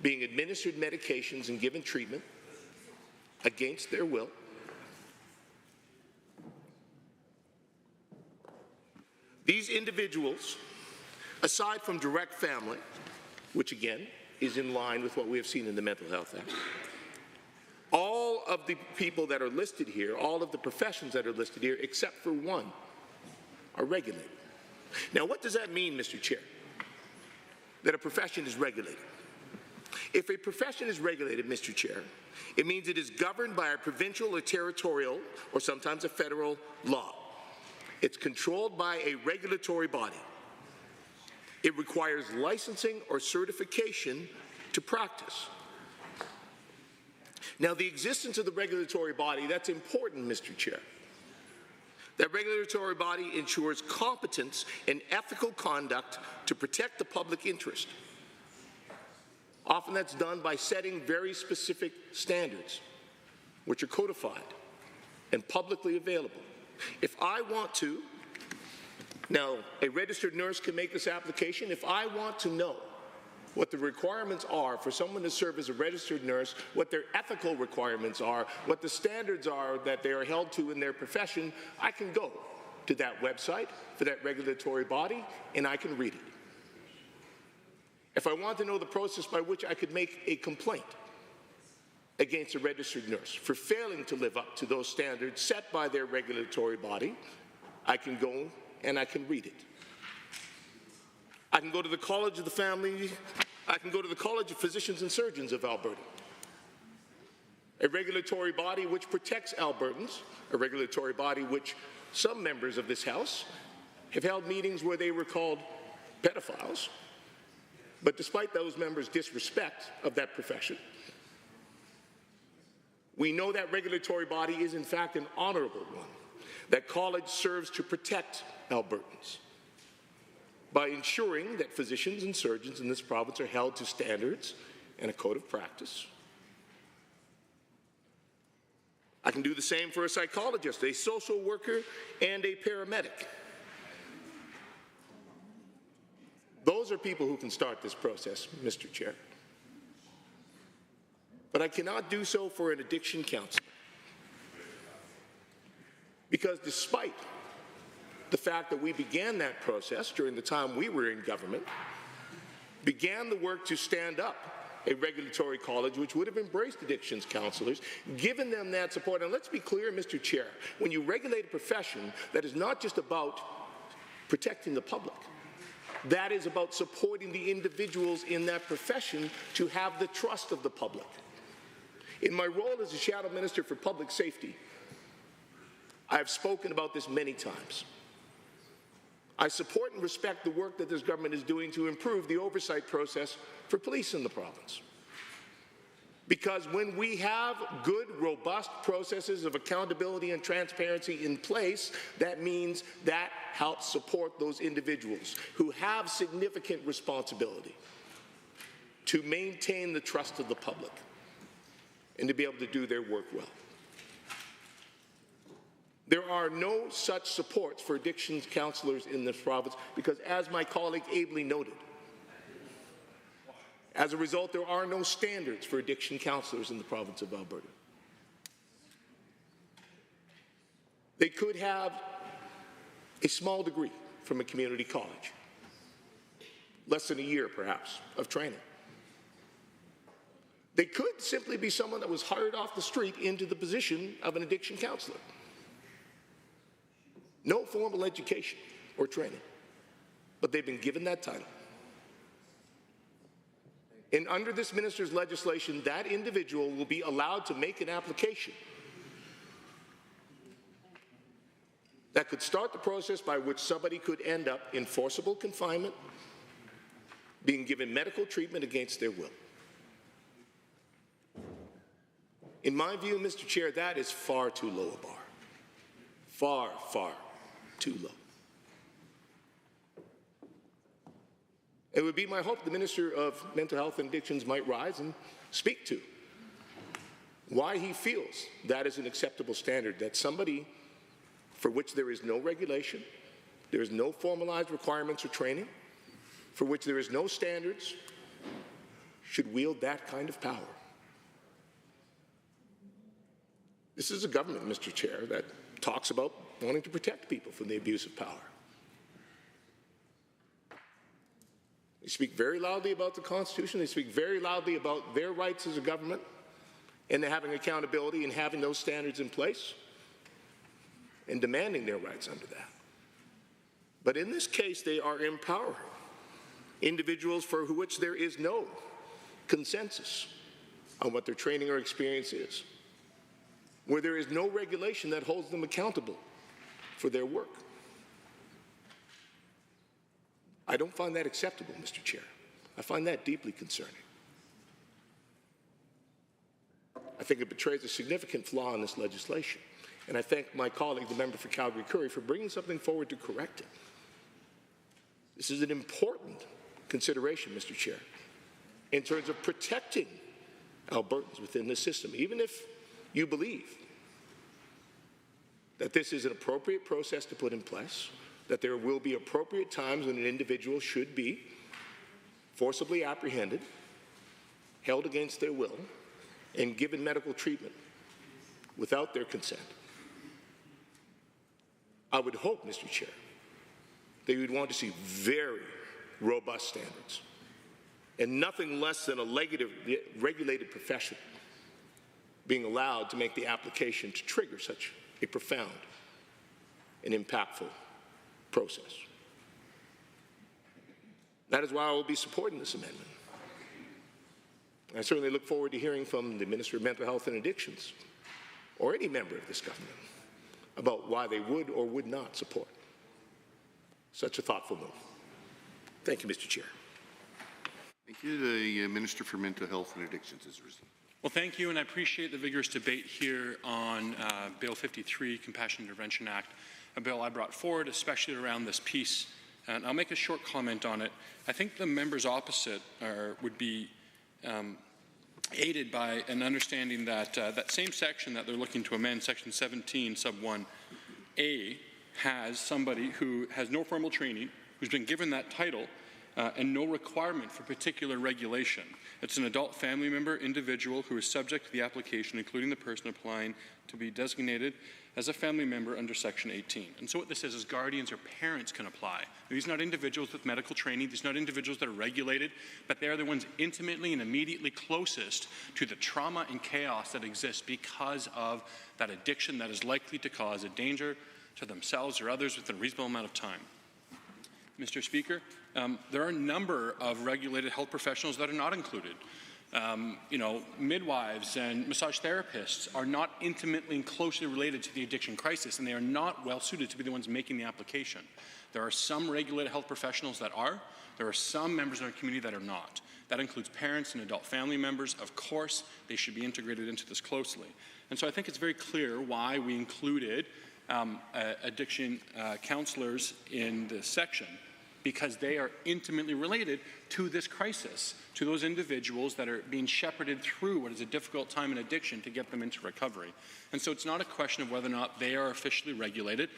being administered medications and given treatment against their will, these individuals, aside from direct family, which again is in line with what we have seen in the Mental Health Act, all of the people that are listed here, all of the professions that are listed here, except for one, are regulated. Now, what does that mean, Mr. Chair? That a profession is regulated. If a profession is regulated, Mr. Chair, it means it is governed by a provincial or territorial, or sometimes a federal law. It's controlled by a regulatory body. It requires licensing or certification to practice. Now, the existence of the regulatory body, that's important, Mr. Chair. That regulatory body ensures competence and ethical conduct to protect the public interest. Often that's done by setting very specific standards, which are codified and publicly available. If I want to, now a registered nurse can make this application. If I want to know what the requirements are for someone to serve as a registered nurse, what their ethical requirements are, what the standards are that they are held to in their profession, I can go to that website for that regulatory body and I can read it. If I want to know the process by which I could make a complaint against a registered nurse for failing to live up to those standards set by their regulatory body, I can go and I can read it. I can go to the College of the Family, I can go to the College of Physicians and Surgeons of Alberta, a regulatory body which protects Albertans, a regulatory body which some members of this House have held meetings where they were called pedophiles. But despite those members' disrespect of that profession, we know that regulatory body is in fact an honorable one. That college serves to protect Albertans by ensuring that physicians and surgeons in this province are held to standards and a code of practice. I can do the same for a psychologist, a social worker, and a paramedic. Those are people who can start this process, Mr. Chair. But I cannot do so for an addiction counselor. Because despite the fact that we began that process during the time we were in government, began the work to stand up a regulatory college which would have embraced addictions counselors, given them that support. And let's be clear, Mr. Chair, when you regulate a profession, that is not just about protecting the public. That is about supporting the individuals in that profession to have the trust of the public. In my role as a Shadow Minister for Public Safety, I have spoken about this many times. I support and respect the work that this government is doing to improve the oversight process for police in the province. Because when we have good, robust processes of accountability and transparency in place, that means that helps support those individuals who have significant responsibility to maintain the trust of the public and to be able to do their work well. There are no such supports for addictions counselors in this province because, as my colleague ably noted, as a result, there are no standards for addiction counselors in the province of Alberta. They could have a small degree from a community college, less than a year perhaps of training. They could simply be someone that was hired off the street into the position of an addiction counselor. No formal education or training, but they've been given that title. And under this minister's legislation, that individual will be allowed to make an application that could start the process by which somebody could end up in forcible confinement, being given medical treatment against their will. In my view, Mr. Chair, that is far too low a bar. Far, far too low. It would be my hope the Minister of Mental Health and Addictions might rise and speak to why he feels that is an acceptable standard, that somebody for which there is no regulation, there is no formalized requirements or training, for which there is no standards, should wield that kind of power. This is a government, Mr. Chair, that talks about wanting to protect people from the abuse of power. They speak very loudly about the Constitution. They speak very loudly about their rights as a government and having accountability and having those standards in place and demanding their rights under that. But in this case, they are empowering individuals for which there is no consensus on what their training or experience is, where there is no regulation that holds them accountable for their work. I don't find that acceptable, Mr. Chair. I find that deeply concerning. I think it betrays a significant flaw in this legislation, and I thank my colleague, the member for Calgary-Curry, for bringing something forward to correct it. This is an important consideration, Mr. Chair, in terms of protecting Albertans within the system, even if you believe that this is an appropriate process to put in place, that there will be appropriate times when an individual should be forcibly apprehended, held against their will, and given medical treatment without their consent. I would hope, Mr. Chair, that you would want to see very robust standards and nothing less than a regulated profession being allowed to make the application to trigger such a profound and impactful process. That is why I will be supporting this amendment. I certainly look forward to hearing from the Minister of Mental Health and Addictions or any member of this government about why they would or would not support such a thoughtful move. Thank you, Mr. Chair. Thank you. The Minister for Mental Health and Addictions is received. Well, thank you, and I appreciate the vigorous debate here on Bill 53, Compassionate Intervention Act, a bill I brought forward, especially around this piece. And I'll make a short comment on it. I think the members opposite would be aided by an understanding that that same section that they're looking to amend, section 17, sub 1A, has somebody who has no formal training, who's been given that title, and no requirement for particular regulation. It's an adult family member, individual who is subject to the application, including the person applying to be designated as a family member under Section 18. And so what this says is guardians or parents can apply. These are not individuals with medical training. These are not individuals that are regulated, but they are the ones intimately and immediately closest to the trauma and chaos that exists because of that addiction that is likely to cause a danger to themselves or others within a reasonable amount of time. Mr. Speaker, there are a number of regulated health professionals that are not included. Midwives and massage therapists are not intimately and closely related to the addiction crisis, and they are not well suited to be the ones making the application. There are some regulated health professionals that are. There are some members in our community that are not. That includes parents and adult family members. Of course, they should be integrated into this closely. And so I think it's very clear why we included addiction counselors in this section, because they are intimately related to this crisis, to those individuals that are being shepherded through what is a difficult time in addiction to get them into recovery. And so it's not a question of whether or not they are officially regulated.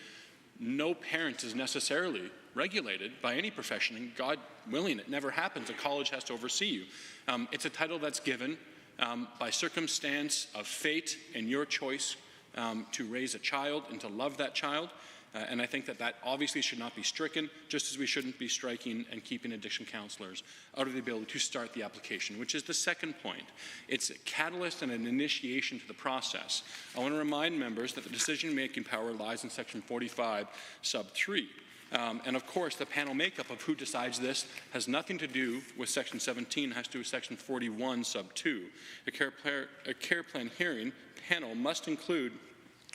No parent is necessarily regulated by any profession, and God willing, it never happens. A college has to oversee you. It's a title that's given by circumstance of fate and your choice to raise a child and to love that child. And I think that that obviously should not be stricken, just as we shouldn't be striking and keeping addiction counselors out of the ability to start the application, which is the second point. It's a catalyst and an initiation to the process. I want to remind members that the decision-making power lies in Section 45, sub 3. And of course, the panel makeup of who decides this has nothing to do with Section 17, it has to do with Section 41, sub 2. A care plan hearing panel must include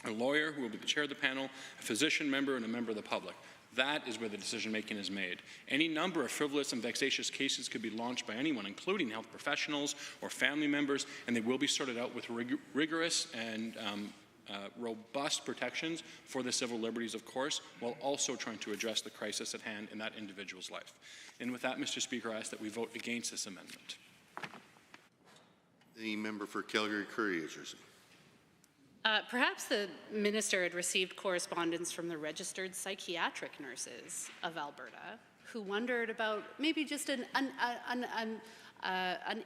a lawyer who will be the chair of the panel, a physician member, and a member of the public. That is where the decision-making is made. Any number of frivolous and vexatious cases could be launched by anyone, including health professionals or family members, and they will be sorted out with rigorous and robust protections for the civil liberties, of course, while also trying to address the crisis at hand in that individual's life. And with that, Mr. Speaker, I ask that we vote against this amendment. The member for Calgary-Curry is risen. Perhaps the minister had received correspondence from the registered psychiatric nurses of Alberta who wondered about maybe just an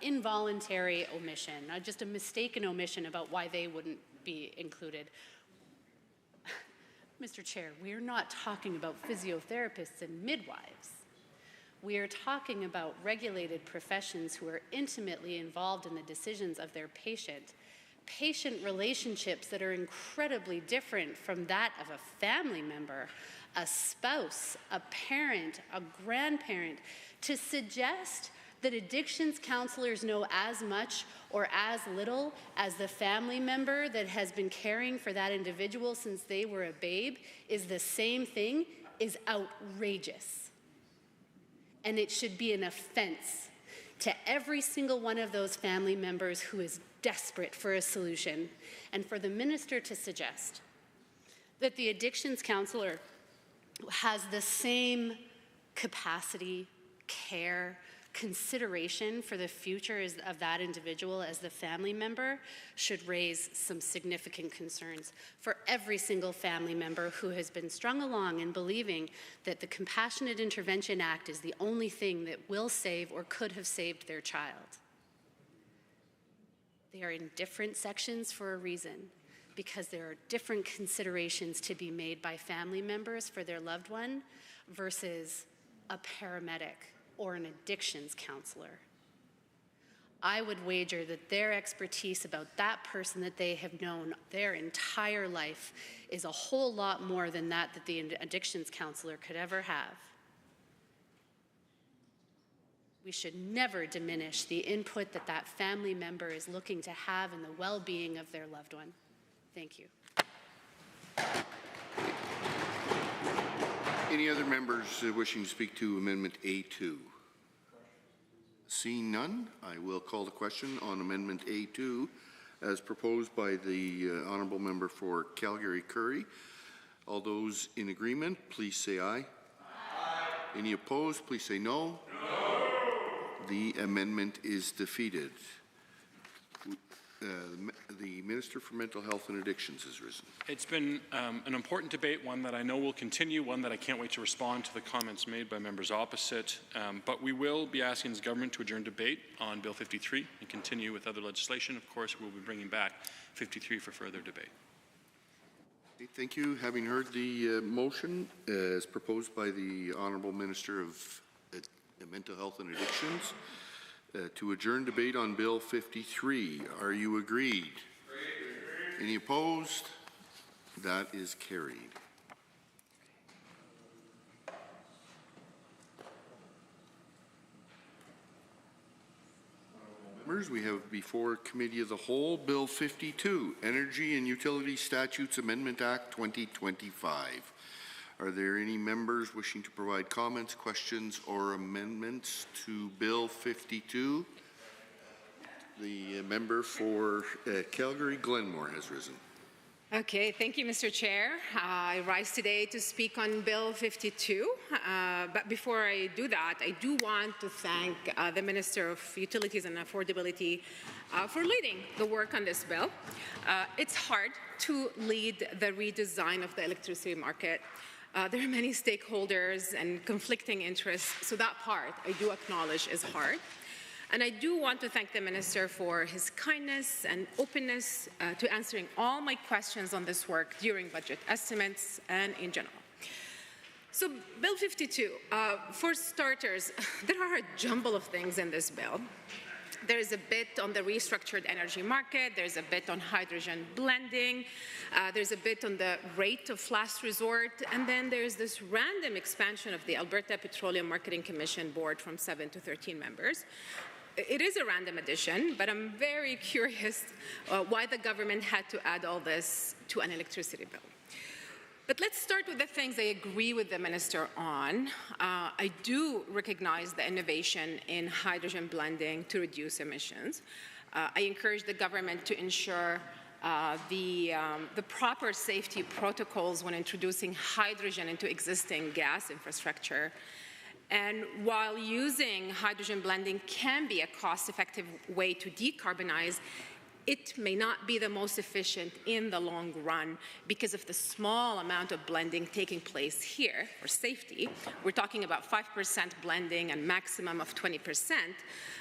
involuntary omission, just a mistaken omission about why they wouldn't be included. Mr. Chair, we're not talking about physiotherapists and midwives. We are talking about regulated professions who are intimately involved in the decisions of their patient relationships that are incredibly different from that of a family member, a spouse, a parent, a grandparent. To suggest that addictions counselors know as much or as little as the family member that has been caring for that individual since they were a babe is the same thing is outrageous. And it should be an offense to every single one of those family members who is desperate for a solution. And for the minister to suggest that the addictions counselor has the same capacity, care, consideration for the future of that individual as the family member should raise some significant concerns for every single family member who has been strung along in believing that the Compassionate Intervention Act is the only thing that will save or could have saved their child. They are in different sections for a reason, because there are different considerations to be made by family members for their loved one versus a paramedic or an addictions counselor. I would wager that their expertise about that person that they have known their entire life is a whole lot more than that the addictions counselor could ever have. We should never diminish the input that that family member is looking to have in the well-being of their loved one. Thank you. Any other members wishing to speak to Amendment A2? Seeing none, I will call the question on Amendment A2 as proposed by the Honourable Member for Calgary-Curry. All those in agreement, please say aye. Aye. Any opposed, please say no. No. The amendment is defeated. The Minister for Mental Health and Addictions has risen. It's been an important debate, one that I know will continue, one that I can't wait to respond to the comments made by members opposite. But we will be asking this government to adjourn debate on Bill 53 and continue with other legislation. Of course, we'll be bringing back 53 for further debate. Okay, thank you. Having heard the motion as proposed by the Honourable Minister of Mental Health and Addictions, to adjourn debate on Bill 53. Are you agreed? Any opposed? That is carried. Members, we have before Committee of the Whole Bill 52, Energy and Utility Statutes Amendment Act 2025. Are there any members wishing to provide comments, questions, or amendments to Bill 52? The member for Calgary-Glenmore has risen. Okay, thank you, Mr. Chair. I rise today to speak on Bill 52. But before I do that, I do want to thank the Minister of Utilities and Affordability for leading the work on this bill. It's hard to lead the redesign of the electricity market. There are many stakeholders and conflicting interests, so that part I do acknowledge is hard. And I do want to thank the Minister for his kindness and openness to answering all my questions on this work during budget estimates and in general. So Bill 52, for starters, there are a jumble of things in this bill. There's a bit on the restructured energy market, there's a bit on hydrogen blending, there's a bit on the rate of last resort, and then there's this random expansion of the Alberta Petroleum Marketing Commission board from 7 to 13 members. It is a random addition, but I'm very curious why the government had to add all this to an electricity bill. But let's start with the things I agree with the Minister on. I do recognize the innovation in hydrogen blending to reduce emissions. I encourage the government to ensure the proper safety protocols when introducing hydrogen into existing gas infrastructure. And while using hydrogen blending can be a cost-effective way to decarbonize, it may not be the most efficient in the long run because of the small amount of blending taking place here for safety. We're talking about 5% blending and maximum of 20%.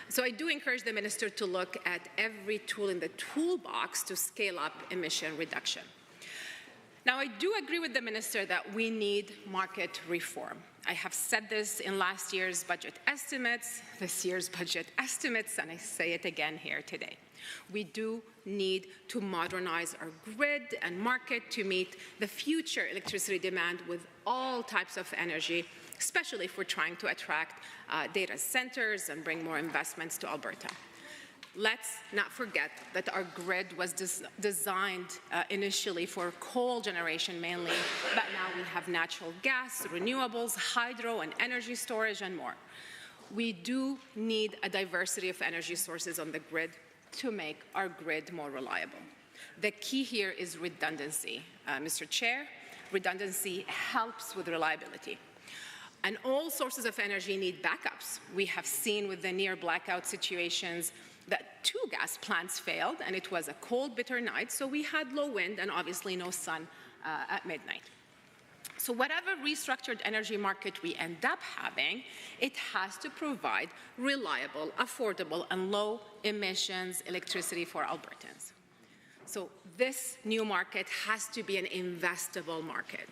So I do encourage the Minister to look at every tool in the toolbox to scale up emission reduction. Now, I do agree with the Minister that we need market reform. I have said this in last year's budget estimates, this year's budget estimates, and I say it again here today. We do need to modernize our grid and market to meet the future electricity demand with all types of energy, especially if we're trying to attract data centers and bring more investments to Alberta. Let's not forget that our grid was designed initially for coal generation mainly, but now we have natural gas, renewables, hydro, and energy storage, and more. We do need a diversity of energy sources on the grid to make our grid more reliable. The key here is redundancy. Mr. Chair, redundancy helps with reliability. And all sources of energy need backups. We have seen with the near blackout situations that 2 gas plants failed, and it was a cold, bitter night, so we had low wind and obviously no sun at midnight. So whatever restructured energy market we end up having, it has to provide reliable, affordable, and low emissions electricity for Albertans. So this new market has to be an investable market.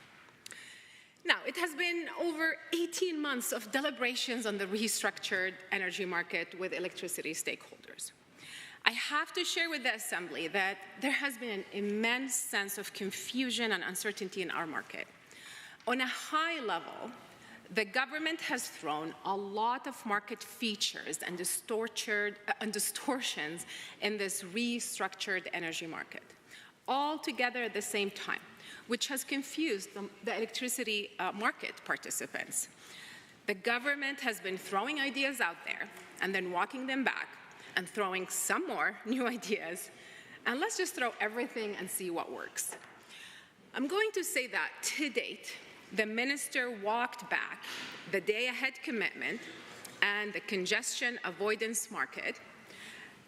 Now, it has been over 18 months of deliberations on the restructured energy market with electricity stakeholders. I have to share with the Assembly that there has been an immense sense of confusion and uncertainty in our market. On a high level, the government has thrown a lot of market features and distortions in this restructured energy market, all together at the same time, which has confused the electricity market participants. The government has been throwing ideas out there and then walking them back and throwing some more new ideas, and let's just throw everything and see what works. I'm going to say that to date, the Minister walked back the day-ahead commitment and the congestion avoidance market.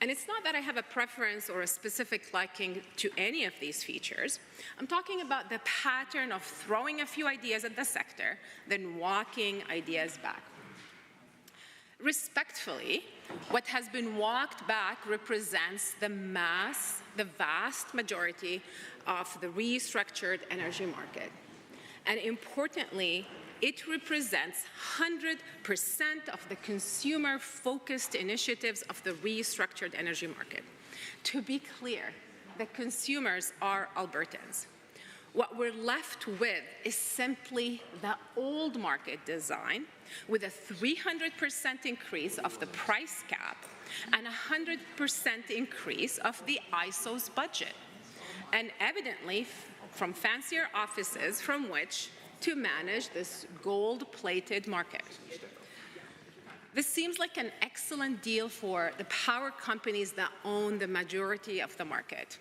And it's not that I have a preference or a specific liking to any of these features. I'm talking about the pattern of throwing a few ideas at the sector, then walking ideas back. Respectfully, what has been walked back represents the vast majority of the restructured energy market. And importantly, it represents 100% of the consumer-focused initiatives of the restructured energy market. To be clear, the consumers are Albertans. What we're left with is simply the old market design with a 300% increase of the price cap and 100% increase of the ISO's budget, and evidently from fancier offices from which to manage this gold-plated market. This seems like an excellent deal for the power companies that own the majority of the market.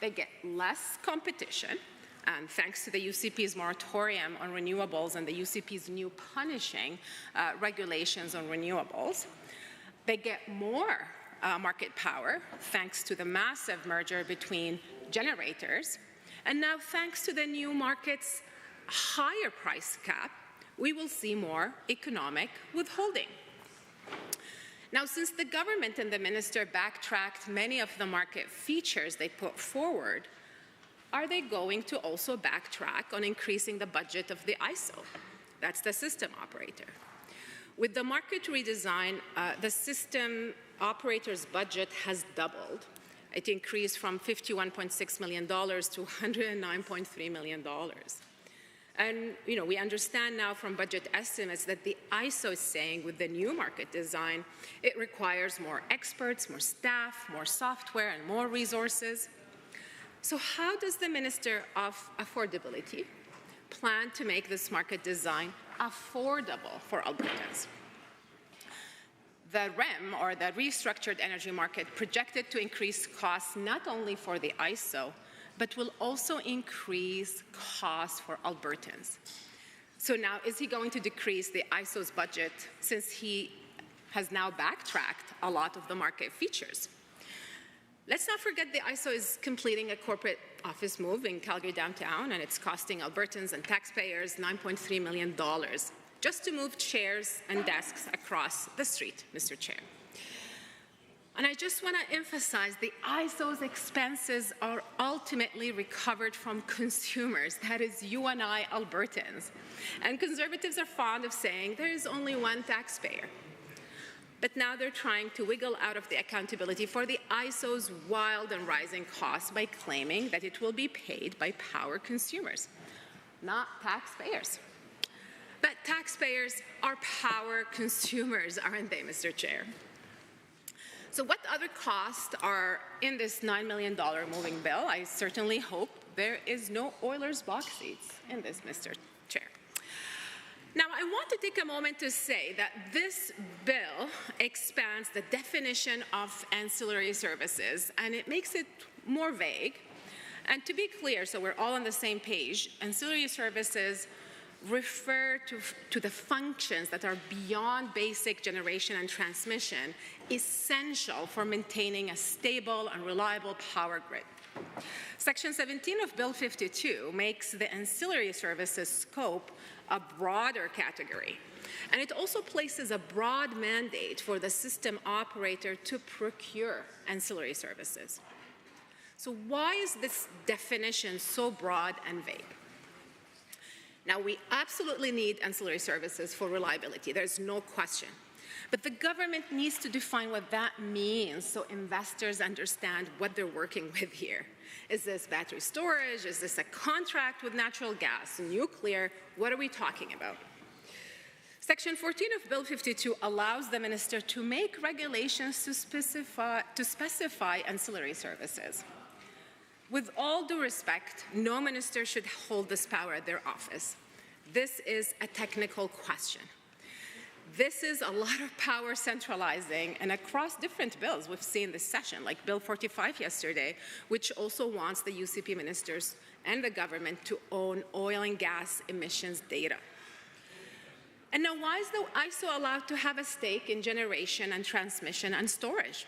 They get less competition, and thanks to the UCP's moratorium on renewables and the UCP's new punishing regulations on renewables, they get more market power thanks to the massive merger between generators, and now thanks to the new market's higher price cap, we will see more economic withholding. Now, since the government and the minister backtracked many of the market features they put forward, are they going to also backtrack on increasing the budget of the ISO? That's the system operator. With the market redesign, the system operator's budget has doubled. It increased from $51.6 million to $109.3 million. And we understand now from budget estimates that the ISO is saying with the new market design, it requires more experts, more staff, more software, and more resources. So how does the Minister of Affordability plan to make this market design affordable for Albertans? The REM, or the Restructured Energy Market, projected to increase costs not only for the ISO, but will also increase costs for Albertans. So now, is he going to decrease the ISO's budget since he has now backtracked a lot of the market features? Let's not forget the ISO is completing a corporate office move in Calgary downtown, and it's costing Albertans and taxpayers $9.3 million just to move chairs and desks across the street, Mr. Chair. And I just want to emphasize the ISO's expenses are ultimately recovered from consumers, that is you and I, Albertans. And Conservatives are fond of saying there is only one taxpayer. But now they're trying to wiggle out of the accountability for the ISO's wild and rising costs by claiming that it will be paid by power consumers, not taxpayers. But taxpayers are power consumers, aren't they, Mr. Chair? So what other costs are in this $9 million moving bill? I certainly hope there is no Oilers box seats in this, Mr. Chair. Now, I want to take a moment to say that this bill expands the definition of ancillary services, and it makes it more vague. And to be clear, so we're all on the same page, ancillary services refer to the functions that are beyond basic generation and transmission, essential for maintaining a stable and reliable power grid. Section 17 of Bill 52 makes the ancillary services scope a broader category, and it also places a broad mandate for the system operator to procure ancillary services. So why is this definition so broad and vague? Now, we absolutely need ancillary services for reliability. There's no question. But the government needs to define what that means so investors understand what they're working with here. Is this battery storage? Is this a contract with natural gas, nuclear? What are we talking about? Section 14 of Bill 52 allows the minister to make regulations to specify ancillary services. With all due respect, no minister should hold this power at their office. This is a technical question. This is a lot of power centralizing, and across different bills we've seen this session, like Bill 45 yesterday, which also wants the UCP ministers and the government to own oil and gas emissions data. And now, why is the ISO allowed to have a stake in generation and transmission and storage?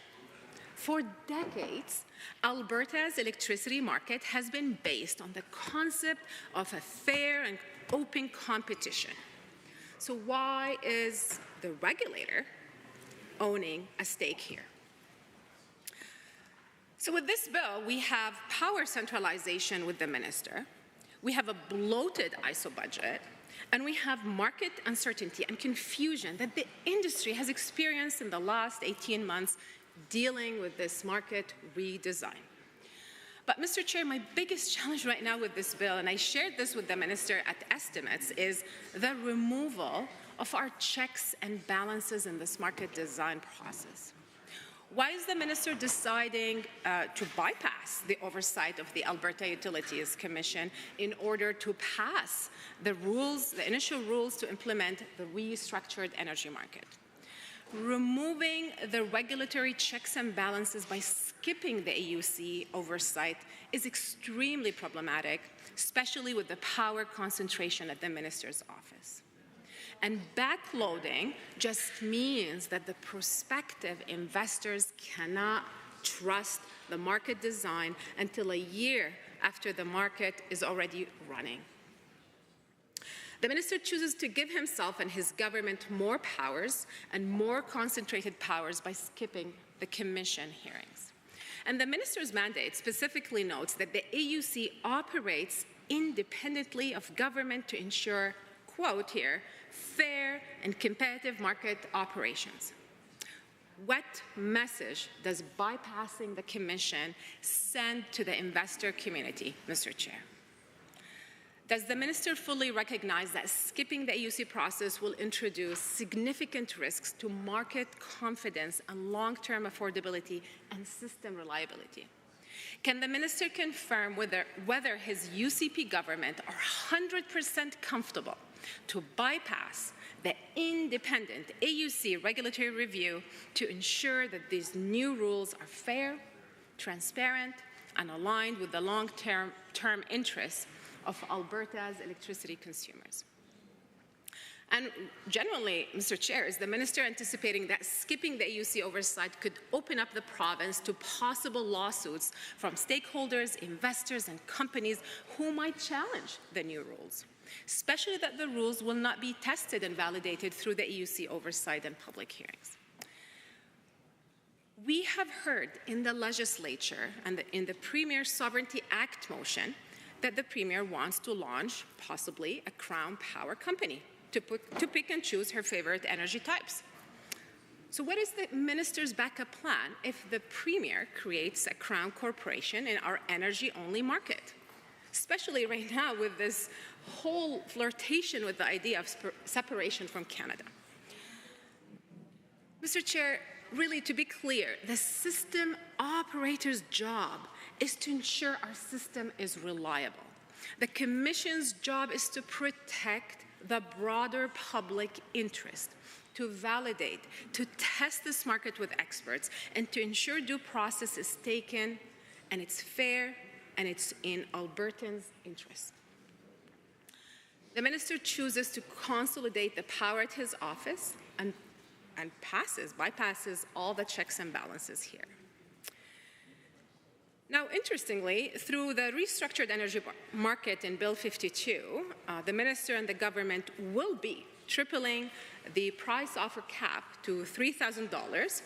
For decades, Alberta's electricity market has been based on the concept of a fair and open competition. So why is the regulator owning a stake here? So with this bill, we have power centralization with the minister, we have a bloated ISO budget, and we have market uncertainty and confusion that the industry has experienced in the last 18 months dealing with this market redesign. But Mr. Chair, my biggest challenge right now with this bill, and I shared this with the minister at estimates, is the removal of our checks and balances in this market design process. Why is the minister deciding to bypass the oversight of the Alberta Utilities Commission in order to pass the rules, the initial rules to implement the restructured energy market? Removing the regulatory checks and balances by skipping the AUC oversight is extremely problematic, especially with the power concentration at the minister's office. And backloading just means that the prospective investors cannot trust the market design until a year after the market is already running. The minister chooses to give himself and his government more powers and more concentrated powers by skipping the commission hearings. And the minister's mandate specifically notes that the AUC operates independently of government to ensure, quote here, fair and competitive market operations. What message does bypassing the commission send to the investor community, Mr. Chair? Does the minister fully recognize that skipping the AUC process will introduce significant risks to market confidence and long-term affordability and system reliability? Can the minister confirm whether his UCP government are 100% comfortable to bypass the independent AUC regulatory review to ensure that these new rules are fair, transparent, and aligned with the long-term interests of Alberta's electricity consumers? And generally, Mr. Chair, is the minister anticipating that skipping the AUC oversight could open up the province to possible lawsuits from stakeholders, investors, and companies who might challenge the new rules, especially that the rules will not be tested and validated through the AUC oversight and public hearings? We have heard in the legislature and in the Premier's Sovereignty Act motion that the Premier wants to launch possibly a Crown power company to pick and choose her favorite energy types. So what is the minister's backup plan if the Premier creates a Crown corporation in our energy-only market? Especially right now with this whole flirtation with the idea of separation from Canada. Mr. Chair, really to be clear, the system operator's job is to ensure our system is reliable. The Commission's job is to protect the broader public interest, to validate, to test this market with experts, and to ensure due process is taken and it's fair and it's in Albertans' interest. The minister chooses to consolidate the power at his office and bypasses all the checks and balances here. Now, interestingly, through the restructured energy market in Bill 52, the minister and the government will be tripling the price offer cap to $3,000,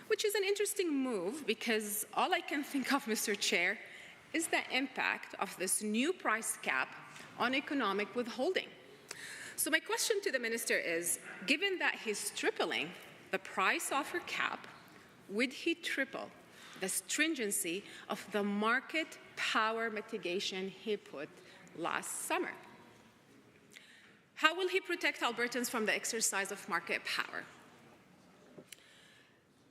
which is an interesting move because all I can think of, Mr. Chair, is the impact of this new price cap on economic withholding. So my question to the minister is, given that he's tripling the price offer cap, would he triple the stringency of the market power mitigation he put last summer? How will he protect Albertans from the exercise of market power?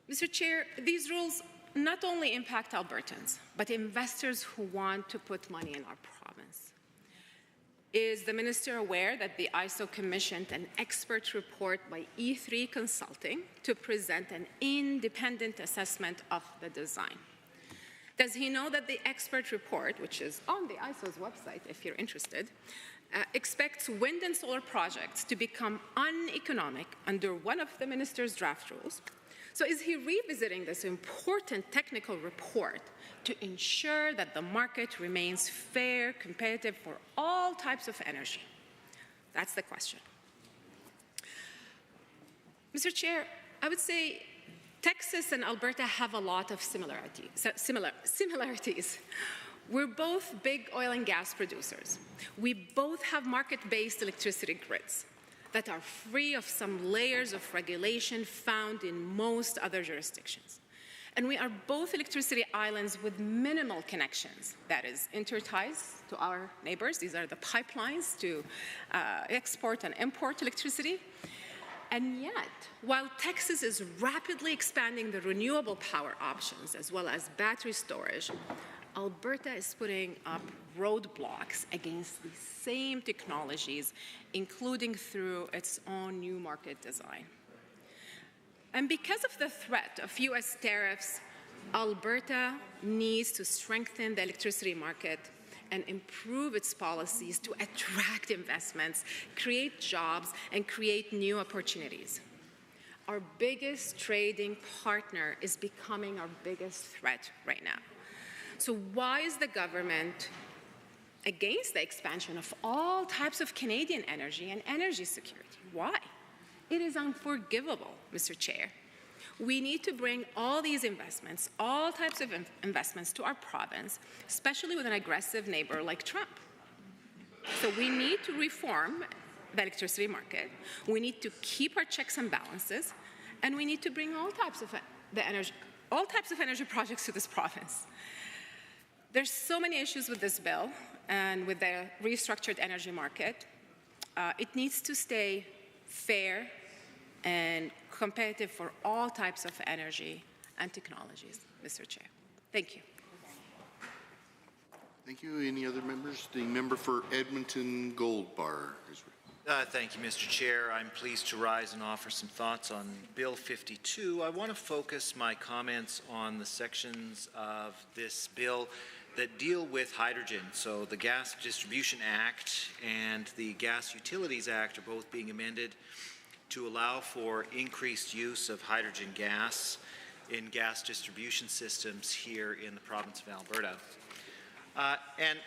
Mr. Chair, these rules not only impact Albertans, but investors who want to put money in our province. Is the minister aware that the ISO commissioned an expert report by E3 Consulting to present an independent assessment of the design? Does he know that the expert report, which is on the ISO's website if you're interested, expects wind and solar projects to become uneconomic under one of the minister's draft rules? So is he revisiting this important technical report to ensure that the market remains fair, competitive for all types of energy? That's the question. Mr. Chair, I would say Texas and Alberta have a lot of similarities. We're both big oil and gas producers. We both have market-based electricity grids that are free of some layers of regulation found in most other jurisdictions. And we are both electricity islands with minimal connections, that is, interties to our neighbors. These are the pipelines to export and import electricity. And yet, while Texas is rapidly expanding the renewable power options as well as battery storage, Alberta is putting up roadblocks against the same technologies, including through its own new market design. And because of the threat of US tariffs, Alberta needs to strengthen the electricity market and improve its policies to attract investments, create jobs, and create new opportunities. Our biggest trading partner is becoming our biggest threat right now. So why is the government against the expansion of all types of Canadian energy and energy security. Why? It is unforgivable, Mr. Chair. We need to bring all these investments, all types of investments to our province, especially with an aggressive neighbor like Trump. So we need to reform the electricity market. We need to keep our checks and balances, and we need to bring all types of energy projects to this province. There's so many issues with this bill and with the restructured energy market. It needs to stay fair and competitive for all types of energy and technologies, Mr. Chair. Thank you. Thank you. Any other members? The member for Edmonton Gold Bar. Thank you, Mr. Chair. I'm pleased to rise and offer some thoughts on Bill 52. I want to focus my comments on the sections of this bill that deal with hydrogen. So the Gas Distribution Act and the Gas Utilities Act are both being amended to allow for increased use of hydrogen gas in gas distribution systems here in the province of Alberta. And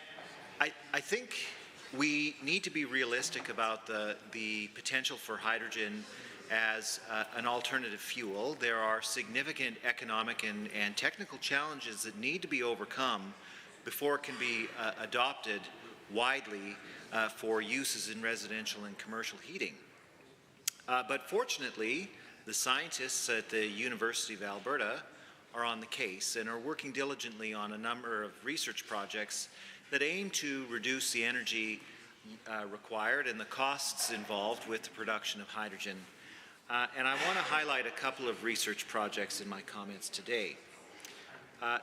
I think we need to be realistic about the potential for hydrogen as an alternative fuel. There are significant economic and technical challenges that need to be overcome before it can be adopted widely for uses in residential and commercial heating. But fortunately, the scientists at the University of Alberta are on the case and are working diligently on a number of research projects that aim to reduce the energy required and the costs involved with the production of hydrogen. And I want to highlight a couple of research projects in my comments today.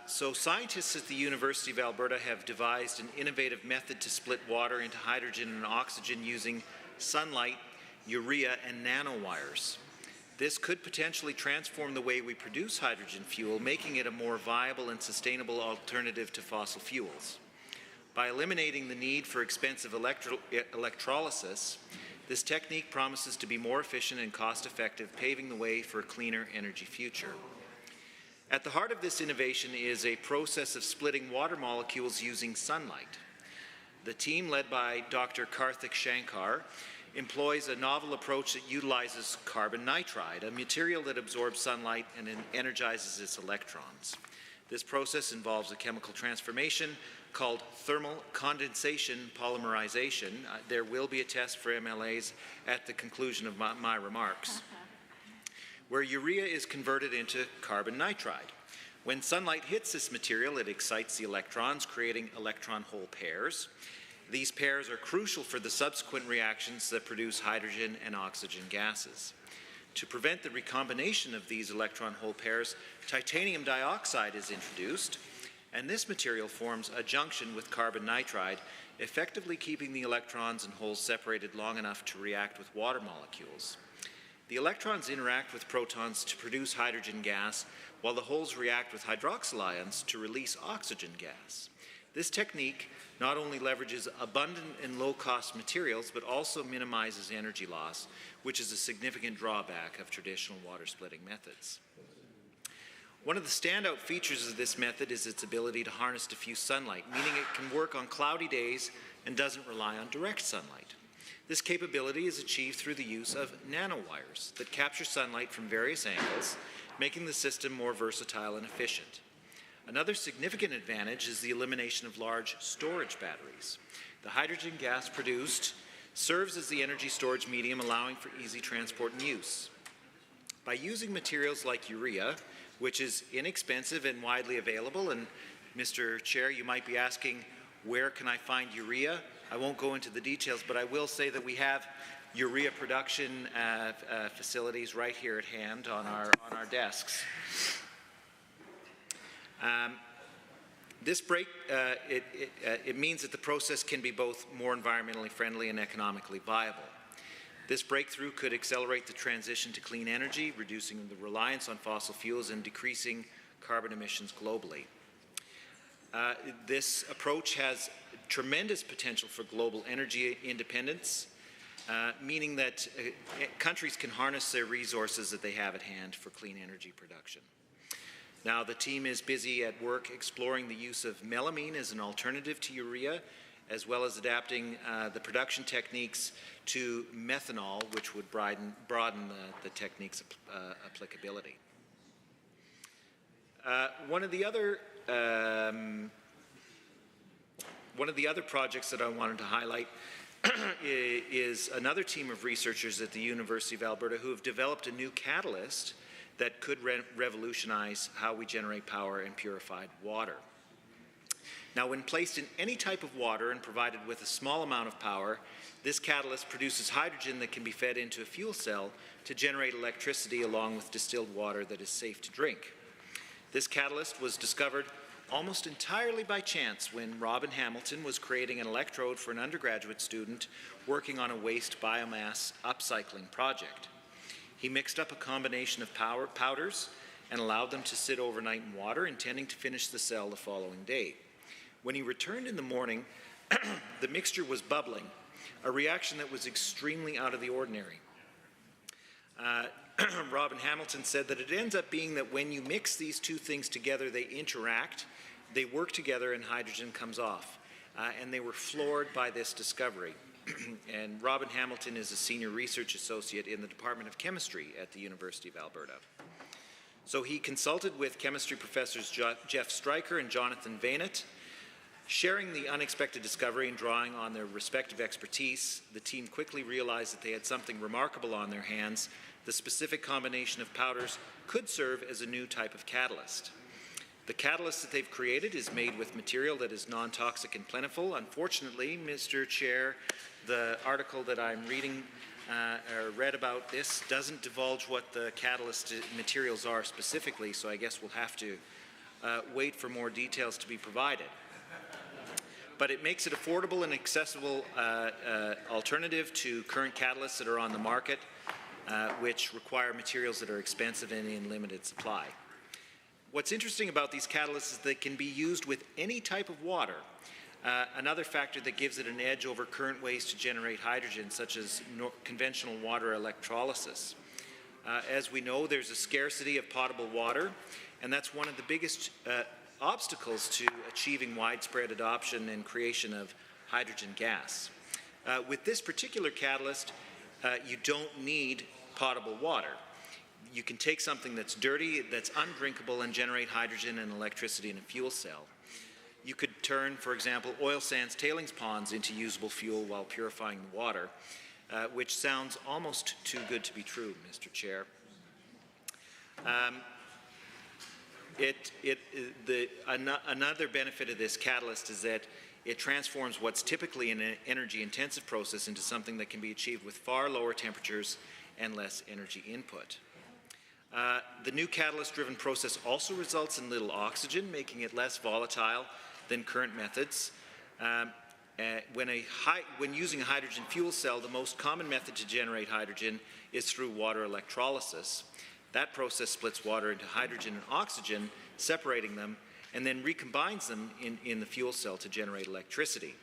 So scientists at the University of Alberta have devised an innovative method to split water into hydrogen and oxygen using sunlight, urea, and nanowires. This could potentially transform the way we produce hydrogen fuel, making it a more viable and sustainable alternative to fossil fuels. By eliminating the need for expensive electrolysis, this technique promises to be more efficient and cost-effective, paving the way for a cleaner energy future. At the heart of this innovation is a process of splitting water molecules using sunlight. The team, led by Dr. Karthik Shankar, employs a novel approach that utilizes carbon nitride, a material that absorbs sunlight and energizes its electrons. This process involves a chemical transformation called thermal condensation polymerization. There will be a test for MLAs at the conclusion of my remarks, where urea is converted into carbon nitride. When sunlight hits this material, it excites the electrons, creating electron hole pairs. These pairs are crucial for the subsequent reactions that produce hydrogen and oxygen gases. To prevent the recombination of these electron hole pairs, titanium dioxide is introduced, and this material forms a junction with carbon nitride, effectively keeping the electrons and holes separated long enough to react with water molecules. The electrons interact with protons to produce hydrogen gas, while the holes react with hydroxyl ions to release oxygen gas. This technique not only leverages abundant and low-cost materials, but also minimizes energy loss, which is a significant drawback of traditional water-splitting methods. One of the standout features of this method is its ability to harness diffuse sunlight, meaning it can work on cloudy days and doesn't rely on direct sunlight. This capability is achieved through the use of nanowires that capture sunlight from various angles, making the system more versatile and efficient. Another significant advantage is the elimination of large storage batteries. The hydrogen gas produced serves as the energy storage medium, allowing for easy transport and use. By using materials like urea, which is inexpensive and widely available, and Mr. Chair, you might be asking, where can I find urea? I won't go into the details, but I will say that we have urea production facilities right here at hand on our desks. This break, it means that the process can be both more environmentally friendly and economically viable. This breakthrough could accelerate the transition to clean energy, reducing the reliance on fossil fuels and decreasing carbon emissions globally. This approach has tremendous potential for global energy independence, meaning that countries can harness their resources that they have at hand for clean energy production. Now, the team is busy at work exploring the use of melamine as an alternative to urea, as well as adapting the production techniques to methanol, which would broaden the technique's applicability. One of the other projects that I wanted to highlight is another team of researchers at the University of Alberta who have developed a new catalyst that could revolutionize how we generate power and purified water. Now, when placed in any type of water and provided with a small amount of power, this catalyst produces hydrogen that can be fed into a fuel cell to generate electricity along with distilled water that is safe to drink. This catalyst was discovered almost entirely by chance when Robin Hamilton was creating an electrode for an undergraduate student working on a waste biomass upcycling project. He mixed up a combination of powders and allowed them to sit overnight in water, intending to finish the cell the following day. When he returned in the morning, the mixture was bubbling, a reaction that was extremely out of the ordinary. Robin Hamilton said that it ends up being that when you mix these two things together, they interact, they work together, and hydrogen comes off. And they were floored by this discovery. And Robin Hamilton is a senior research associate in the Department of Chemistry at the University of Alberta. So he consulted with chemistry professors Jeff Stryker and Jonathan Vainett. Sharing the unexpected discovery and drawing on their respective expertise, the team quickly realized that they had something remarkable on their hands. The specific combination of powders could serve as a new type of catalyst. The catalyst that they've created is made with material that is non-toxic and plentiful. Unfortunately, Mr. Chair, the article that I'm reading or read about this doesn't divulge what the catalyst materials are specifically, so I guess we'll have to wait for more details to be provided. But it makes it affordable and accessible alternative to current catalysts that are on the market, which require materials that are expensive and in limited supply. What's interesting about these catalysts is they can be used with any type of water. Another factor that gives it an edge over current ways to generate hydrogen, such as conventional water electrolysis. As we know, there's a scarcity of potable water, and that's one of the biggest obstacles to achieving widespread adoption and creation of hydrogen gas. With this particular catalyst, you don't need potable water. You can take something that's dirty, that's undrinkable, and generate hydrogen and electricity in a fuel cell. You could turn, for example, oil sands tailings ponds into usable fuel while purifying the water, which sounds almost too good to be true, Mr. Chair. Another benefit of this catalyst is that it transforms what's typically an energy-intensive process into something that can be achieved with far lower temperatures and less energy input. The new catalyst-driven process also results in little oxygen, making it less volatile than current methods. When using a hydrogen fuel cell, the most common method to generate hydrogen is through water electrolysis. That process splits water into hydrogen and oxygen, separating them, and then recombines them in the fuel cell to generate electricity.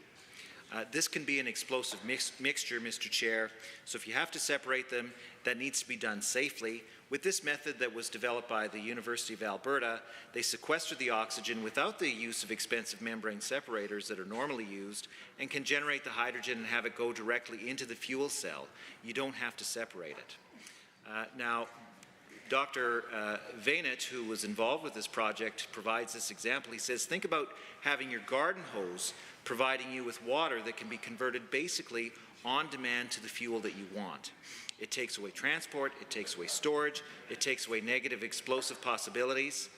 This can be an explosive mixture, Mr. Chair, so if you have to separate them, that needs to be done safely. With this method that was developed by the University of Alberta, they sequester the oxygen without the use of expensive membrane separators that are normally used, and can generate the hydrogen and have it go directly into the fuel cell. You don't have to separate it. Now, Dr. Vainett, who was involved with this project, provides this example. He says, think about having your garden hose providing you with water that can be converted basically on demand to the fuel that you want. It takes away transport, it takes away storage, it takes away negative explosive possibilities.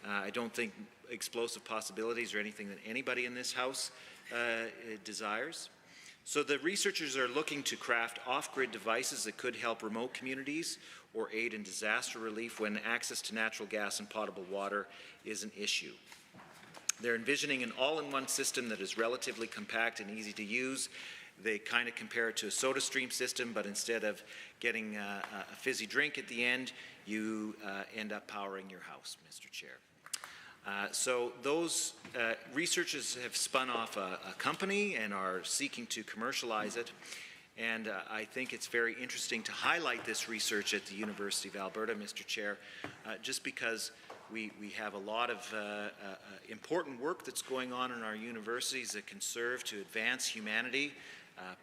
I don't think explosive possibilities are anything that anybody in this House desires. So the researchers are looking to craft off-grid devices that could help remote communities or aid in disaster relief when access to natural gas and potable water is an issue. They're envisioning an all-in-one system that is relatively compact and easy to use. They kind of compare it to a soda stream system, but instead of getting a fizzy drink at the end, you end up powering your house, Mr. Chair. So those researchers have spun off a company and are seeking to commercialize it. And I think it's very interesting to highlight this research at the University of Alberta, Mr. Chair, just because We have a lot of important work that's going on in our universities that can serve to advance humanity,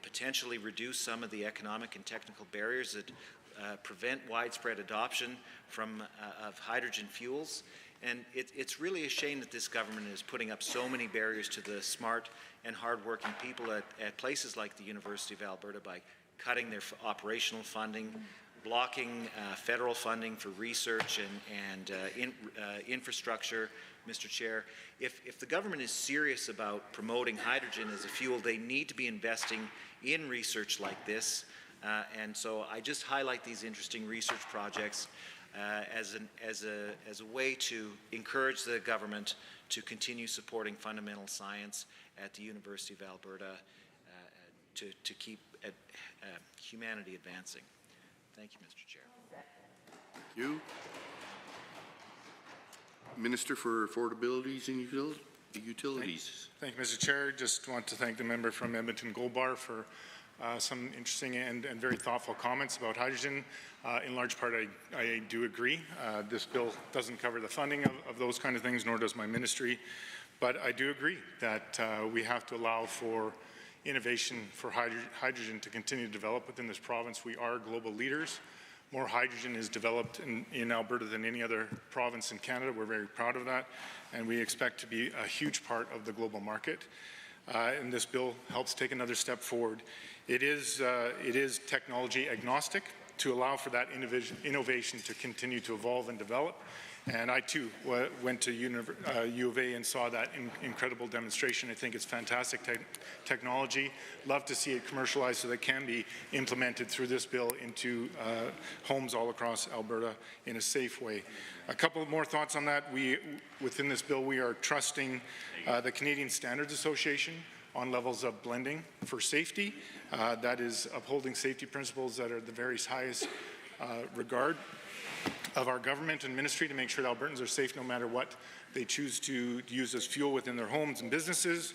potentially reduce some of the economic and technical barriers that prevent widespread adoption of hydrogen fuels. And it's really a shame that this government is putting up so many barriers to the smart and hardworking people at places like the University of Alberta by cutting their operational funding, blocking federal funding for research and infrastructure. Mr. Chair, if the government is serious about promoting hydrogen as a fuel, they need to be investing in research like this. And so I just highlight these interesting research projects as a way to encourage the government to continue supporting fundamental science at the University of Alberta to keep humanity advancing. Thank you, Mr. Chair. Thank you. Minister for Affordabilities and Utilities. Thank you, Mr. Chair. Just want to thank the member from Edmonton Gold Bar for some interesting and very thoughtful comments about hydrogen. In large part, I do agree. This bill doesn't cover the funding of those kind of things, nor does my ministry. But I do agree that we have to allow for innovation for hydrogen to continue to develop within this province. We are global leaders. More hydrogen is developed in Alberta than any other province in Canada. We're very proud of that, and we expect to be a huge part of the global market. And this bill helps take another step forward. It is technology agnostic to allow for that innovation to continue to evolve and develop. And I too went to U of A and saw that incredible demonstration. I think it's fantastic technology. Love to see it commercialized so that it can be implemented through this bill into homes all across Alberta in a safe way. A couple more thoughts on that. Within this bill, we are trusting the Canadian Standards Association on levels of blending for safety. That is upholding safety principles that are the very highest regard of our government and ministry to make sure that Albertans are safe no matter what they choose to use as fuel within their homes and businesses.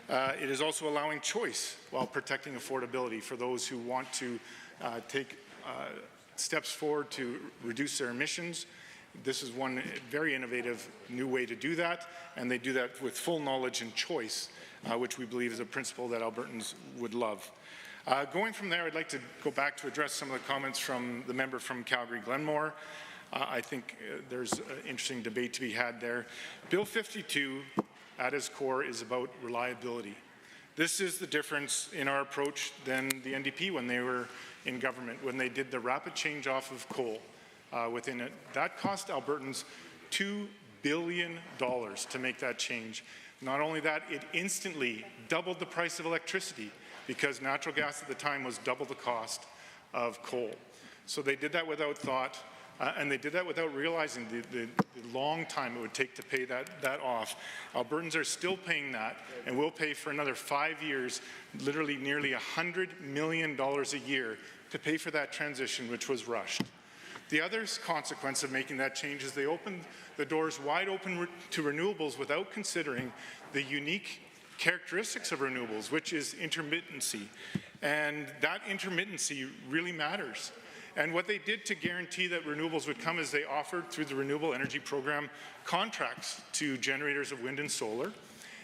It is also allowing choice while protecting affordability for those who want to take steps forward to reduce their emissions. This is one very innovative new way to do that, and they do that with full knowledge and choice, which we believe is a principle that Albertans would love. Going from there, I'd like to go back to address some of the comments from the member from Calgary-Glenmore. I think there's an interesting debate to be had there. Bill 52, at its core, is about reliability. This is the difference in our approach than the NDP when they were in government, when they did the rapid change off of coal within it. That cost Albertans $2 billion to make that change. Not only that, it instantly doubled the price of electricity because natural gas at the time was double the cost of coal. So they did that without thought. And they did that without realizing the long time it would take to pay that off. Albertans are still paying that and will pay for another 5 years, literally nearly $100 million a year to pay for that transition, which was rushed. The other consequence of making that change is they opened the doors wide open to renewables without considering the unique characteristics of renewables, which is intermittency. And that intermittency really matters. And what they did to guarantee that renewables would come is they offered, through the Renewable Energy Program, contracts to generators of wind and solar.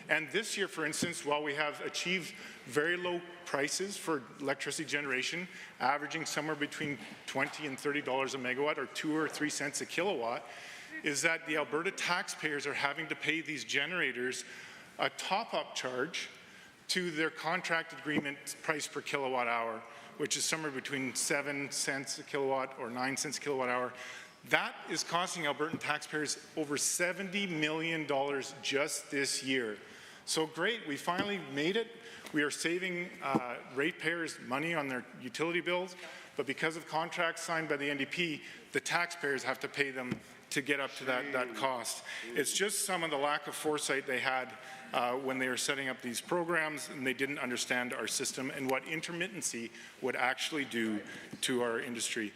And this year, for instance, while we have achieved very low prices for electricity generation, averaging somewhere between $20 and $30 a megawatt, or 2 or 3 cents a kilowatt, is that the Alberta taxpayers are having to pay these generators a top-up charge to their contract agreement price per kilowatt hour, which is somewhere between 7 cents a kilowatt or 9 cents a kilowatt hour. That is costing Albertan taxpayers over $70 million just this year. So great, we finally made it. We are saving ratepayers money on their utility bills, but because of contracts signed by the NDP, the taxpayers have to pay them to get up to that cost. It's just some of the lack of foresight they had when they were setting up these programs, and they didn't understand our system and what intermittency would actually do to our industry.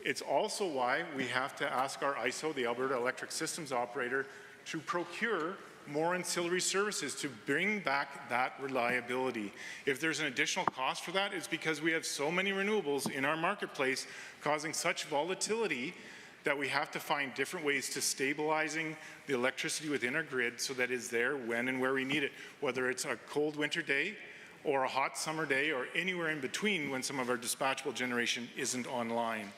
It's also why we have to ask our ISO, the Alberta Electric Systems Operator, to procure more ancillary services to bring back that reliability. If there's an additional cost for that, it's because we have so many renewables in our marketplace causing such volatility that we have to find different ways to stabilizing the electricity within our grid so that it's there when and where we need it, whether it's a cold winter day or a hot summer day or anywhere in between when some of our dispatchable generation isn't online.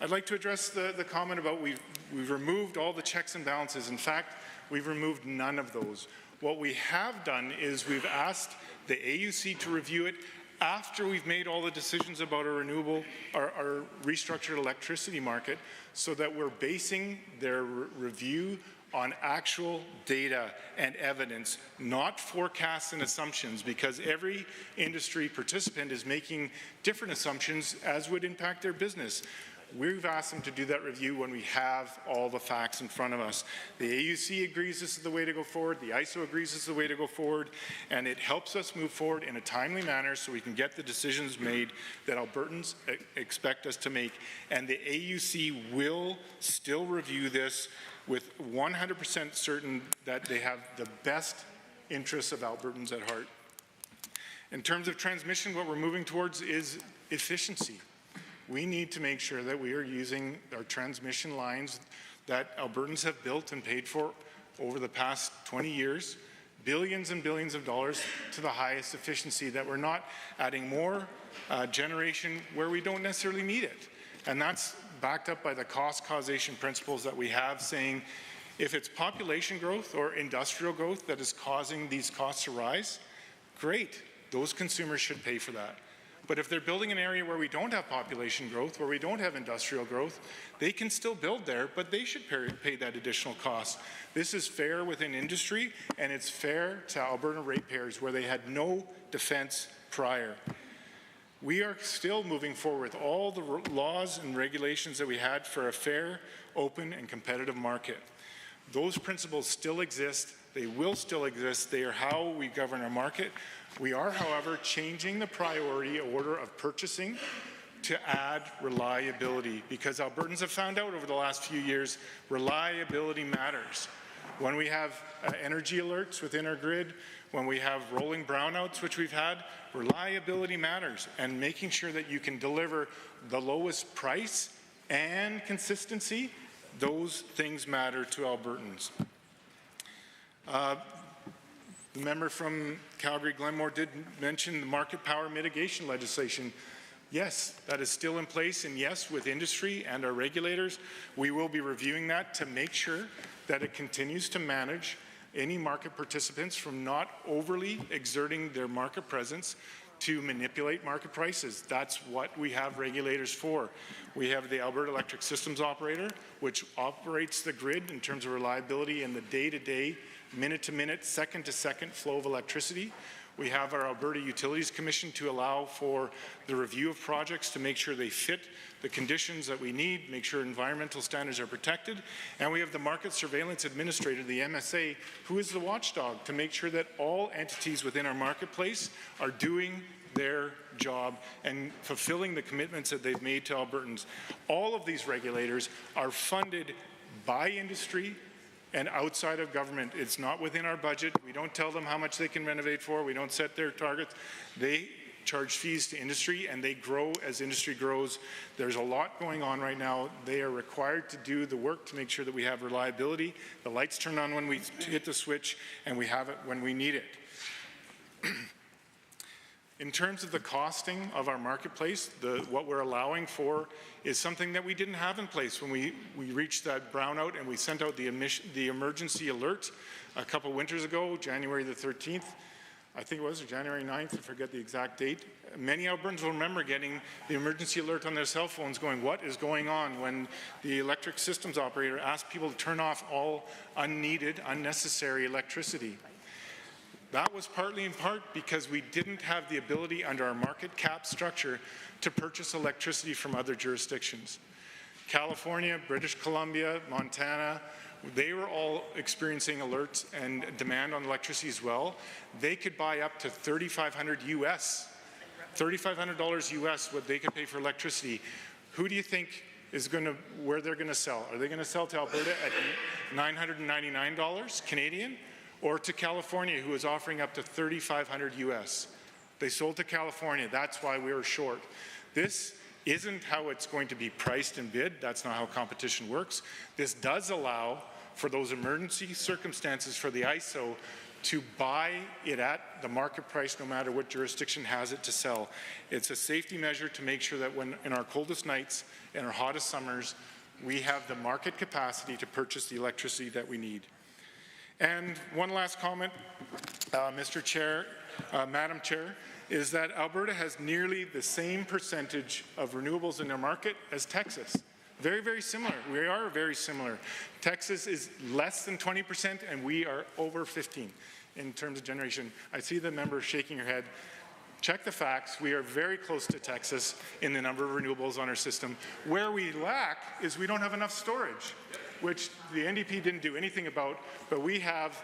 I'd like to address the comment about we've removed all the checks and balances. In fact, we've removed none of those. What we have done is we've asked the AUC to review it after we've made all the decisions about our restructured electricity market, so that we're basing their review on actual data and evidence, not forecasts and assumptions, because every industry participant is making different assumptions as would impact their business. We've asked them to do that review when we have all the facts in front of us. The AUC agrees this is the way to go forward, the ISO agrees this is the way to go forward, and it helps us move forward in a timely manner so we can get the decisions made that Albertans expect us to make. And the AUC will still review this with 100% certain that they have the best interests of Albertans at heart. In terms of transmission, what we're moving towards is efficiency. We need to make sure that we are using our transmission lines that Albertans have built and paid for over the past 20 years, billions and billions of dollars, to the highest efficiency, that we're not adding more generation where we don't necessarily need it. And that's backed up by the cost causation principles that we have, saying if it's population growth or industrial growth that is causing these costs to rise, great, those consumers should pay for that. But if they're building an area where we don't have population growth, where we don't have industrial growth, they can still build there, but they should pay that additional cost. This is fair within industry, and it's fair to Alberta ratepayers where they had no defense prior. We are still moving forward with all the laws and regulations that we had for a fair, open, and competitive market. Those principles still exist. They will still exist. They are how we govern our market. We are, however, changing the priority order of purchasing to add reliability, because Albertans have found out over the last few years, reliability matters. When we have energy alerts within our grid, when we have rolling brownouts, which we've had, reliability matters, and making sure that you can deliver the lowest price and consistency, those things matter to Albertans. The member from Calgary-Glenmore did mention the market power mitigation legislation. Yes, that is still in place, and yes, with industry and our regulators, we will be reviewing that to make sure that it continues to manage any market participants from not overly exerting their market presence to manipulate market prices. That's what we have regulators for. We have the Alberta Electric Systems Operator, which operates the grid in terms of reliability and the day-to-day, minute-to-minute, second-to-second flow of electricity. We have our Alberta Utilities Commission to allow for the review of projects to make sure they fit the conditions that we need, make sure environmental standards are protected. And we have the Market Surveillance Administrator, the MSA, who is the watchdog to make sure that all entities within our marketplace are doing their job and fulfilling the commitments that they've made to Albertans. All of these regulators are funded by industry and outside of government. It's not within our budget. We don't tell them how much they can renovate for. We don't set their targets. They charge fees to industry, and they grow as industry grows. There's a lot going on right now. They are required to do the work to make sure that we have reliability. The lights turn on when we hit the switch, and we have it when we need it. In terms of the costing of our marketplace, what we're allowing for is something that we didn't have in place when we reached that brownout and we sent out the emergency alert a couple winters ago, January the 13th, I think it was, or January 9th, I forget the exact date. Many Albertans will remember getting the emergency alert on their cell phones going, what is going on, when the electric systems operator asked people to turn off all unneeded, unnecessary electricity. That was partly in part because we didn't have the ability under our market cap structure to purchase electricity from other jurisdictions. California, British Columbia, Montana, they were all experiencing alerts and demand on electricity as well. They could buy up to $3,500 US, $3,500 US what they could pay for electricity. Who do you think is where they're going to sell? Are they going to sell to Alberta at $999 Canadian? Or to California, who is offering up to $3,500 US. They sold to California. That's why we were short. This isn't how it's going to be priced and bid. That's not how competition works. This does allow for those emergency circumstances for the ISO to buy it at the market price no matter what jurisdiction has it to sell. It's a safety measure to make sure that when in our coldest nights and our hottest summers, we have the market capacity to purchase the electricity that we need. And one last comment, Mr. Chair, Madam Chair, is that Alberta has nearly the same percentage of renewables in their market as Texas. Very, very similar. We are very similar. Texas is less than 20% and we are over 15 in terms of generation. I see the member shaking her head. Check the facts. We are very close to Texas in the number of renewables on our system. Where we lack is we don't have enough storage, which the NDP didn't do anything about, but we have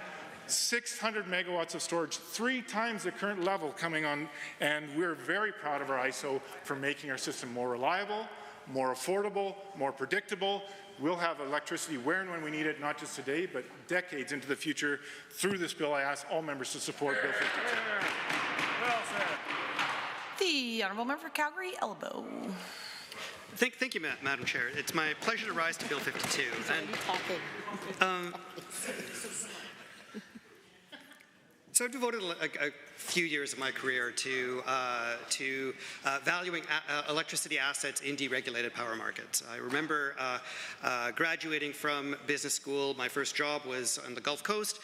600 megawatts of storage, 3 times the current level coming on, and we're very proud of our ISO for making our system more reliable, more affordable, more predictable. We'll have electricity where and when we need it, not just today, but decades into the future. Through this bill, I ask all members to support Bill 52. Well said. The Honourable Member for Calgary Elbow. Thank you, Madam Chair. It's my pleasure to rise to Bill 52. So I've devoted a few years of my career to valuing electricity assets in deregulated power markets. I remember graduating from business school. My first job was on the Gulf Coast,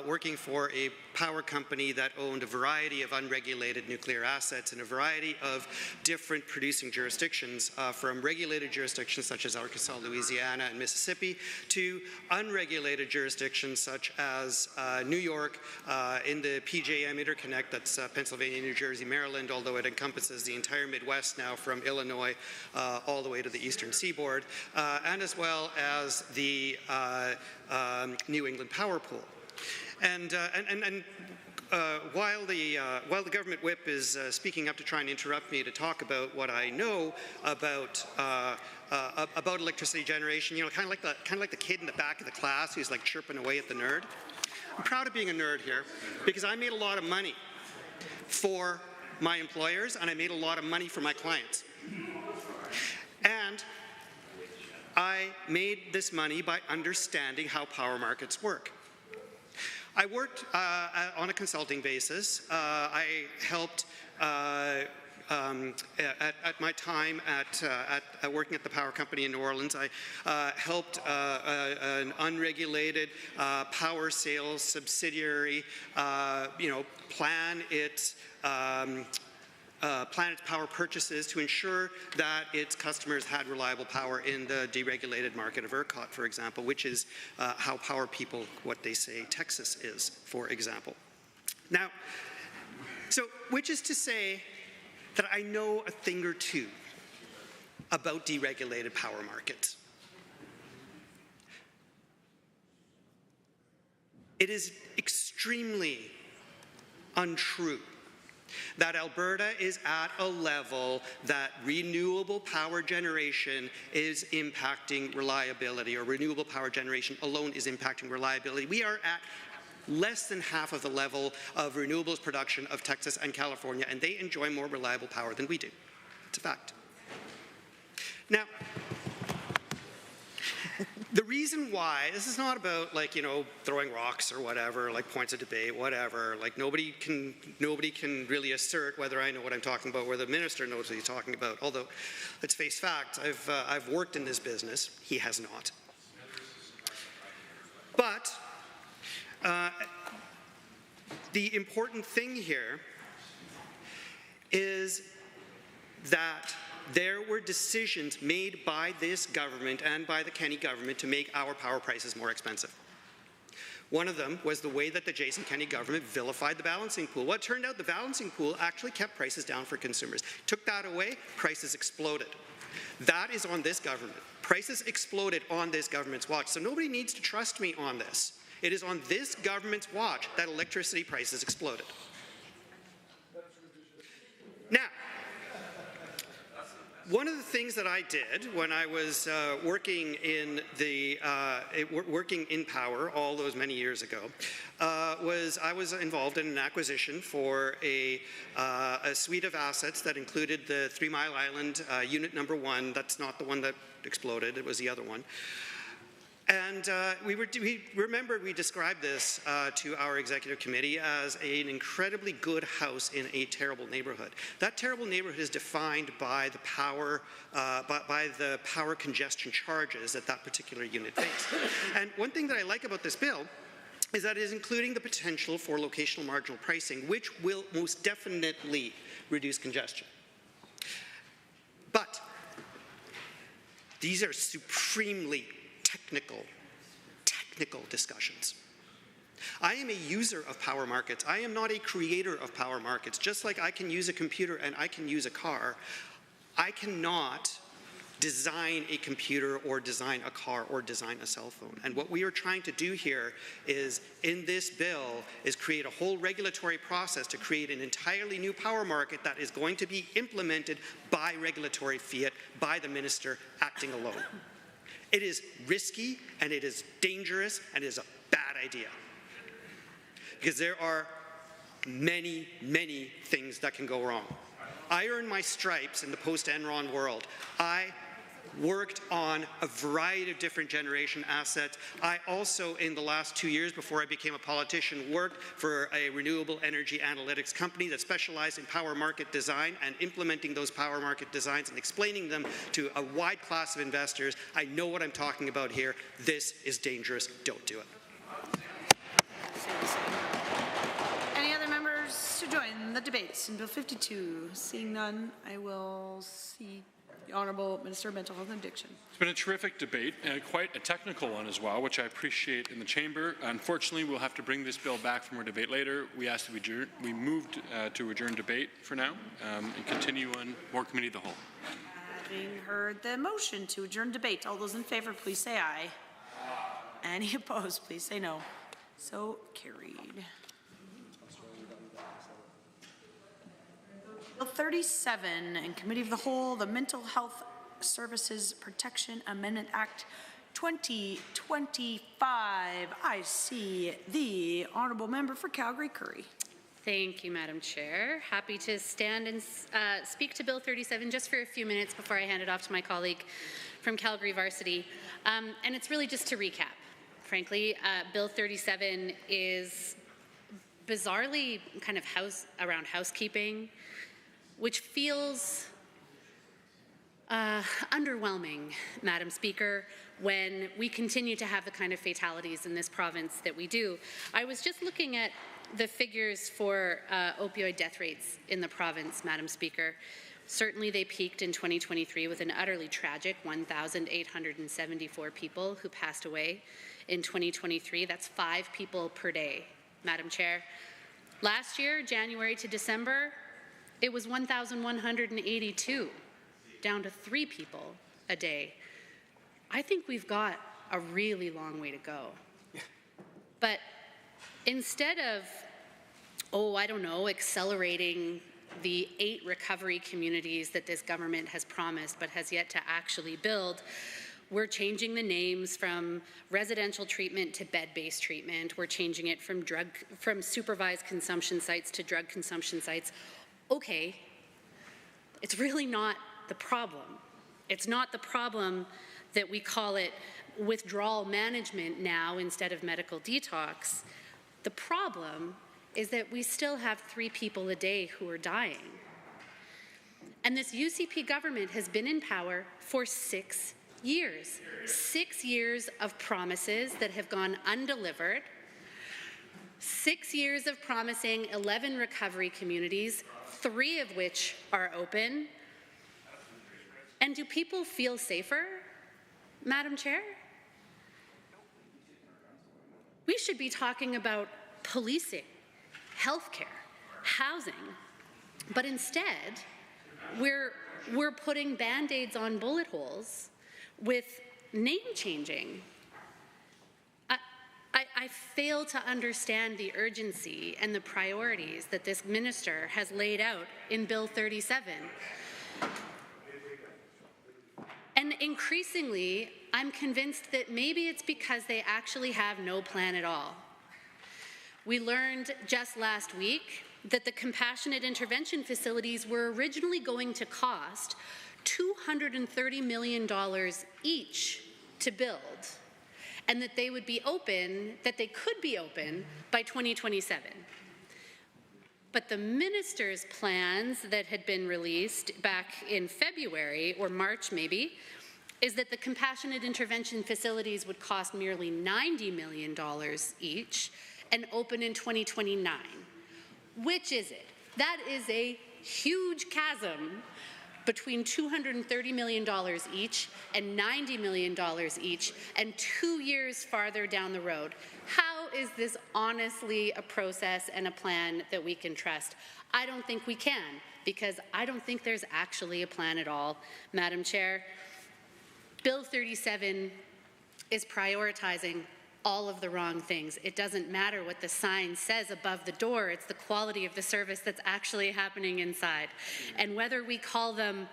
working for a power company that owned a variety of unregulated nuclear assets in a variety of different producing jurisdictions, from regulated jurisdictions such as Arkansas, Louisiana, and Mississippi, to unregulated jurisdictions such as New York, in the PJM interconnect, that's Pennsylvania, New Jersey, Maryland, although it encompasses the entire Midwest now from Illinois all the way to the eastern seaboard, and as well as the New England Power Pool. And while the government whip is speaking up to try and interrupt me to talk about what I know about electricity generation, you know, kind of like the kid in the back of the class who's like chirping away at the nerd. I'm proud of being a nerd here because I made a lot of money for my employers and I made a lot of money for my clients. And I made this money by understanding how power markets work. I worked on a consulting basis. I helped at my time at working at the power company in New Orleans, I helped an unregulated power sales subsidiary, plan its power purchases to ensure that its customers had reliable power in the deregulated market of ERCOT, for example, which is how power people, what they say Texas is, for example. Now, so which is to say that I know a thing or two about deregulated power markets. It is extremely untrue that Alberta is at a level that renewable power generation is impacting reliability, or renewable power generation alone is impacting reliability. We are at less than half of the level of renewables production of Texas and California, and they enjoy more reliable power than we do. It's a fact. Now, the reason why, this is not about, like, you know, throwing rocks or whatever, like points of debate, whatever. Like, nobody can really assert whether I know what I'm talking about, or the minister knows what he's talking about. Although, let's face facts, I've worked in this business. He has not. But the important thing here is that there were decisions made by this government and by the Kenney government to make our power prices more expensive. One of them was the way that the Jason Kenney government vilified the balancing pool. Well, it turned out the balancing pool actually kept prices down for consumers. Took that away, prices exploded. That is on this government. Prices exploded on this government's watch. So nobody needs to trust me on this. It is on this government's watch that electricity prices exploded. Now, One of the things that I did when I was working in power all those many years ago was I was involved in an acquisition for a suite of assets that included the 3 Mile Island unit number 1. That's not the one that exploded, it was the other one. And we described this to our executive committee as an incredibly good house in a terrible neighborhood. That terrible neighborhood is defined by the power congestion charges that particular unit faced. And one thing that I like about this bill is that it is including the potential for locational marginal pricing, which will most definitely reduce congestion. But these are supremely technical discussions. I am a user of power markets. I am not a creator of power markets. Just like I can use a computer and I can use a car, I cannot design a computer or design a car or design a cell phone. And what we are trying to do here is, in this bill, is create a whole regulatory process to create an entirely new power market that is going to be implemented by regulatory fiat, by the minister acting alone. It is risky, and it is dangerous, and it is a bad idea. Because there are many, many things that can go wrong. I earned my stripes in the post-Enron world. I worked on a variety of different generation assets. I also, in the last 2 years before I became a politician, worked for a renewable energy analytics company that specialized in power market design and implementing those power market designs and explaining them to a wide class of investors. I know what I'm talking about here. This is dangerous. Don't do it. Any other members to join the debates in Bill 52? Seeing none, I will see the Honourable Minister of Mental Health and Addiction. It's been a terrific debate, quite a technical one as well, which I appreciate in the chamber. Unfortunately, we'll have to bring this bill back from our debate later. We asked that we moved to adjourn debate for now and continue on more committee of the whole. Having heard the motion to adjourn debate, all those in favour, please say aye. Any opposed, please say no. So carried. Bill 37 in Committee of the Whole, the Mental Health Services Protection Amendment Act 2025. I see the Honourable Member for Calgary-Curry. Thank you, Madam Chair. Happy to stand and speak to Bill 37 just for a few minutes before I hand it off to my colleague from Calgary Varsity. And it's really just to recap. Frankly, Bill 37 is bizarrely kind of around housekeeping, which feels underwhelming, Madam Speaker, when we continue to have the kind of fatalities in this province that we do. I was just looking at the figures for opioid death rates in the province, Madam Speaker. Certainly they peaked in 2023 with an utterly tragic 1,874 people who passed away in 2023. That's 5 people per day, Madam Chair. Last year, January to December, it was 1,182, down to 3 people a day. I think we've got a really long way to go. But instead of, I don't know, accelerating the 8 recovery communities that this government has promised but has yet to actually build, we're changing the names from residential treatment to bed-based treatment. We're changing it from supervised consumption sites to drug consumption sites. Okay, it's really not the problem. It's not the problem that we call it withdrawal management now instead of medical detox. The problem is that we still have 3 people a day who are dying. And this UCP government has been in power for 6 years. 6 years of promises that have gone undelivered. 6 years of promising 11 recovery communities, 3 of which are open. And do people feel safer, Madam Chair? We should be talking about policing, healthcare, housing, but instead we're putting Band-Aids on bullet holes with name changing. I fail to understand the urgency and the priorities that this minister has laid out in Bill 37. increasingly, I'm convinced that maybe it's because they actually have no plan at all. We learned just last week that the compassionate intervention facilities were originally going to cost $230 million each to build, and that they would be open, that they could be open by 2027. But the minister's plans that had been released back in February, or March maybe, is that the compassionate intervention facilities would cost merely $90 million each and open in 2029. Which is it? That is a huge chasm between $230 million each and $90 million each, and 2 years farther down the road. How is this honestly a process and a plan that we can trust? I don't think we can, because I don't think there's actually a plan at all, Madam Chair. Bill 37 is prioritizing all of the wrong things. It doesn't matter what the sign says above the door, it's the quality of the service that's actually happening inside. And whether we call them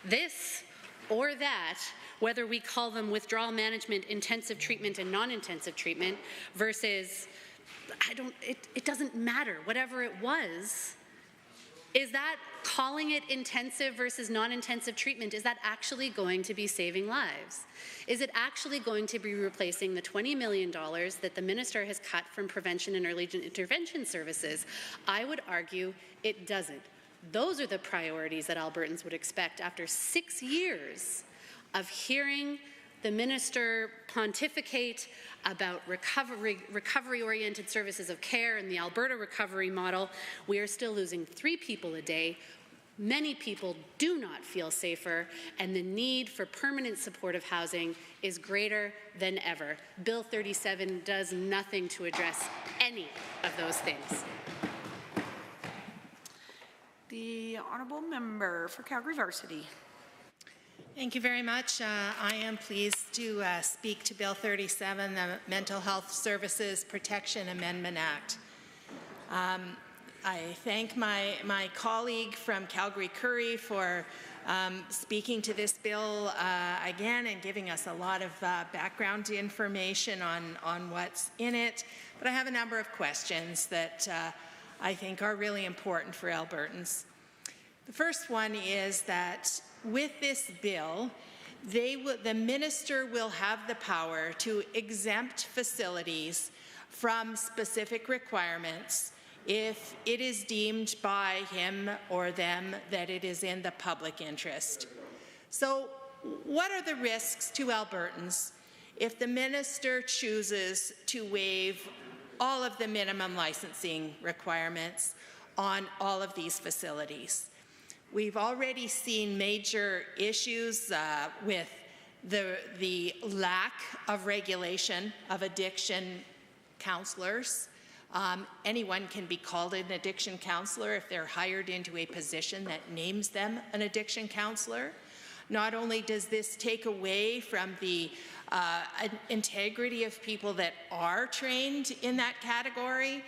this or that, whether we call them withdrawal management, intensive treatment, and non-intensive treatment versus, it doesn't matter, whatever it was, is that calling it intensive versus non-intensive treatment, is that actually going to be saving lives? Is it actually going to be replacing the $20 million that the minister has cut from prevention and early intervention services? I would argue it doesn't. Those are the priorities that Albertans would expect after 6 years of hearing the minister pontificate about recovery-oriented services of care and the Alberta recovery model. We are still losing 3 people a day. Many people do not feel safer, and the need for permanent supportive housing is greater than ever. Bill 37 does nothing to address any of those things. The honourable member for Calgary Varsity. Thank you very much. I am pleased to speak to Bill 37, the Mental Health Services Protection Amendment Act. I thank my colleague from Calgary Curry for speaking to this bill again and giving us a lot of background information on what's in it. But I have a number of questions that I think are really important for Albertans. The first one is that with this bill, the minister will have the power to exempt facilities from specific requirements if it is deemed by him or them that it is in the public interest. So what are the risks to Albertans if the minister chooses to waive all of the minimum licensing requirements on all of these facilities? We've already seen major issues with the lack of regulation of addiction counselors. Anyone can be called an addiction counselor if they're hired into a position that names them an addiction counselor. Not only does this take away from the integrity of people that are trained in that category,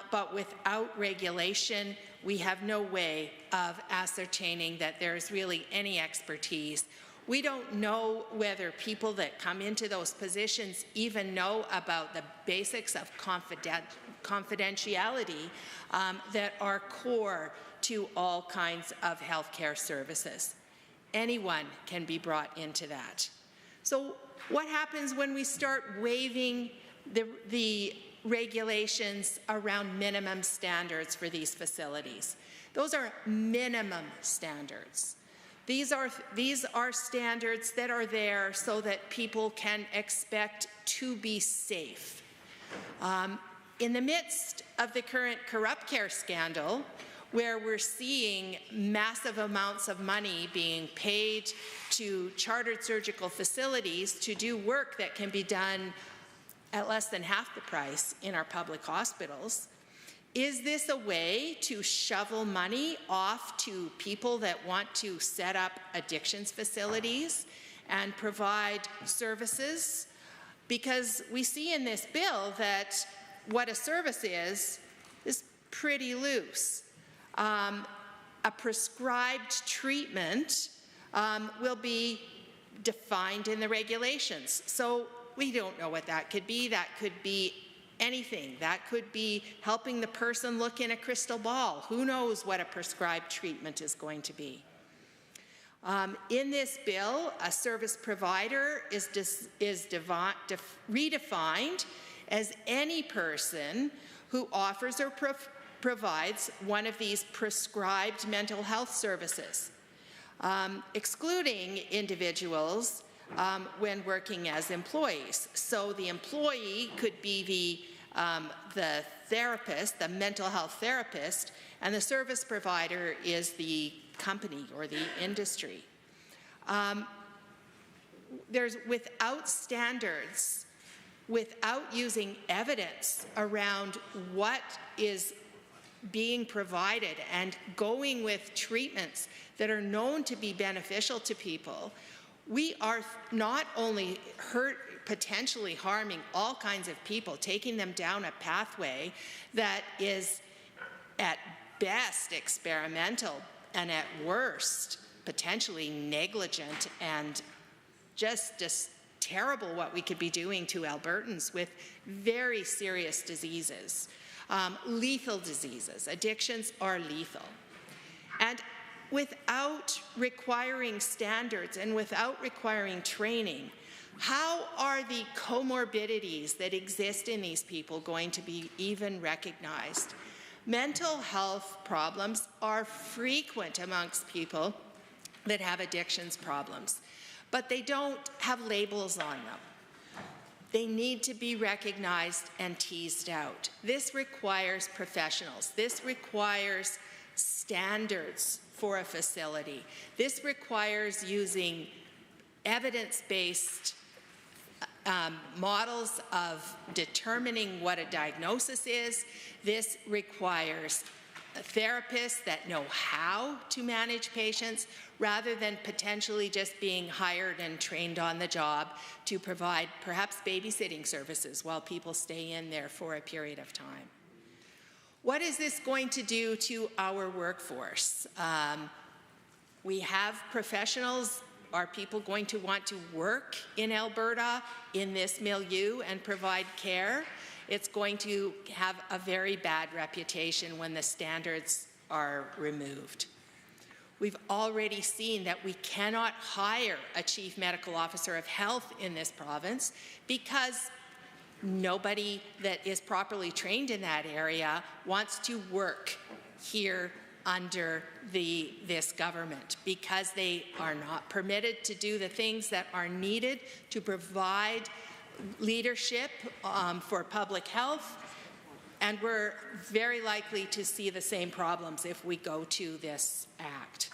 but without regulation, we have no way of ascertaining that there's really any expertise. We don't know whether people that come into those positions even know about the basics of confidentiality that are core to all kinds of healthcare services. Anyone can be brought into that. So what happens when we start waiving the regulations around minimum standards for these facilities? Those are minimum standards. These are standards that are there so that people can expect to be safe. In the midst of the current corrupt care scandal, where we're seeing massive amounts of money being paid to chartered surgical facilities to do work that can be done at less than half the price in our public hospitals, is this a way to shovel money off to people that want to set up addictions facilities and provide services? Because we see in this bill that what a service is pretty loose. A prescribed treatment will be defined in the regulations. So we don't know what that could be. That could be anything. That could be helping the person look in a crystal ball. Who knows what a prescribed treatment is going to be? In this bill, a service provider is redefined as any person who offers or provides one of these prescribed mental health services, excluding individuals when working as employees. So the employee could be the therapist, the mental health therapist, and the service provider is the company or the industry. Without standards, without using evidence around what is being provided and going with treatments that are known to be beneficial to people, we are not only potentially harming all kinds of people, taking them down a pathway that is at best experimental and at worst potentially negligent and just terrible what we could be doing to Albertans with very serious diseases, lethal diseases. Addictions are lethal. And without requiring standards and without requiring training, how are the comorbidities that exist in these people going to be even recognized? Mental health problems are frequent amongst people that have addictions problems, but they don't have labels on them. They need to be recognized and teased out. This requires professionals. This requires standards for a facility. This requires using evidence-based models of determining what a diagnosis is. This requires therapists that know how to manage patients rather than potentially just being hired and trained on the job to provide perhaps babysitting services while people stay in there for a period of time. What is this going to do to our workforce? We have professionals. Are people going to want to work in Alberta in this milieu and provide care? It's going to have a very bad reputation when the standards are removed. We've already seen that we cannot hire a chief medical officer of health in this province because nobody that is properly trained in that area wants to work here under this government because they are not permitted to do the things that are needed to provide leadership for public health, and we're very likely to see the same problems if we go to this act.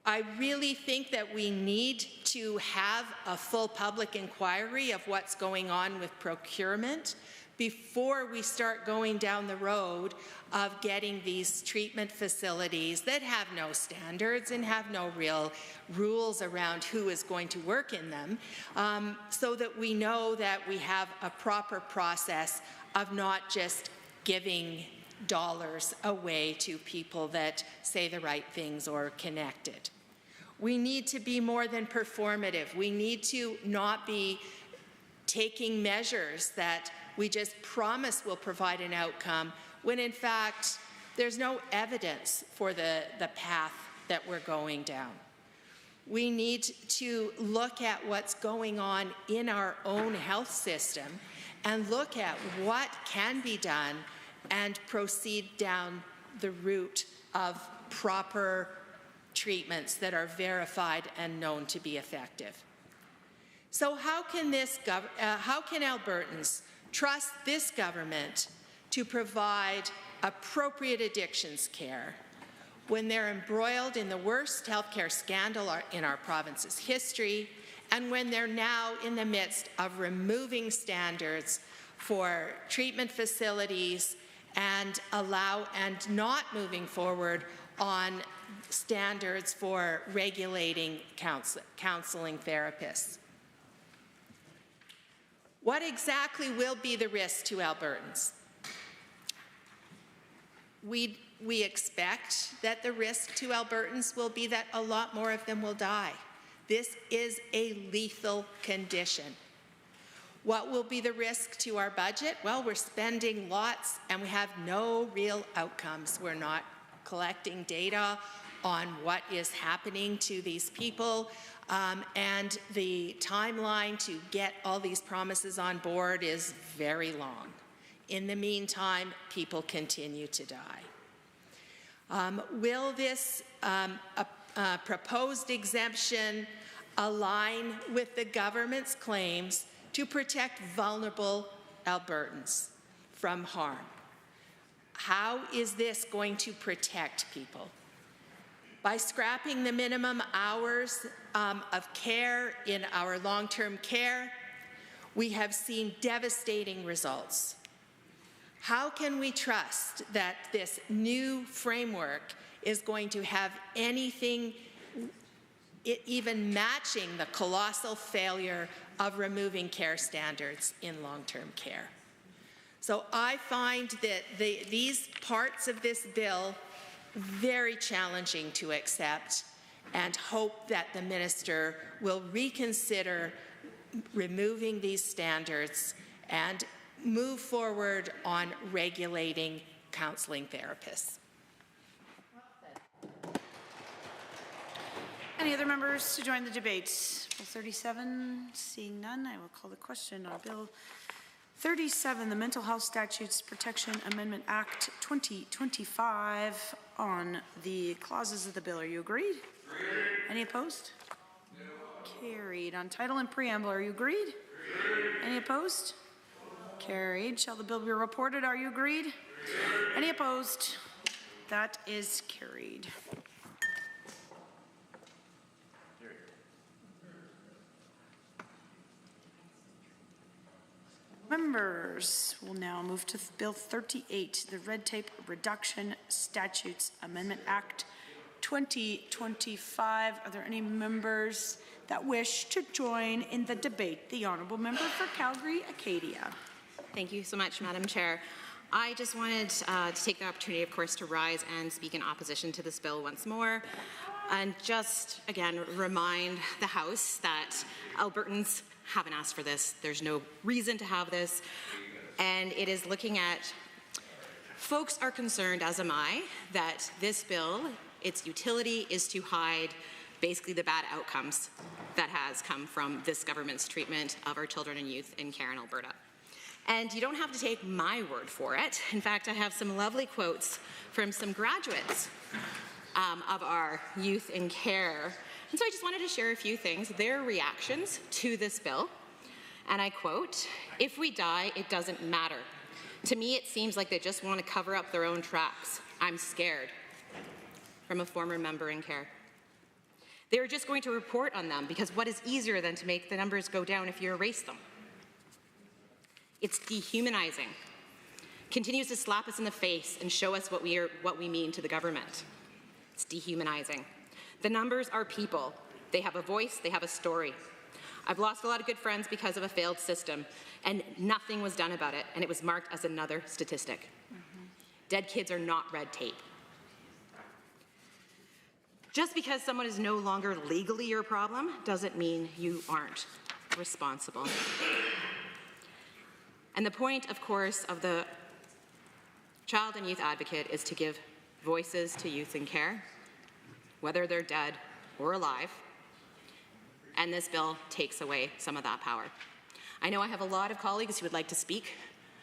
I really think that we need to have a full public inquiry of what's going on with procurement before we start going down the road of getting these treatment facilities that have no standards and have no real rules around who is going to work in them, so that we know that we have a proper process of not just giving dollars away to people that say the right things or connected. We need to be more than performative. We need to not be taking measures that we just promise will provide an outcome when in fact there's no evidence for the path that we're going down. We need to look at what's going on in our own health system and look at what can be done and proceed down the route of proper treatments that are verified and known to be effective. So how can Albertans trust this government to provide appropriate addictions care when they're embroiled in the worst healthcare scandal in our province's history, and when they're now in the midst of removing standards for treatment facilities and not moving forward on standards for regulating counseling therapists? What exactly will be the risk to Albertans? We expect that the risk to Albertans will be that a lot more of them will die. This is a lethal condition. What will be the risk to our budget? Well, we're spending lots and we have no real outcomes. We're not collecting data on what is happening to these people, and the timeline to get all these promises on board is very long. In the meantime, people continue to die. Will this proposed exemption align with the government's claims to protect vulnerable Albertans from harm? How is this going to protect people? By scrapping the minimum hours of care in our long-term care, we have seen devastating results. How can we trust that this new framework is going to have anything even matching the colossal failure of removing care standards in long-term care? So I find that these parts of this bill very challenging to accept, and hope that the minister will reconsider removing these standards and move forward on regulating counseling therapists. Any other members to join the debate? Bill 37, seeing none, I will call the question on Bill 37, the Mental Health Statutes Protection Amendment Act 2025. On the clauses of the bill, are you agreed? Agreed. Any opposed? No. Carried. On title and preamble, are you agreed? Agreed. Any opposed? Carried. Shall the bill be reported? Are you agreed? Agreed. Any opposed? That is carried. Members will now move to Bill 38, the Red Tape Reduction Statutes Amendment Act 2025. Are there any members that wish to join in the debate? The Honourable Member for Calgary-Acadia. Thank you so much, Madam Chair. I just wanted to take the opportunity, of course, to rise and speak in opposition to this bill once more, and just, again, remind the House that Albertans haven't asked for this. There's no reason to have this. And it is looking at, folks are concerned, as am I, that this bill, its utility is to hide basically the bad outcomes that has come from this government's treatment of our children and youth in care in Alberta. And you don't have to take my word for it. In fact, I have some lovely quotes from some graduates of our youth in care. And so I just wanted to share a few things, their reactions to this bill. And I quote, "If we die, it doesn't matter. To me, it seems like they just want to cover up their own tracks. I'm scared." From a former member in care. "They were just going to report on them because what is easier than to make the numbers go down if you erase them? It's dehumanizing. Continues to slap us in the face and show us what we mean to the government. It's dehumanizing. The numbers are people. They have a voice, they have a story. I've lost a lot of good friends because of a failed system, and nothing was done about it, and it was marked as another statistic. Dead kids are not red tape. Just because someone is no longer legally your problem doesn't mean you aren't responsible." And the point, of course, of the Child and Youth Advocate is to give voices to youth in care, whether they're dead or alive, and this bill takes away some of that power. I know I have a lot of colleagues who would like to speak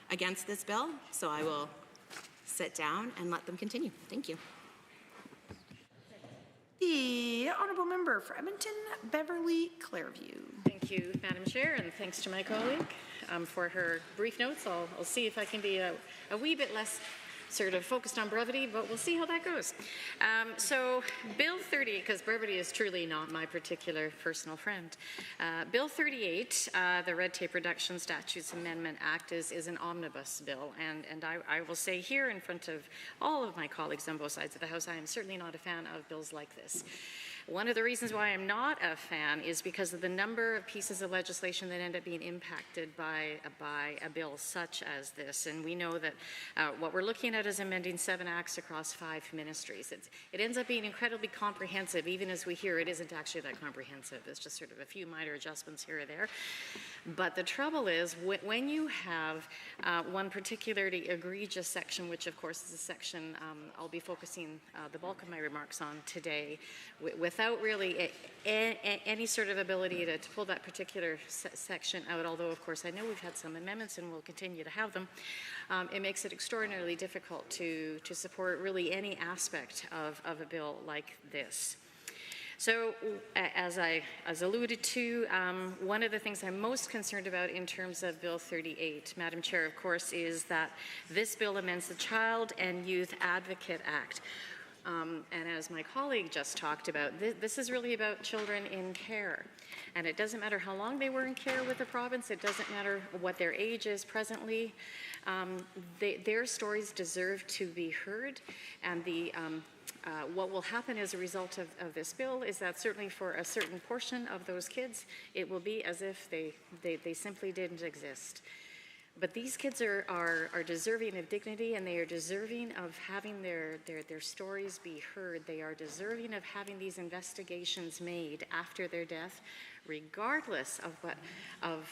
against this bill, so I will sit down and let them continue. Thank you. The Honourable Member for Edmonton, Beverly Clairview. Thank you, Madam Chair, and thanks to my colleague for her brief notes. I'll see if I can be a wee bit less sort of focused on brevity, but we'll see how that goes. So Bill 30, because brevity is truly not my particular personal friend. Bill 38, the Red Tape Reduction Statutes Amendment Act is an omnibus bill, and I will say here in front of all of my colleagues on both sides of the House, I am certainly not a fan of bills like this. One of the reasons why I'm not a fan is because of the number of pieces of legislation that end up being impacted by a bill such as this. And we know that what we're looking at is amending 7 acts across 5 ministries. It ends up being incredibly comprehensive, even as we hear it isn't actually that comprehensive. It's just sort of a few minor adjustments here or there. But the trouble is, when you have one particularly egregious section, which of course is a section I'll be focusing the bulk of my remarks on today, without really any sort of ability to pull that particular section out, although of course I know we've had some amendments and we'll continue to have them, it makes it extraordinarily difficult to support really any aspect of a bill like this. So, as I alluded to, one of the things I'm most concerned about in terms of Bill 38, Madam Chair, of course, is that this bill amends the Child and Youth Advocate Act. And as my colleague just talked about, this is really about children in care. And it doesn't matter how long they were in care with the province, it doesn't matter what their age is presently. Their stories deserve to be heard, and what will happen as a result of this bill is that certainly for a certain portion of those kids, it will be as if they simply didn't exist. But these kids are deserving of dignity, and they are deserving of having their stories be heard. They are deserving of having these investigations made after their death, regardless of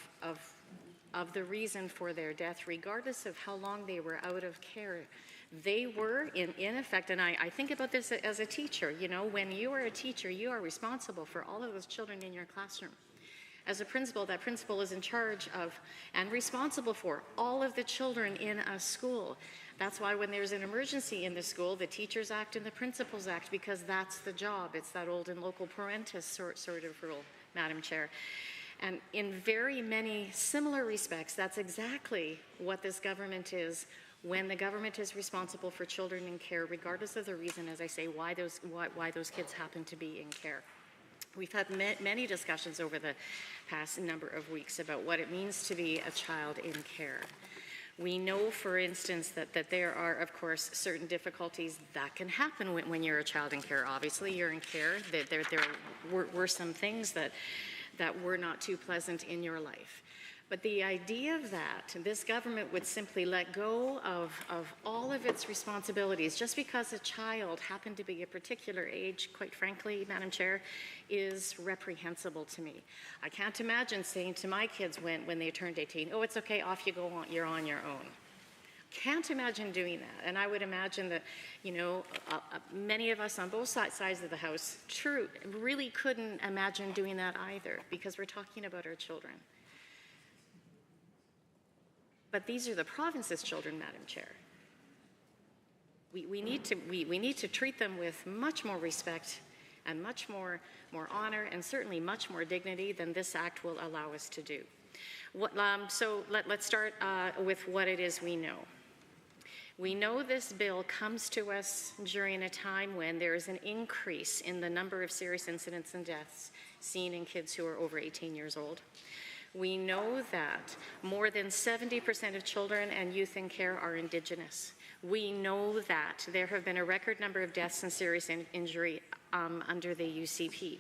the reason for their death, regardless of how long they were out of care. They were, in effect, and I think about this as a teacher, you know, when you are a teacher, you are responsible for all of those children in your classroom. As a principal, that principal is in charge of and responsible for all of the children in a school. That's why when there's an emergency in the school, the teachers act and the principals act, because that's the job. It's that old and local parentis sort of rule, Madam Chair. And in very many similar respects, that's exactly what this government is when the government is responsible for children in care, regardless of the reason, as I say, why those kids happen to be in care. We've had many discussions over the past number of weeks about what it means to be a child in care. We know, for instance, that there are, of course, certain difficulties that can happen when you're a child in care. Obviously, you're in care. There were some things that were not too pleasant in your life. But the idea that this government would simply let go of all of its responsibilities just because a child happened to be a particular age, quite frankly, Madam Chair, is reprehensible to me. I can't imagine saying to my kids when they turned 18, oh, it's okay, off you go, you're on your own. Can't imagine doing that. And I would imagine that, you know, many of us on both sides of the House really couldn't imagine doing that either, because we're talking about our children. But these are the province's children, Madam Chair. We need to treat them with much more respect and much more honor, and certainly much more dignity than this act will allow us to do. So let's start with what it is we know. We know this bill comes to us during a time when there is an increase in the number of serious incidents and deaths seen in kids who are over 18 years old. We know that more than 70% of children and youth in care are Indigenous. We know that there have been a record number of deaths and serious injury under the UCP.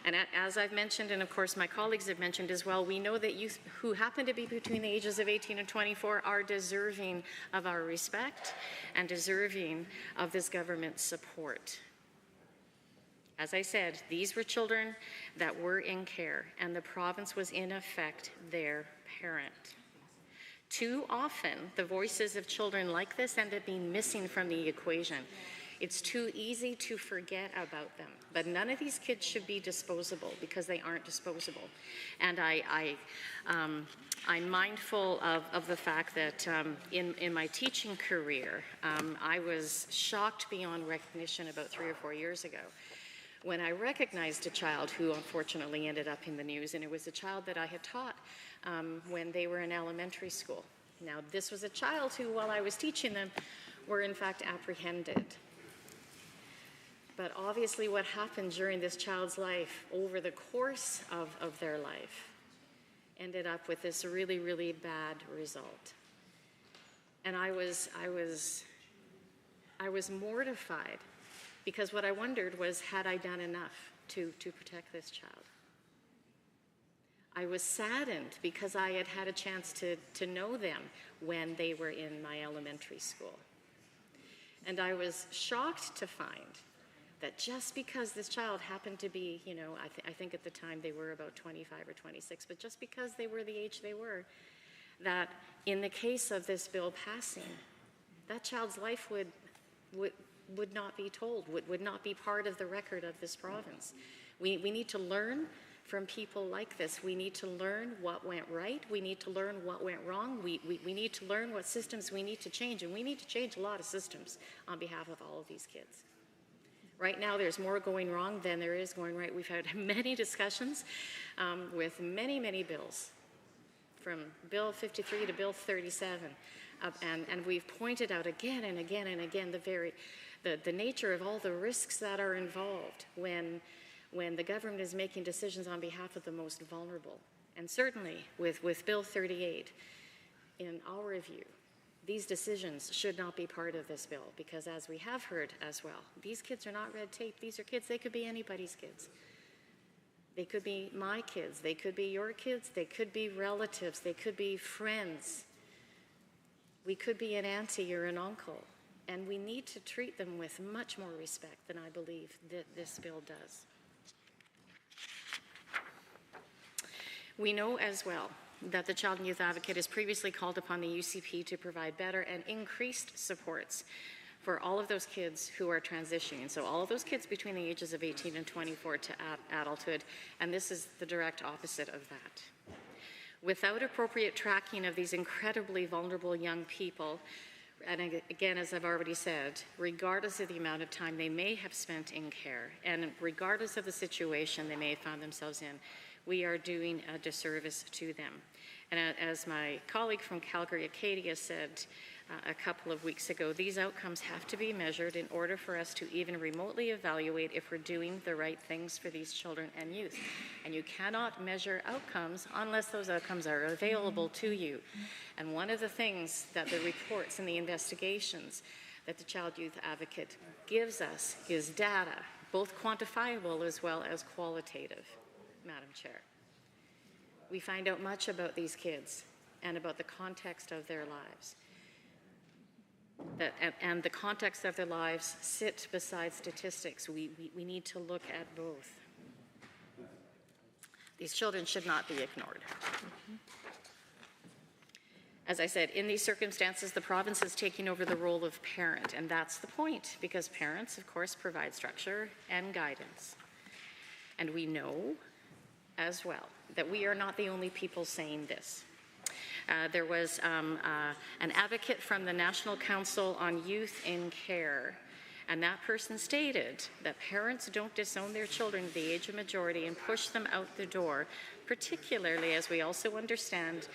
And as I've mentioned, and of course my colleagues have mentioned as well, we know that youth who happen to be between the ages of 18 and 24 are deserving of our respect and deserving of this government's support. As I said, these were children that were in care, and the province was in effect their parent. Too often, the voices of children like this end up being missing from the equation. It's too easy to forget about them, but none of these kids should be disposable, because they aren't disposable. And I'm mindful of the fact that in my teaching career, I was shocked beyond recognition about 3 or 4 years ago when I recognized a child who unfortunately ended up in the news, and it was a child that I had taught when they were in elementary school. Now, this was a child who, while I was teaching them, were in fact apprehended. But obviously what happened during this child's life over the course of their life ended up with this really, really bad result. And I was mortified Because what I wondered was, had I done enough to protect this child? I was saddened because I had had a chance to know them when they were in my elementary school. And I was shocked to find that just because this child happened to be, you know, I think at the time they were about 25 or 26, but just because they were the age they were, that in the case of this bill passing, that child's life would not be told, would not be part of the record of this province. We need to learn from people like this. We need to learn what went right. We need to learn what went wrong. We need to learn what systems we need to change, and we need to change a lot of systems on behalf of all of these kids. Right now, there's more going wrong than there is going right. We've had many discussions with many bills, from Bill 53 to Bill 37, and we've pointed out again and again and again the nature of all the risks that are involved when the government is making decisions on behalf of the most vulnerable. And certainly with Bill 38, in our view, these decisions should not be part of this bill, because as we have heard as well, these kids are not red tape. These are kids, they could be anybody's kids. They could be my kids, they could be your kids, they could be relatives, they could be friends. We could be an auntie or an uncle, and we need to treat them with much more respect than I believe that this bill does. We know as well that the Child and Youth Advocate has previously called upon the UCP to provide better and increased supports for all of those kids who are transitioning. So all of those kids between the ages of 18 and 24 to adulthood, and this is the direct opposite of that. Without appropriate tracking of these incredibly vulnerable young people, and again, as I've already said, regardless of the amount of time they may have spent in care, and regardless of the situation they may have found themselves in, we are doing a disservice to them. And as my colleague from Calgary Acadia said a couple of weeks ago, these outcomes have to be measured in order for us to even remotely evaluate if we're doing the right things for these children and youth. And you cannot measure outcomes unless those outcomes are available to you. And one of the things that the reports and the investigations that the Child Youth Advocate gives us is data, both quantifiable as well as qualitative, Madam Chair. We find out much about these kids and about the context of their lives. And the context of their lives sit beside statistics. We need to look at both. These children should not be ignored. As I said, in these circumstances, the province is taking over the role of parent, and that's the point, because parents, of course, provide structure and guidance. And we know as well that we are not the only people saying this. There was an advocate from the National Council on Youth in Care, and that person stated that parents don't disown their children at the age of majority and push them out the door, particularly as we also understand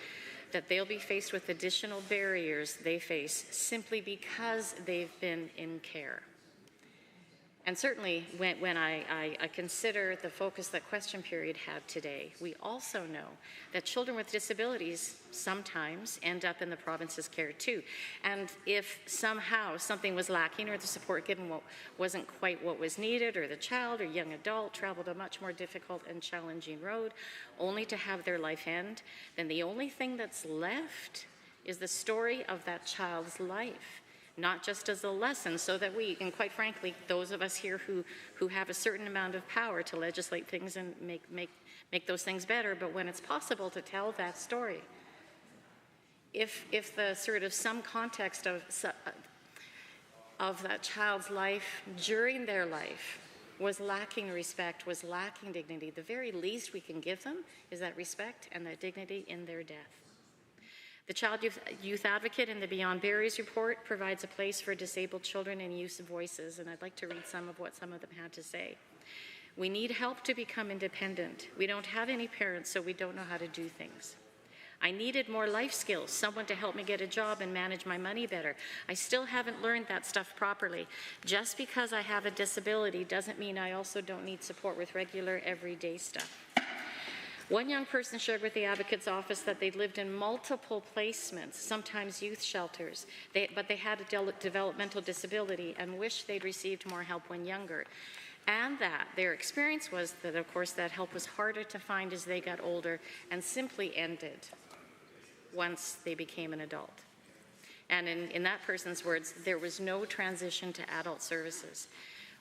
that they'll be faced with additional barriers they face simply because they've been in care. And certainly, when I consider the focus that question period had today, we also know that children with disabilities sometimes end up in the province's care too. And if somehow something was lacking or the support given wasn't quite what was needed, or the child or young adult traveled a much more difficult and challenging road only to have their life end, then the only thing that's left is the story of that child's life. Not just as a lesson, so that we, and quite frankly, those of us here who have a certain amount of power to legislate things and make those things better, but when it's possible to tell that story, if the sort of some context of that child's life during their life was lacking respect, was lacking dignity, the very least we can give them is that respect and that dignity in their death. The Child Youth Advocate in the Beyond Barriers report provides a place for disabled children and youth's voices, and I'd like to read some of what some of them had to say. We need help to become independent. We don't have any parents, so we don't know how to do things. I needed more life skills, someone to help me get a job and manage my money better. I still haven't learned that stuff properly. Just because I have a disability doesn't mean I also don't need support with regular, everyday stuff. One young person shared with the Advocate's Office that they'd lived in multiple placements, sometimes youth shelters, but they had a developmental disability and wished they'd received more help when younger. And that their experience was that, of course, that help was harder to find as they got older and simply ended once they became an adult. And in that person's words, there was no transition to adult services.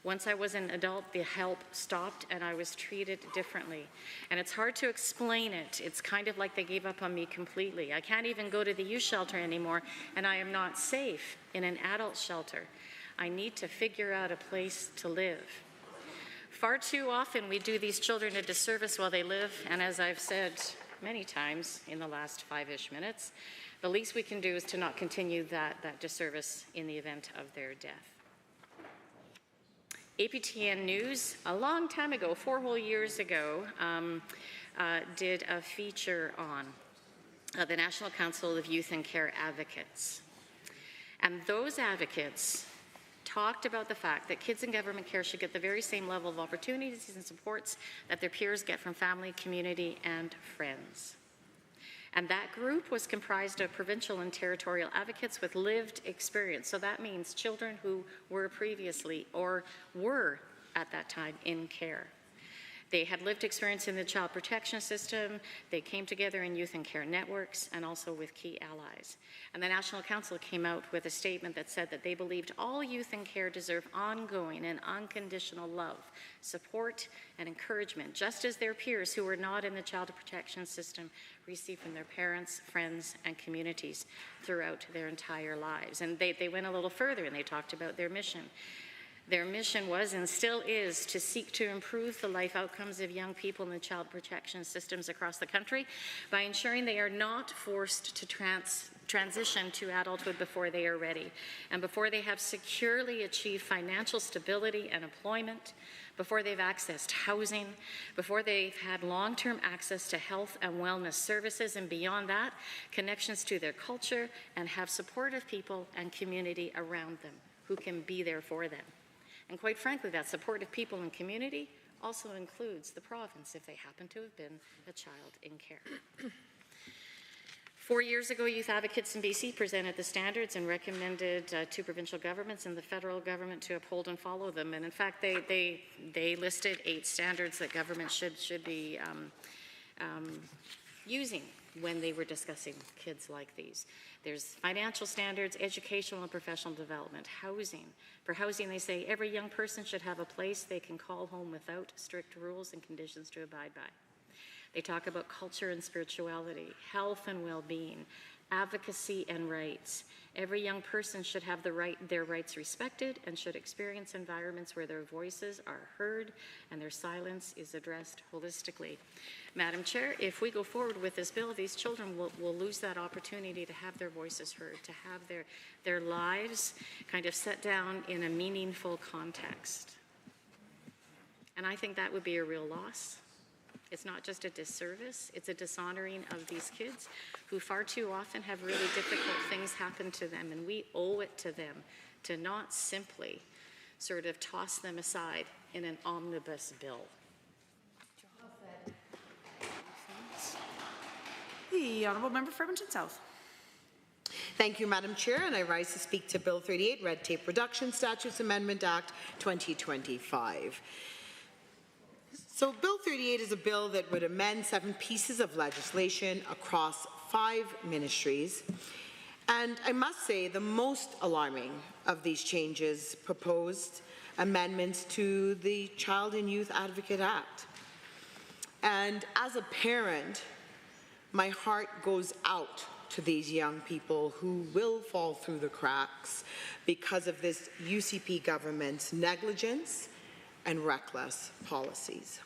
Once I was an adult, the help stopped and I was treated differently. And it's hard to explain it. It's kind of like they gave up on me completely. I can't even go to the youth shelter anymore, and I am not safe in an adult shelter. I need to figure out a place to live. Far too often we do these children a disservice while they live, and as I've said many times in the last 5-ish minutes, the least we can do is to not continue that disservice in the event of their death. APTN News, a long time ago, 4 whole years ago, did a feature on the National Council of Youth and Care Advocates. And those advocates talked about the fact that kids in government care should get the very same level of opportunities and supports that their peers get from family, community, and friends. And that group was comprised of provincial and territorial advocates with lived experience. So that means children who were previously or were at that time in care. They had lived experience in the child protection system. They came together in youth and care networks and also with key allies. And the National Council came out with a statement that said that they believed all youth in care deserve ongoing and unconditional love, support, and encouragement, just as their peers who were not in the child protection system receive from their parents, friends, and communities throughout their entire lives. And they went a little further and they talked about their mission. Their mission was and still is to seek to improve the life outcomes of young people in the child protection systems across the country by ensuring they are not forced to transition to adulthood before they are ready and before they have securely achieved financial stability and employment, before they've accessed housing, before they've had long-term access to health and wellness services, and beyond that, connections to their culture and have supportive people and community around them who can be there for them. And quite frankly, that supportive people and community also includes the province if they happen to have been a child in care. 4 years ago, youth advocates in BC presented the standards and recommended to provincial governments and the federal government to uphold and follow them. And in fact, they listed 8 standards that government should be using when they were discussing kids like these. There's financial standards, educational and professional development, housing. For housing, they say every young person should have a place they can call home without strict rules and conditions to abide by. They talk about culture and spirituality, health and well-being, advocacy and rights. Every young person should have their rights respected and should experience environments where their voices are heard and their silence is addressed holistically. Madam Chair, if we go forward with this bill, these children will lose that opportunity to have their voices heard, to have their lives kind of set down in a meaningful context. And I think that would be a real loss. It's not just a disservice, it's a dishonoring of these kids who far too often have really difficult things happen to them, and we owe it to them to not simply sort of toss them aside in an omnibus bill. The Honourable Member for Edmonton South. Thank you, Madam Chair, and I rise to speak to Bill 38, Red Tape Reduction Statutes Amendment Act 2025. So Bill 38 is a bill that would amend 7 pieces of legislation across 5 ministries. And I must say the most alarming of these changes proposed amendments to the Child and Youth Advocate Act. And as a parent, my heart goes out to these young people who will fall through the cracks because of this UCP government's negligence and reckless policies.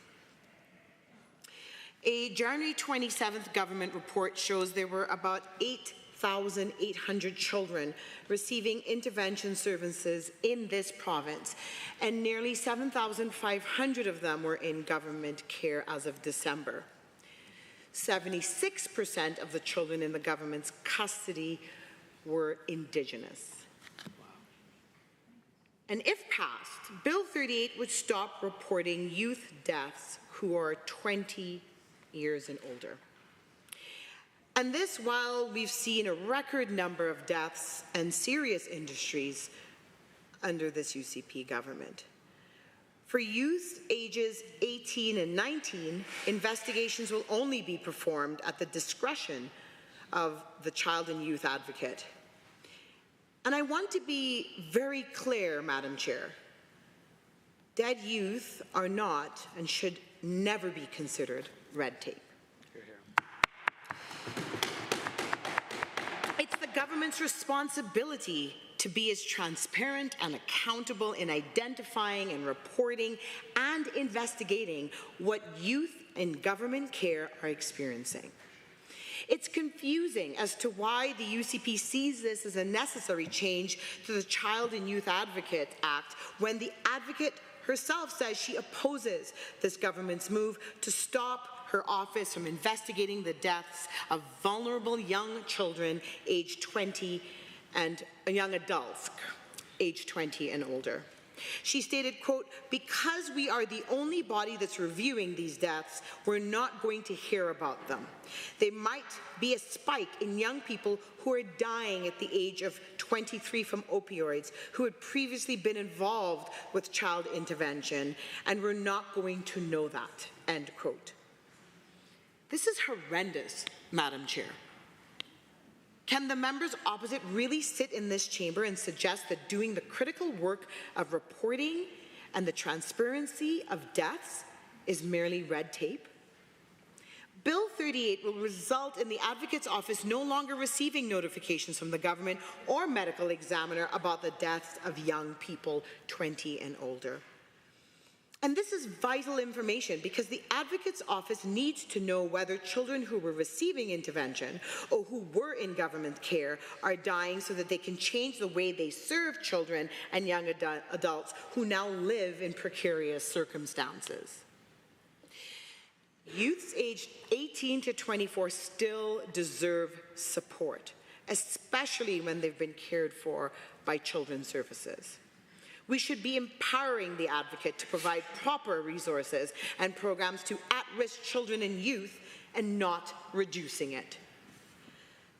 A January 27th government report shows there were about 8,800 children receiving intervention services in this province, and nearly 7,500 of them were in government care as of December. 76% of the children in the government's custody were Indigenous. And if passed, Bill 38 would stop reporting youth deaths who are 20 years and older. And this while we've seen a record number of deaths and serious injuries under this UCP government. For youth ages 18 and 19, investigations will only be performed at the discretion of the child and youth advocate. And I want to be very clear, Madam Chair. Dead youth are not and should never be considered red tape. It's the government's responsibility to be as transparent and accountable in identifying and reporting and investigating what youth in government care are experiencing. It's confusing as to why the UCP sees this as a necessary change to the Child and Youth Advocate Act when the advocate herself says she opposes this government's move to stop her office from investigating the deaths of vulnerable young children aged 20 and young adults aged 20 and older. She stated, quote, "Because we are the only body that's reviewing these deaths, we're not going to hear about them. There might be a spike in young people who are dying at the age of 23 from opioids, who had previously been involved with child intervention, and we're not going to know that," end quote. This is horrendous, Madam Chair. Can the members opposite really sit in this chamber and suggest that doing the critical work of reporting and the transparency of deaths is merely red tape? Bill 38 will result in the Advocate's Office no longer receiving notifications from the government or medical examiner about the deaths of young people 20 and older. And this is vital information because the Advocate's Office needs to know whether children who were receiving intervention or who were in government care are dying so that they can change the way they serve children and young adults who now live in precarious circumstances. Youths aged 18 to 24 still deserve support, especially when they've been cared for by Children's Services. We should be empowering the advocate to provide proper resources and programs to at-risk children and youth and not reducing it.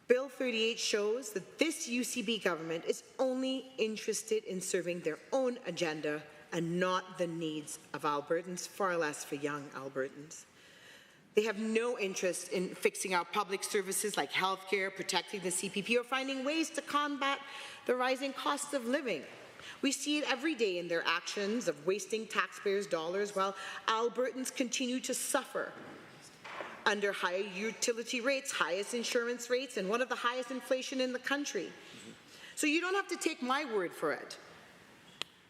Bill 38 shows that this UCP government is only interested in serving their own agenda and not the needs of Albertans, far less for young Albertans. They have no interest in fixing our public services like healthcare, protecting the CPP, or finding ways to combat the rising costs of living. We see it every day in their actions of wasting taxpayers' dollars while Albertans continue to suffer under higher utility rates, highest insurance rates, and one of the highest inflation in the country. So you don't have to take my word for it,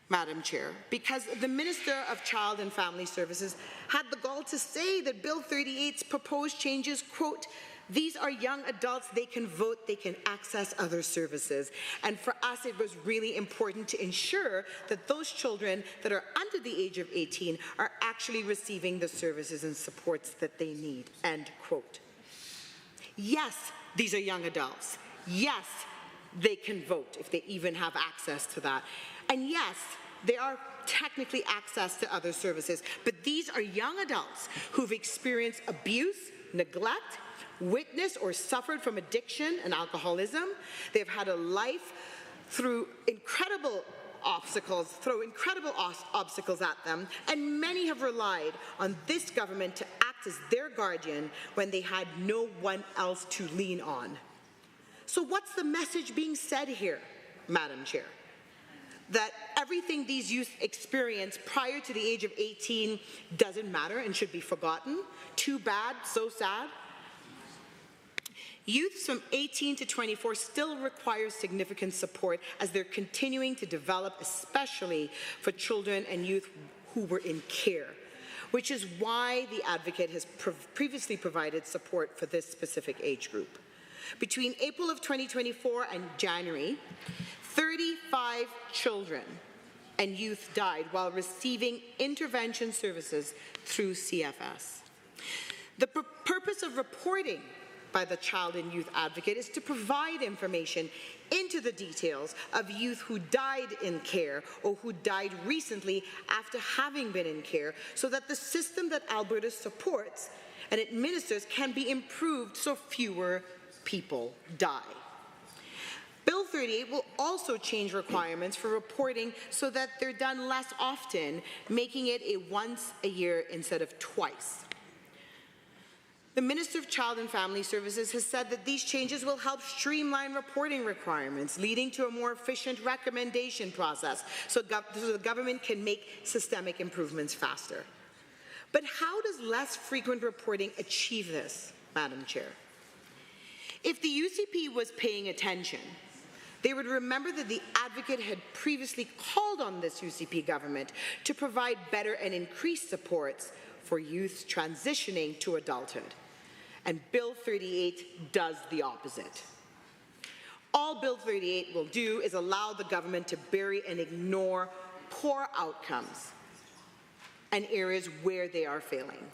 Madam Chair, because the Minister of Child and Family Services had the gall to say that Bill 38's proposed changes, quote, "These are young adults, they can vote, they can access other services." And for us, it was really important to ensure that those children that are under the age of 18 are actually receiving the services and supports that they need, end quote. Yes, these are young adults. Yes, they can vote if they even have access to that. And yes, they are technically access to other services, but these are young adults who've experienced abuse, neglect, witnessed or suffered from addiction and alcoholism. They've had a life through incredible obstacles, at them, and many have relied on this government to act as their guardian when they had no one else to lean on. So what's the message being said here, Madam Chair? That everything these youth experience prior to the age of 18 doesn't matter and should be forgotten? Too bad, so sad? Youths from 18 to 24 still require significant support as they're continuing to develop, especially for children and youth who were in care, which is why the advocate has previously provided support for this specific age group. Between April of 2024 and January, 35 children and youth died while receiving intervention services through CFS. The purpose of reporting by the Child and Youth Advocate is to provide information into the details of youth who died in care or who died recently after having been in care so that the system that Alberta supports and administers can be improved so fewer people die. Bill 38 will also change requirements for reporting so that they're done less often, making it a once a year instead of twice. The Minister of Child and Family Services has said that these changes will help streamline reporting requirements, leading to a more efficient recommendation process so the government can make systemic improvements faster. But how does less frequent reporting achieve this, Madam Chair? If the UCP was paying attention, they would remember that the advocate had previously called on this UCP government to provide better and increased supports for youth transitioning to adulthood. And Bill 38 does the opposite. All Bill 38 will do is allow the government to bury and ignore poor outcomes and areas where they are failing.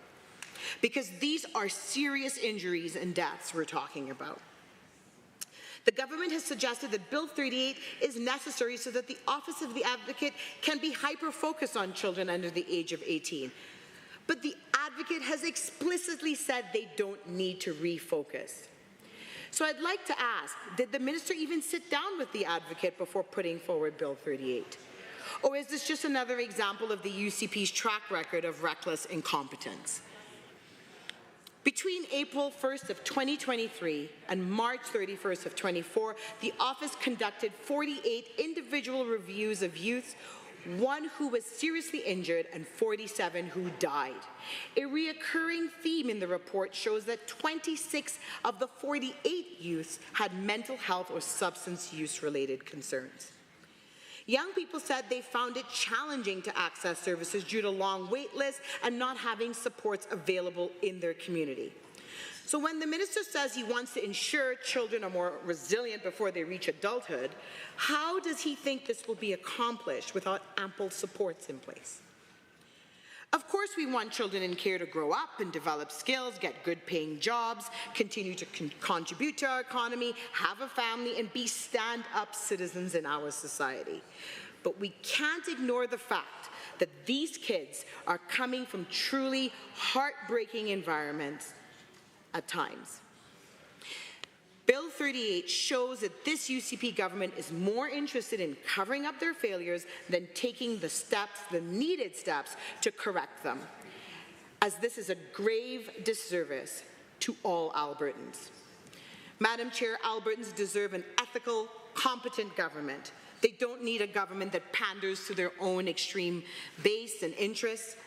Because these are serious injuries and deaths we're talking about. The government has suggested that Bill 38 is necessary so that the Office of the Advocate can be hyper-focused on children under the age of 18. But the Advocate has explicitly said they don't need to refocus. So I'd like to ask, did the minister even sit down with the Advocate before putting forward Bill 38? Or is this just another example of the UCP's track record of reckless incompetence? Between April 1st of 2023 and March 31st of 24, the office conducted 48 individual reviews of youth, 1 who was seriously injured and 47 who died. A reoccurring theme in the report shows that 26 of the 48 youths had mental health or substance use-related concerns. Young people said they found it challenging to access services due to long wait lists and not having supports available in their community. So when the minister says he wants to ensure children are more resilient before they reach adulthood, how does he think this will be accomplished without ample supports in place? Of course, we want children in care to grow up and develop skills, get good-paying jobs, continue to contribute to our economy, have a family, and be stand-up citizens in our society. But we can't ignore the fact that these kids are coming from truly heartbreaking environments at times. Bill 38 shows that this UCP government is more interested in covering up their failures than taking the steps, the needed steps, to correct them, as this is a grave disservice to all Albertans. Madam Chair, Albertans deserve an ethical, competent government. They don't need a government that panders to their own extreme base and interests,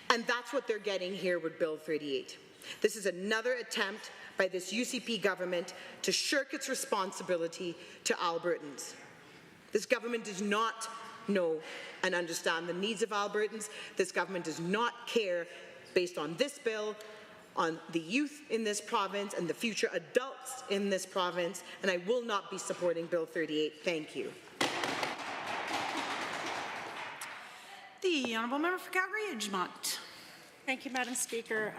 and that's what they're getting here with Bill 38. This is another attempt by this UCP government to shirk its responsibility to Albertans. This government does not know and understand the needs of Albertans. This government does not care, based on this bill, on the youth in this province and the future adults in this province, and I will not be supporting Bill 38. Thank you. The Honourable Member for Calgary Edgemont. Thank you, Madam Speaker.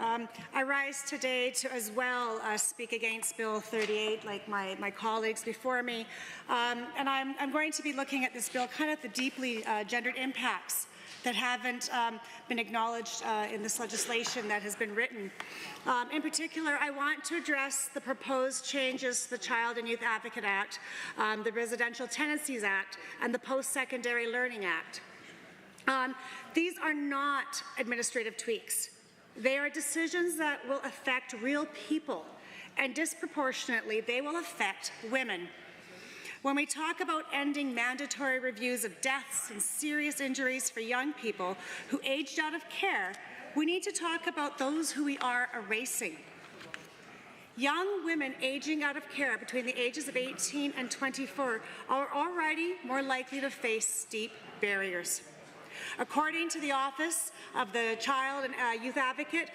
I rise today to as well speak against Bill 38, like my colleagues before me. And I'm going to be looking at this bill kind of at the deeply gendered impacts that haven't been acknowledged in this legislation that has been written. In particular, I want to address the proposed changes to the Child and Youth Advocate Act, the Residential Tenancies Act, and the Post-Secondary Learning Act. These are not administrative tweaks. They are decisions that will affect real people, and disproportionately, they will affect women. When we talk about ending mandatory reviews of deaths and serious injuries for young people who aged out of care, we need to talk about those who we are erasing. Young women aging out of care between the ages of 18 and 24 are already more likely to face steep barriers. According to the Office of the Child and Youth Advocate,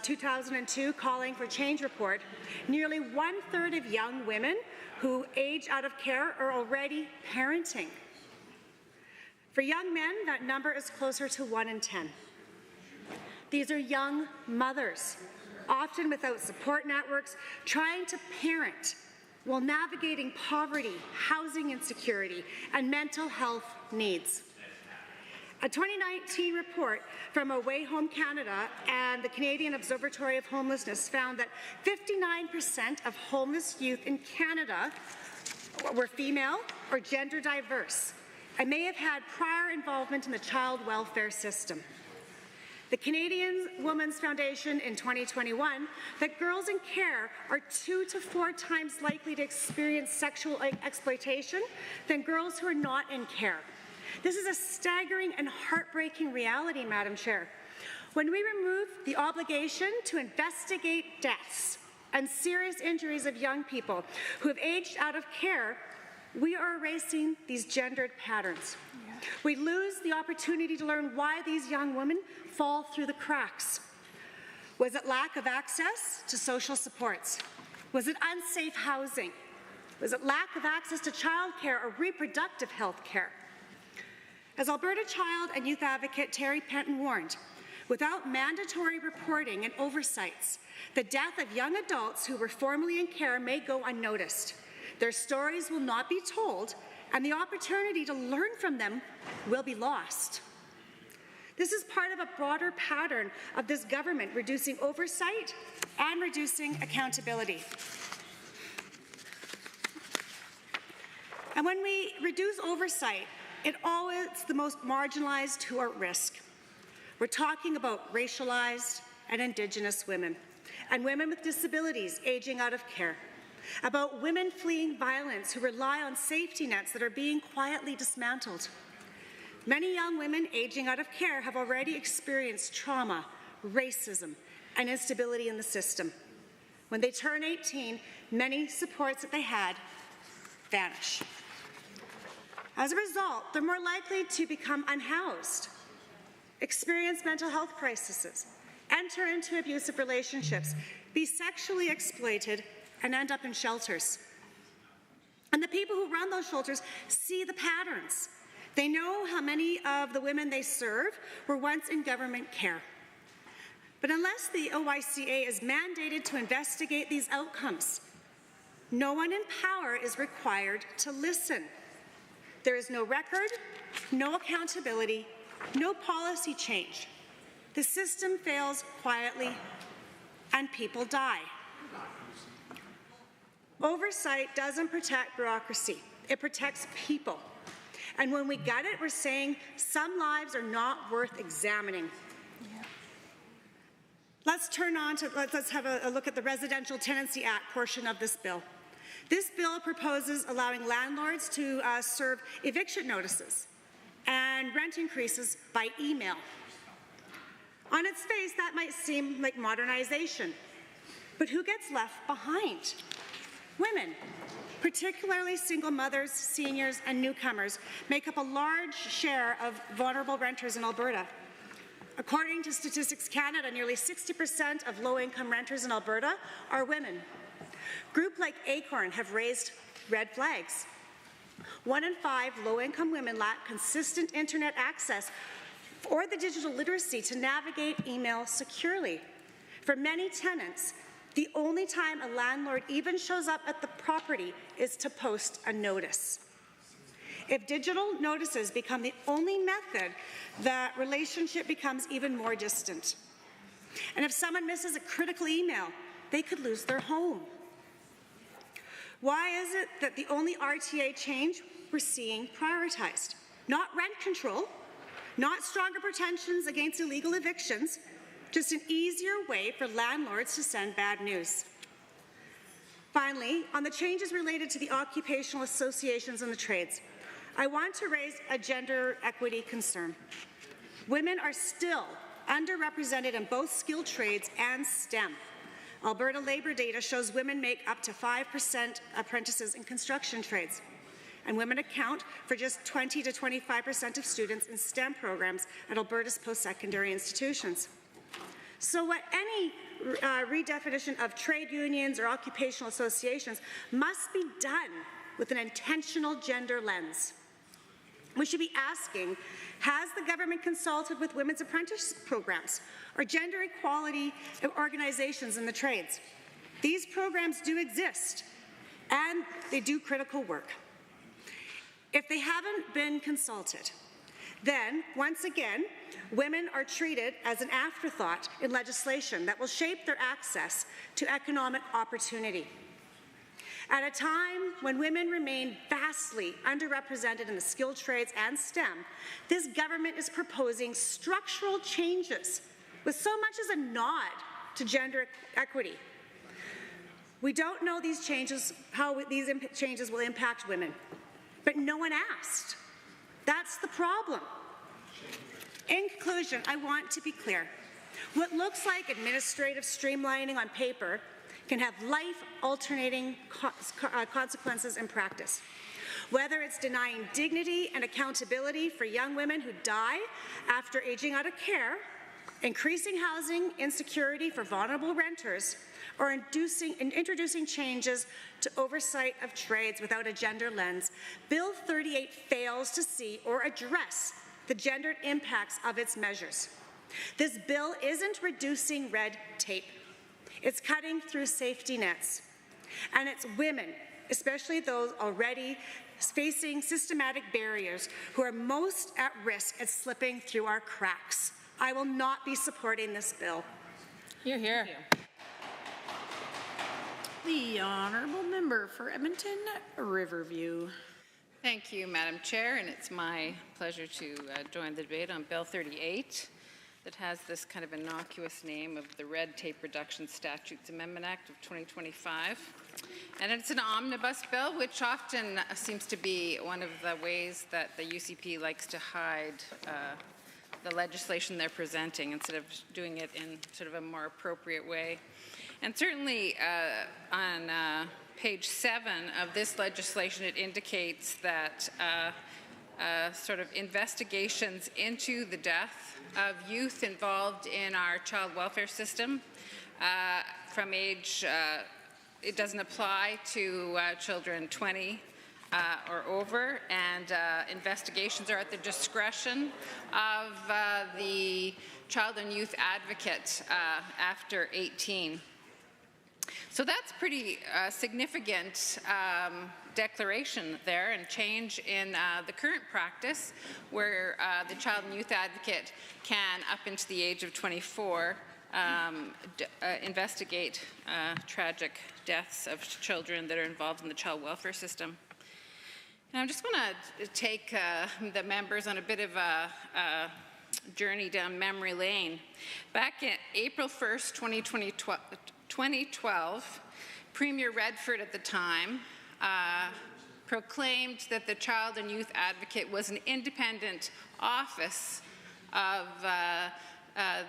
2002 Calling for Change report, nearly 1/3 of young women who age out of care are already parenting. For young men, that number is closer to 1 in 10. These are young mothers, often without support networks, trying to parent while navigating poverty, housing insecurity, and mental health needs. A 2019 report from Away Home Canada and the Canadian Observatory of Homelessness found that 59% of homeless youth in Canada were female or gender diverse and may have had prior involvement in the child welfare system. The Canadian Women's Foundation in 2021 that girls in care are 2 to 4 times likely to experience sexual exploitation than girls who are not in care. This is a staggering and heartbreaking reality, Madam Chair. When we remove the obligation to investigate deaths and serious injuries of young people who have aged out of care, we are erasing these gendered patterns. We lose the opportunity to learn why these young women fall through the cracks. Was it lack of access to social supports? Was it unsafe housing? Was it lack of access to childcare or reproductive health care? As Alberta child and youth advocate Terry Penton warned, without mandatory reporting and oversights, the death of young adults who were formerly in care may go unnoticed. Their stories will not be told, and the opportunity to learn from them will be lost. This is part of a broader pattern of this government reducing oversight and reducing accountability. And when we reduce oversight, it's always the most marginalized who are at risk. We're talking about racialized and Indigenous women, and women with disabilities aging out of care, about women fleeing violence who rely on safety nets that are being quietly dismantled. Many young women aging out of care have already experienced trauma, racism, and instability in the system. When they turn 18, many supports that they had vanish. As a result, they're more likely to become unhoused, experience mental health crises, enter into abusive relationships, be sexually exploited, and end up in shelters. And the people who run those shelters see the patterns. They know how many of the women they serve were once in government care. But unless the OICA is mandated to investigate these outcomes, no one in power is required to listen. There is no record, no accountability, no policy change. The system fails quietly, and people die. Oversight doesn't protect bureaucracy. It protects people. And when we gut it, we're saying some lives are not worth examining. Yeah. Let's have a look at the Residential Tenancy Act portion of this bill. This bill proposes allowing landlords to serve eviction notices and rent increases by email. On its face, that might seem like modernization, but who gets left behind? Women, particularly single mothers, seniors, and newcomers, make up a large share of vulnerable renters in Alberta. According to Statistics Canada, nearly 60% of low-income renters in Alberta are women. Groups like Acorn have raised red flags. 1 in 5 low-income women lack consistent internet access or the digital literacy to navigate email securely. For many tenants, the only time a landlord even shows up at the property is to post a notice. If digital notices become the only method, the relationship becomes even more distant. And if someone misses a critical email, they could lose their home. Why is it that the only RTA change we're seeing prioritized? Not rent control, not stronger protections against illegal evictions, just an easier way for landlords to send bad news. Finally, on the changes related to the occupational associations and the trades, I want to raise a gender equity concern. Women are still underrepresented in both skilled trades and STEM. Alberta labour data shows women make up to 5% apprentices in construction trades, and women account for just 20 to 25% of students in STEM programs at Alberta's post-secondary institutions. So what any redefinition of trade unions or occupational associations must be done with an intentional gender lens. We should be asking, has the government consulted with women's apprentice programs or gender equality organizations in the trades? These programs do exist, and they do critical work. If they haven't been consulted, Then, once again, women are treated as an afterthought in legislation that will shape their access to economic opportunity. At a time when women remain vastly underrepresented in the skilled trades and STEM, this government is proposing structural changes with so much as a nod to gender equity. We don't know how these changes will impact women, but no one asked. That's the problem. In conclusion, I want to be clear. What looks like administrative streamlining on paper can have life-altering consequences in practice. Whether it's denying dignity and accountability for young women who die after aging out of care, increasing housing insecurity for vulnerable renters, or introducing changes to oversight of trades without a gender lens, Bill 38 fails to see or address the gendered impacts of its measures. This bill isn't reducing red tape. It's cutting through safety nets. And it's women, especially those already facing systematic barriers, who are most at risk at slipping through our cracks. I will not be supporting this bill. Hear, hear. The honourable member for Edmonton Riverview. Thank you, Madam Chair, and it's my pleasure to join the debate on Bill 38 that has this kind of innocuous name of the Red Tape Reduction Statutes Amendment Act of 2025. And it's an omnibus bill, which often seems to be one of the ways that the UCP likes to hide the legislation they're presenting instead of doing it in sort of a more appropriate way. And certainly on page 7 of this legislation, it indicates that sort of investigations into the death of youth involved in our child welfare system from age, it doesn't apply to children 20 or over, and investigations are at the discretion of the child and youth advocate after 18. So that's pretty significant declaration there and change in the current practice where the child and youth advocate can, up into the age of 24, investigate tragic deaths of children that are involved in the child welfare system. And I just want to take the members on a bit of a journey down memory lane. Back in April 1st, 2012, Premier Redford at the time proclaimed that the Child and Youth Advocate was an independent office of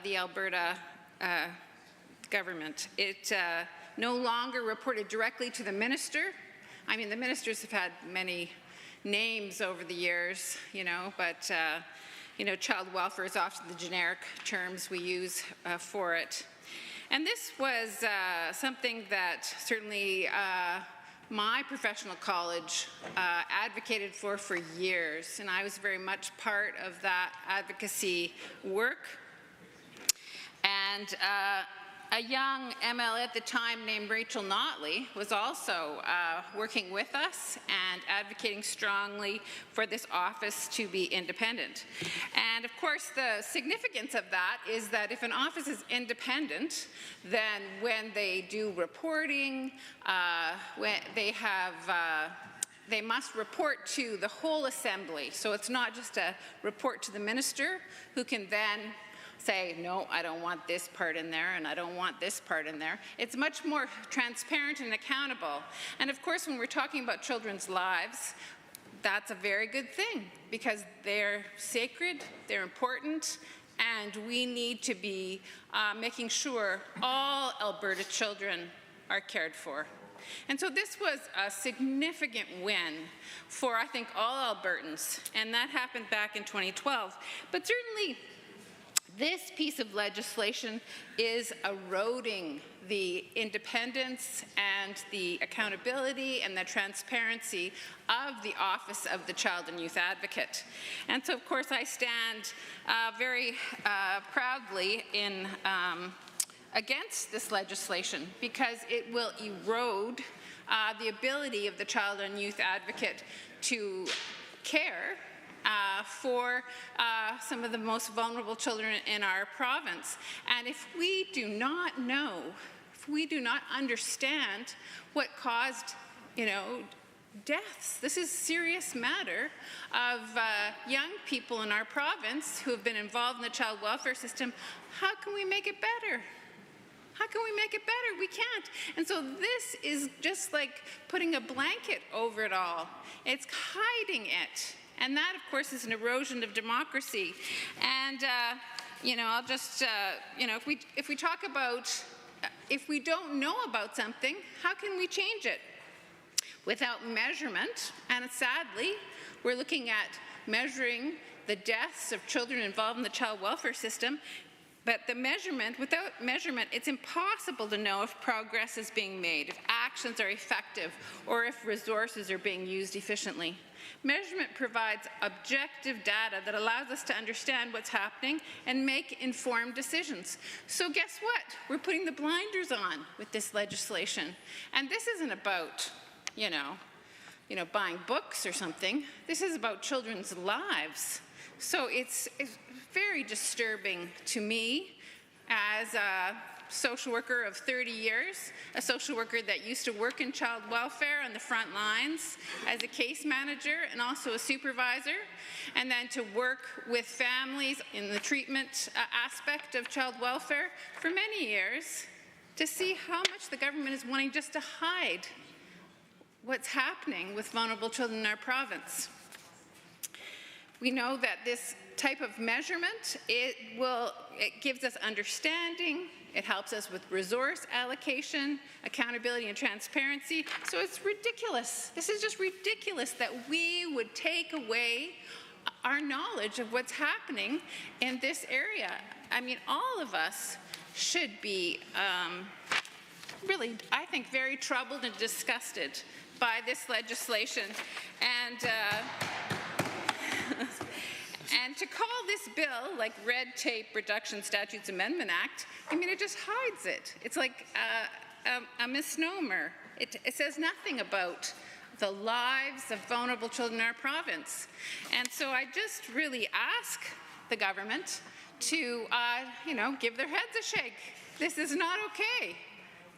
the Alberta government. It no longer reported directly to the minister. I mean, the ministers have had many names over the years, you know, but you know, child welfare is often the generic terms we use for it. And this was something that certainly my professional college advocated for years, and I was very much part of that advocacy work. And a young MLA at the time named Rachel Notley was also working with us and advocating strongly for this office to be independent. And of course, the significance of that is that if an office is independent, then when they do reporting, when they have they must report to the whole assembly. So it's not just a report to the minister who can then say, no, I don't want this part in there and I don't want this part in there. It's much more transparent and accountable. And of course, when we're talking about children's lives, that's a very good thing because they're sacred, they're important, and we need to be making sure all Alberta children are cared for. And so this was a significant win for, I think, all Albertans, and that happened back in 2012. But certainly, this piece of legislation is eroding the independence and the accountability and the transparency of the Office of the Child and Youth Advocate. And so, of course, I stand very proudly in against this legislation because it will erode the ability of the Child and Youth Advocate to care for some of the most vulnerable children in our province. And if we do not know, if we do not understand what caused, deaths, this is a serious matter of young people in our province who have been involved in the child welfare system, how can we make it better? How can we make it better? We can't. And so this is just like putting a blanket over it all. It's hiding it. And that, of course, is an erosion of democracy. And, I'll just, if we talk about, if we don't know about something, how can we change it? Without measurement, and sadly, we're looking at measuring the deaths of children involved in the child welfare system. But without measurement, it's impossible to know if progress is being made, if actions are effective, or if resources are being used efficiently. Measurement provides objective data that allows us to understand what's happening and make informed decisions. So guess what? We're putting the blinders on with this legislation. And this isn't about, buying books or something. This is about children's lives. So it's very disturbing to me as a social worker of 30 years, a social worker that used to work in child welfare on the front lines as a case manager and also a supervisor, and then to work with families in the treatment aspect of child welfare for many years, to see how much the government is wanting just to hide what's happening with vulnerable children in our province. We know that this type of measurement, it gives us understanding, it helps us with resource allocation, accountability and transparency. So it's ridiculous. This is just ridiculous that we would take away our knowledge of what's happening in this area. I mean, all of us should be really, I think, very troubled and disgusted by this legislation. And to call this bill like Red Tape Reduction Statutes Amendment Act, I mean, it just hides it. It's like a misnomer. It says nothing about the lives of vulnerable children in our province. And so I just really ask the government to, give their heads a shake. This is not okay.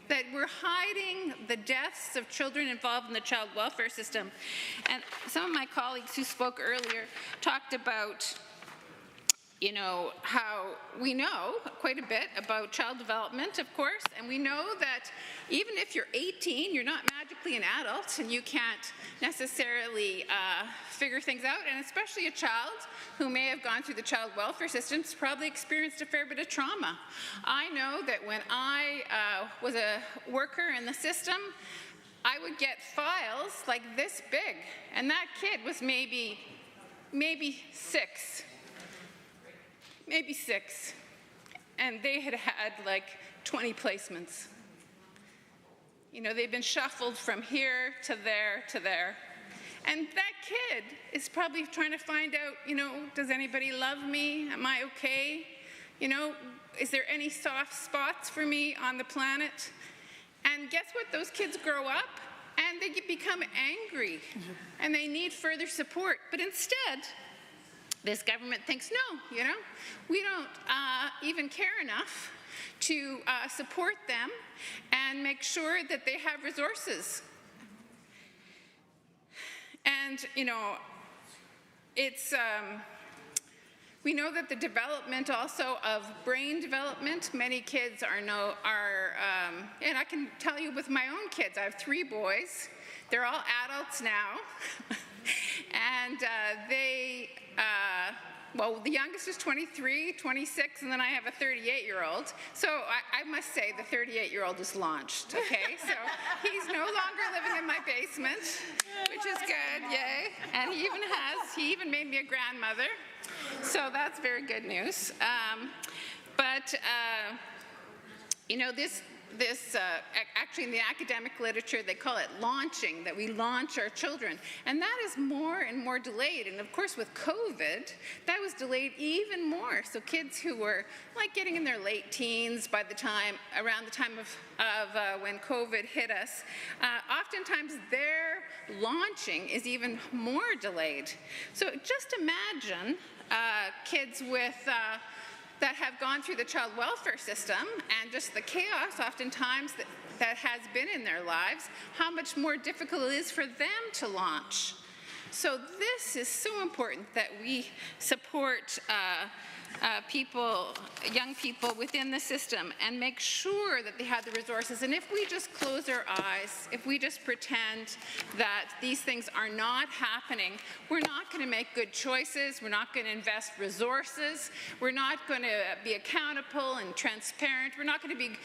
That we're hiding the deaths of children involved in the child welfare system. And some of my colleagues who spoke earlier talked about, how we know quite a bit about child development, of course, and we know that even if you're 18, you're not magically an adult and you can't necessarily figure things out, and especially a child who may have gone through the child welfare system has probably experienced a fair bit of trauma. I know that when I was a worker in the system, I would get files like this big, and that kid was maybe 6. Maybe 6. And they had had like 20 placements. They've been shuffled from here to there to there. And that kid is probably trying to find out, does anybody love me? Am I okay? Is there any soft spots for me on the planet? And guess what? Those kids grow up and they become angry and they need further support. But instead, this government thinks, no, we don't even care enough to support them and make sure that they have resources. And, it's, we know that the development also of brain development, many kids and I can tell you with my own kids, I have 3 boys. They're all adults now. And the youngest is 23, 26, and then I have a 38-year-old. So I must say the 38-year-old is launched, okay? So he's no longer living in my basement, which is good, yay. And he even made me a grandmother. So that's very good news. actually in the academic literature, they call it launching, that we launch our children. And that is more and more delayed. And of course, with COVID, that was delayed even more. So kids who were like getting in their late teens by the time, around the time of when COVID hit us, oftentimes their launching is even more delayed. So just imagine kids with that have gone through the child welfare system and just the chaos oftentimes that has been in their lives, how much more difficult it is for them to launch. So this is so important that we support young people within the system and make sure that they have the resources. And if we just close our eyes, if we just pretend that these things are not happening, we're not going to make good choices, we're not going to invest resources, we're not going to be accountable and transparent, we're not going to be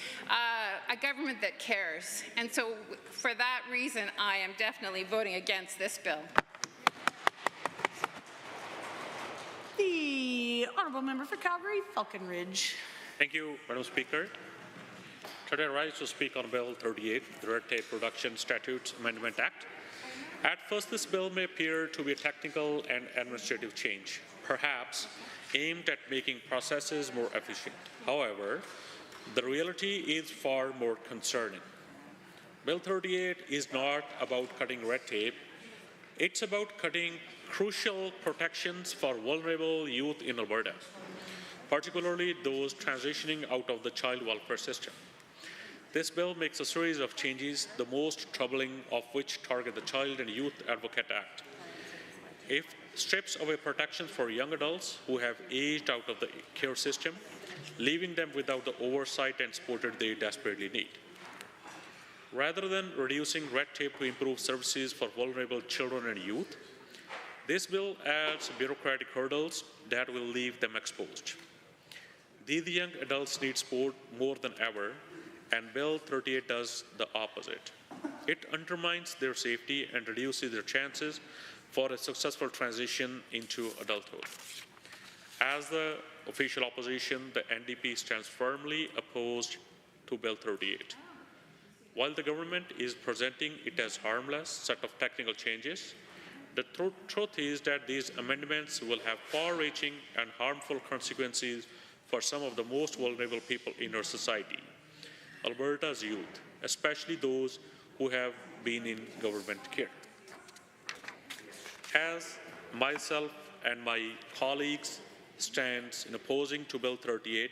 a government that cares. And so for that reason, I am definitely voting against this bill. The Honourable Member for Calgary, Falcon Ridge. Thank you, Madam Speaker. Today I rise to speak on Bill 38, the Red Tape Reduction Statutes Amendment Act. At first, this bill may appear to be a technical and administrative change, perhaps aimed at making processes more efficient. However, the reality is far more concerning. Bill 38 is not about cutting red tape. It's about cutting crucial protections for vulnerable youth in Alberta, particularly those transitioning out of the child welfare system. This bill makes a series of changes, the most troubling of which target the Child and Youth Advocate Act. It strips away protections for young adults who have aged out of the care system, leaving them without the oversight and support they desperately need. Rather than reducing red tape to improve services for vulnerable children and youth, this bill adds bureaucratic hurdles that will leave them exposed. These young adults need support more than ever, and Bill 38 does the opposite. It undermines their safety and reduces their chances for a successful transition into adulthood. As the official opposition, the NDP stands firmly opposed to Bill 38. While the government is presenting it as harmless set of technical changes, the truth is that these amendments will have far-reaching and harmful consequences for some of the most vulnerable people in our society, Alberta's youth, especially those who have been in government care. As myself and my colleagues stand in opposing to Bill 38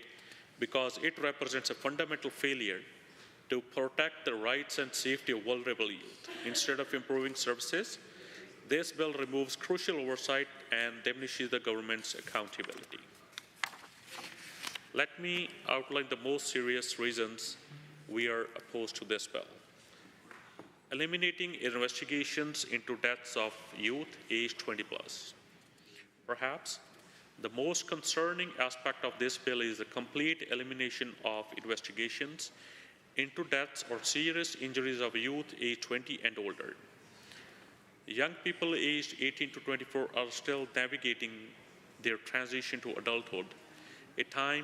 because it represents a fundamental failure to protect the rights and safety of vulnerable youth. Instead of improving services, this bill removes crucial oversight and diminishes the government's accountability. Let me outline the most serious reasons we are opposed to this bill. Eliminating investigations into deaths of youth aged 20+. Perhaps the most concerning aspect of this bill is the complete elimination of investigations into deaths or serious injuries of youth aged 20 and older. Young people aged 18 to 24 are still navigating their transition to adulthood, a time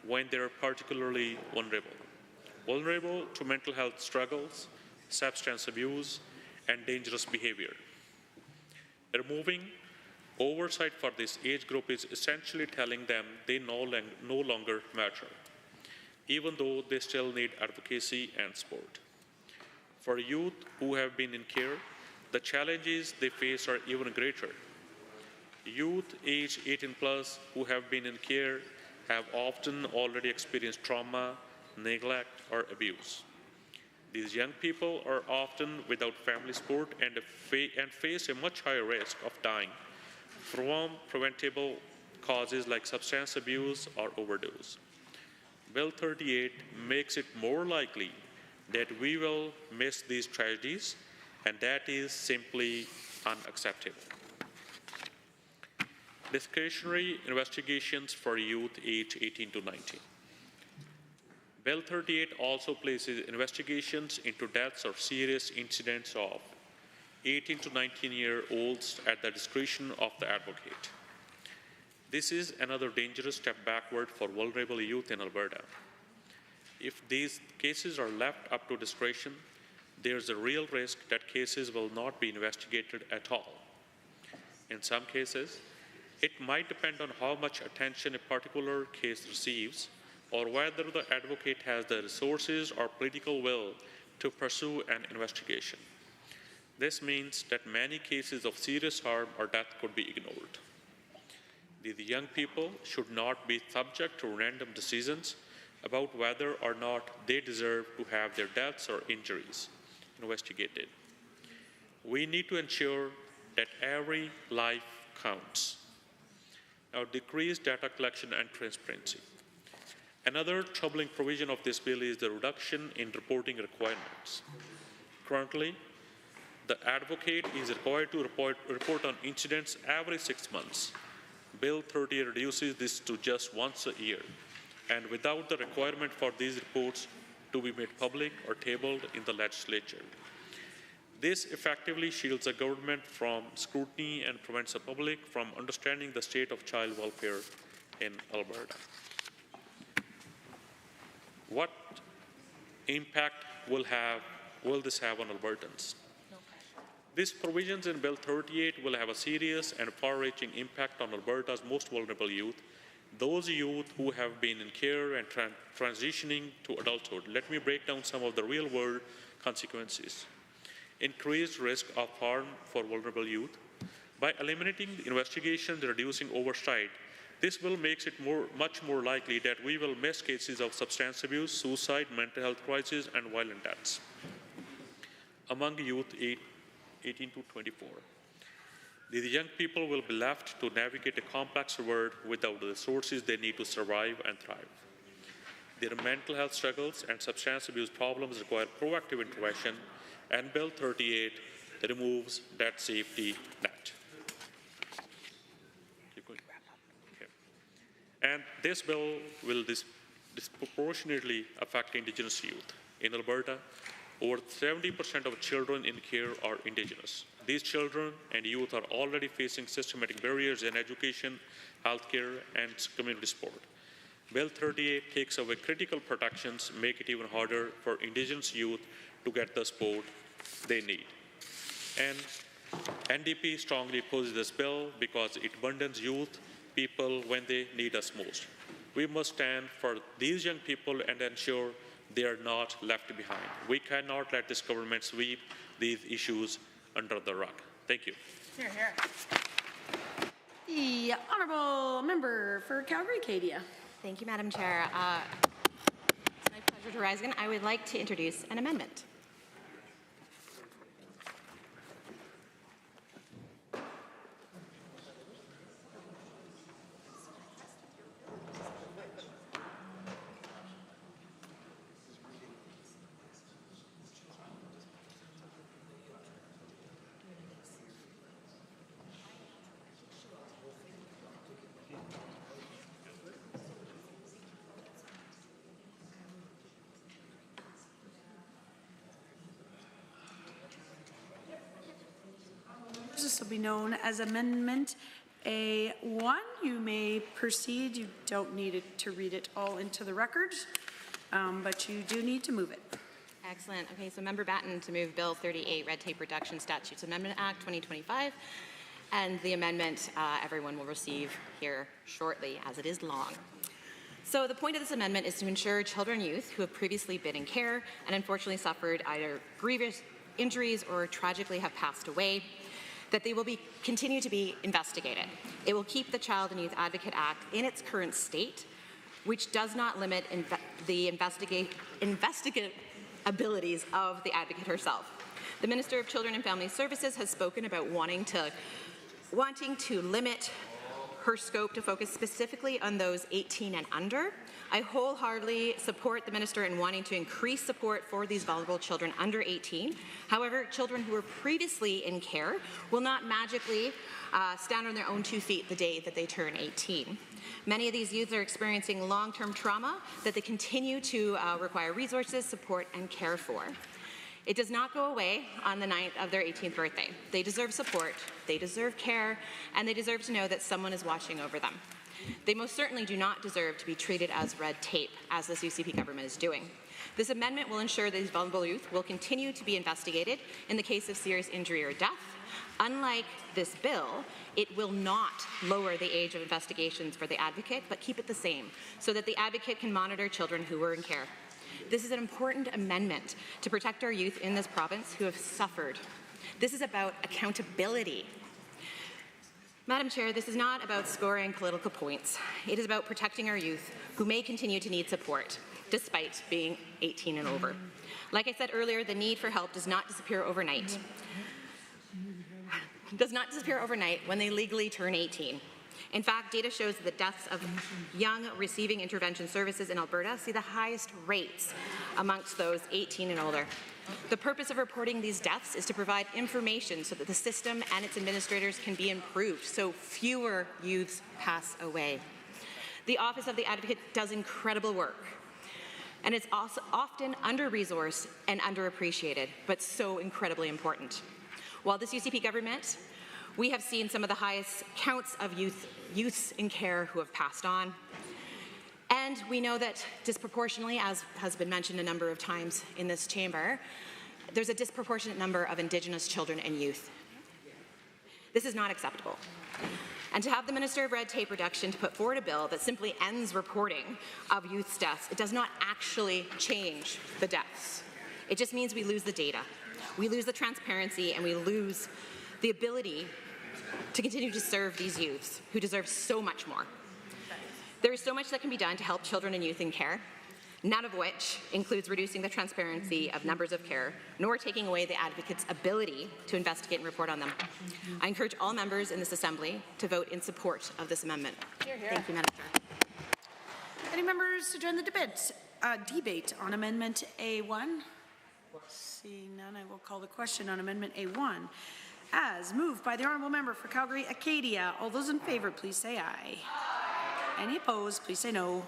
when they are particularly vulnerable to mental health struggles, substance abuse, and dangerous behavior. Removing oversight for this age group is essentially telling them they no longer matter, even though they still need advocacy and support. For youth who have been in care, the challenges they face are even greater. Youth aged 18+ who have been in care have often already experienced trauma, neglect, or abuse. These young people are often without family support and face a much higher risk of dying from preventable causes like substance abuse or overdose. Bill 38 makes it more likely that we will miss these tragedies, and that is simply unacceptable. Discretionary investigations for youth aged 18 to 19. Bill 38 also places investigations into deaths or serious incidents of 18 to 19-year-olds at the discretion of the advocate. This is another dangerous step backward for vulnerable youth in Alberta. If these cases are left up to discretion, there's a real risk that cases will not be investigated at all. In some cases, it might depend on how much attention a particular case receives or whether the advocate has the resources or political will to pursue an investigation. This means that many cases of serious harm or death could be ignored. These young people should not be subject to random decisions about whether or not they deserve to have their deaths or injuries investigated. We need to ensure that every life counts. Now, decreased data collection and transparency. Another troubling provision of this bill is the reduction in reporting requirements. Currently, the advocate is required to report on incidents every 6 months. Bill 30 reduces this to just once a year, and without the requirement for these reports to be made public or tabled in the legislature. This effectively shields the government from scrutiny and prevents the public from understanding the state of child welfare in Alberta. What impact will this have on Albertans? These provisions in Bill 38 will have a serious and far-reaching impact on Alberta's most vulnerable youth, those youth who have been in care and transitioning to adulthood. Let me break down some of the real-world consequences. Increased risk of harm for vulnerable youth. By eliminating the investigations and reducing oversight, this bill makes it much more likely that we will miss cases of substance abuse, suicide, mental health crises, and violent deaths among youth 18 to 24. These young people will be left to navigate a complex world without the resources they need to survive and thrive. Their mental health struggles and substance abuse problems require proactive intervention, and Bill 38 removes that safety net. Keep going. Okay. And this bill will disproportionately affect Indigenous youth. In Alberta, over 70% of children in care are Indigenous. These children and youth are already facing systematic barriers in education, healthcare, and community support. Bill 38 takes away critical protections, make it even harder for Indigenous youth to get the support they need. And NDP strongly opposes this bill because it burdens youth people when they need us most. We must stand for these young people and ensure they are not left behind. We cannot let this government sweep these issues under the rug. Thank you. Here, here. The Honourable Member for Calgary-Acadia. Thank you, Madam Chair. It's my pleasure to rise again. I would like to introduce an amendment. This will be known as Amendment A1. You may proceed. You don't need it to read it all into the record, but you do need to move it. Excellent. Okay, so Member Batten to move Bill 38, Red Tape Reduction Statutes Amendment Act 2025, and the amendment everyone will receive here shortly, as it is long. So the point of this amendment is to ensure children and youth who have previously been in care and unfortunately suffered either grievous injuries or tragically have passed away, that they will continue to be investigated. It will keep the Child and Youth Advocate Act in its current state, which does not limit the investigative abilities of the advocate herself. The Minister of Children and Family Services has spoken about wanting to limit her scope to focus specifically on those 18 and under. I wholeheartedly support the Minister in wanting to increase support for these vulnerable children under 18. However, children who were previously in care will not magically stand on their own 2 feet the day that they turn 18. Many of these youth are experiencing long-term trauma that they continue to require resources, support, and care for. It does not go away on the night of their 18th birthday. They deserve support, they deserve care, and they deserve to know that someone is watching over them. They most certainly do not deserve to be treated as red tape, as this UCP government is doing. This amendment will ensure that these vulnerable youth will continue to be investigated in the case of serious injury or death. Unlike this bill, it will not lower the age of investigations for the advocate, but keep it the same, so that the advocate can monitor children who are in care. This is an important amendment to protect our youth in this province who have suffered. This is about accountability. Madam Chair, this is not about scoring political points. It is about protecting our youth who may continue to need support, despite being 18 and over. Like I said earlier, the need for help does not disappear overnight. When they legally turn 18. In fact, data shows that the deaths of young receiving intervention services in Alberta see the highest rates amongst those 18 and older. The purpose of reporting these deaths is to provide information so that the system and its administrators can be improved, so fewer youths pass away. The Office of the Advocate does incredible work, and it's also often under-resourced and underappreciated, but so incredibly important. While this UCP government, we have seen some of the highest counts of youths in care who have passed on. And we know that disproportionately, as has been mentioned a number of times in this chamber, there's a disproportionate number of Indigenous children and youth. This is not acceptable. And to have the Minister of Red Tape Reduction to put forward a bill that simply ends reporting of youth's deaths, it does not actually change the deaths. It just means we lose the data. We lose the transparency, and we lose the ability to continue to serve these youths who deserve so much more. There is so much that can be done to help children and youth in care, none of which includes reducing the transparency of numbers of care, nor taking away the advocate's ability to investigate and report on them. I encourage all members in this Assembly to vote in support of this amendment. Hear, hear. Thank you, Madam Chair. Any members to join the debate on Amendment A1? Seeing none, I will call the question on Amendment A1. As moved by the Honourable Member for Calgary Acadia. All those in favour, please say aye. Any opposed, please say no.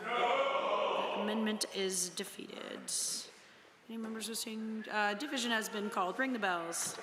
The amendment is defeated. Any members wishing? Division has been called. Ring the bells.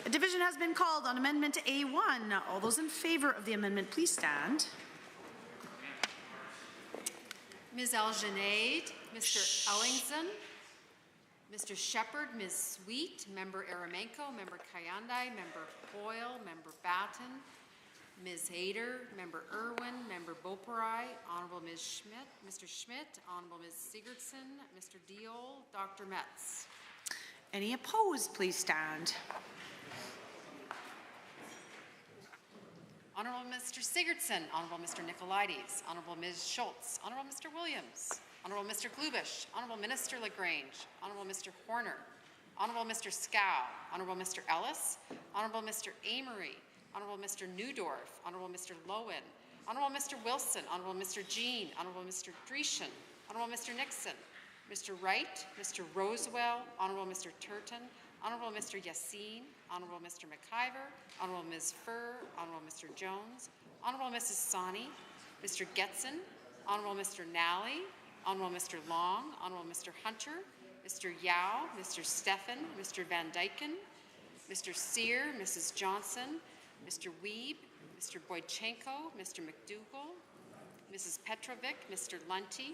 A division has been called on Amendment A1. All those in favor of the amendment, please stand. Ms. Algenaid, Mr. Ellingson, Mr. Shepherd, Ms. Sweet, Member Aramenko, Member Kayandai, Member Hoyle, Member Batten, Ms. Hayter, Member Irwin, Member Beaupurai, Honorable Ms. Schmidt, Mr. Schmidt, Honorable Ms. Sigurdsson, Mr. Deol, Dr. Metz. Any opposed, please stand. Honorable Mr. Sigurdsson, Honorable Mr. Nicolaides, Honorable Ms. Schultz, Honorable Mr. Williams, Honorable Mr. Glubish, Honorable Minister LaGrange, Honorable Mr. Horner, Honorable Mr. Scow, Honorable Mr. Ellis, Honorable Mr. Amory, Honorable Mr. Newdorf, Honorable Mr. Lowen, Honorable Mr. Wilson, Honorable Mr. Jean, Honorable Mr. Dreeshen, Honorable Mr. Nixon, Mr. Wright, Mr. Rosewell, Honorable Mr. Turton, Honorable Mr. Yassine, Honorable Mr. McIver, Honorable Ms. Furr, Honorable Mr. Jones, Honorable Mrs. Sani, Mr. Getson, Honorable Mr. Nally, Honorable Mr. Long, Honorable Mr. Hunter, Mr. Yao, Mr. Stephan, Mr. Van Dyken, Mr. Sear, Mrs. Johnson, Mr. Wiebe, Mr. Boychenko, Mr. McDougall, Mrs. Petrovic, Mr. Lunty,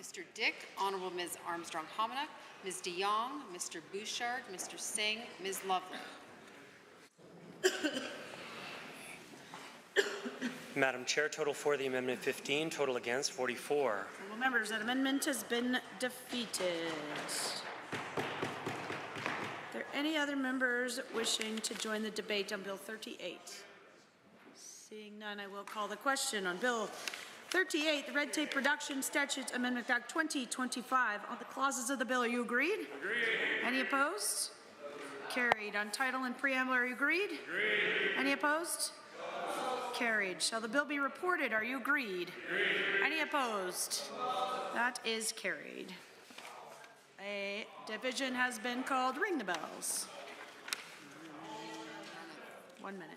Mr. Dick, Honorable Ms. Armstrong-Hominick, Ms. de Jong, Mr. Bouchard, Mr. Singh, Ms. Lovely. Madam Chair, total for the amendment 15, total against 44. Honourable members, that amendment has been defeated. Are there any other members wishing to join the debate on Bill 38? Seeing none, I will call the question on Bill 38, the Red Tape Reduction Statutes Amendment Act 2025. On the clauses of the bill, are you agreed? Agreed. Any opposed? Carried. On title and preamble, are you agreed? Agreed. Any opposed? Carried. Shall the bill be reported? Are you agreed? Agreed. Any opposed? That is carried. A division has been called. Ring the bells. 1 minute.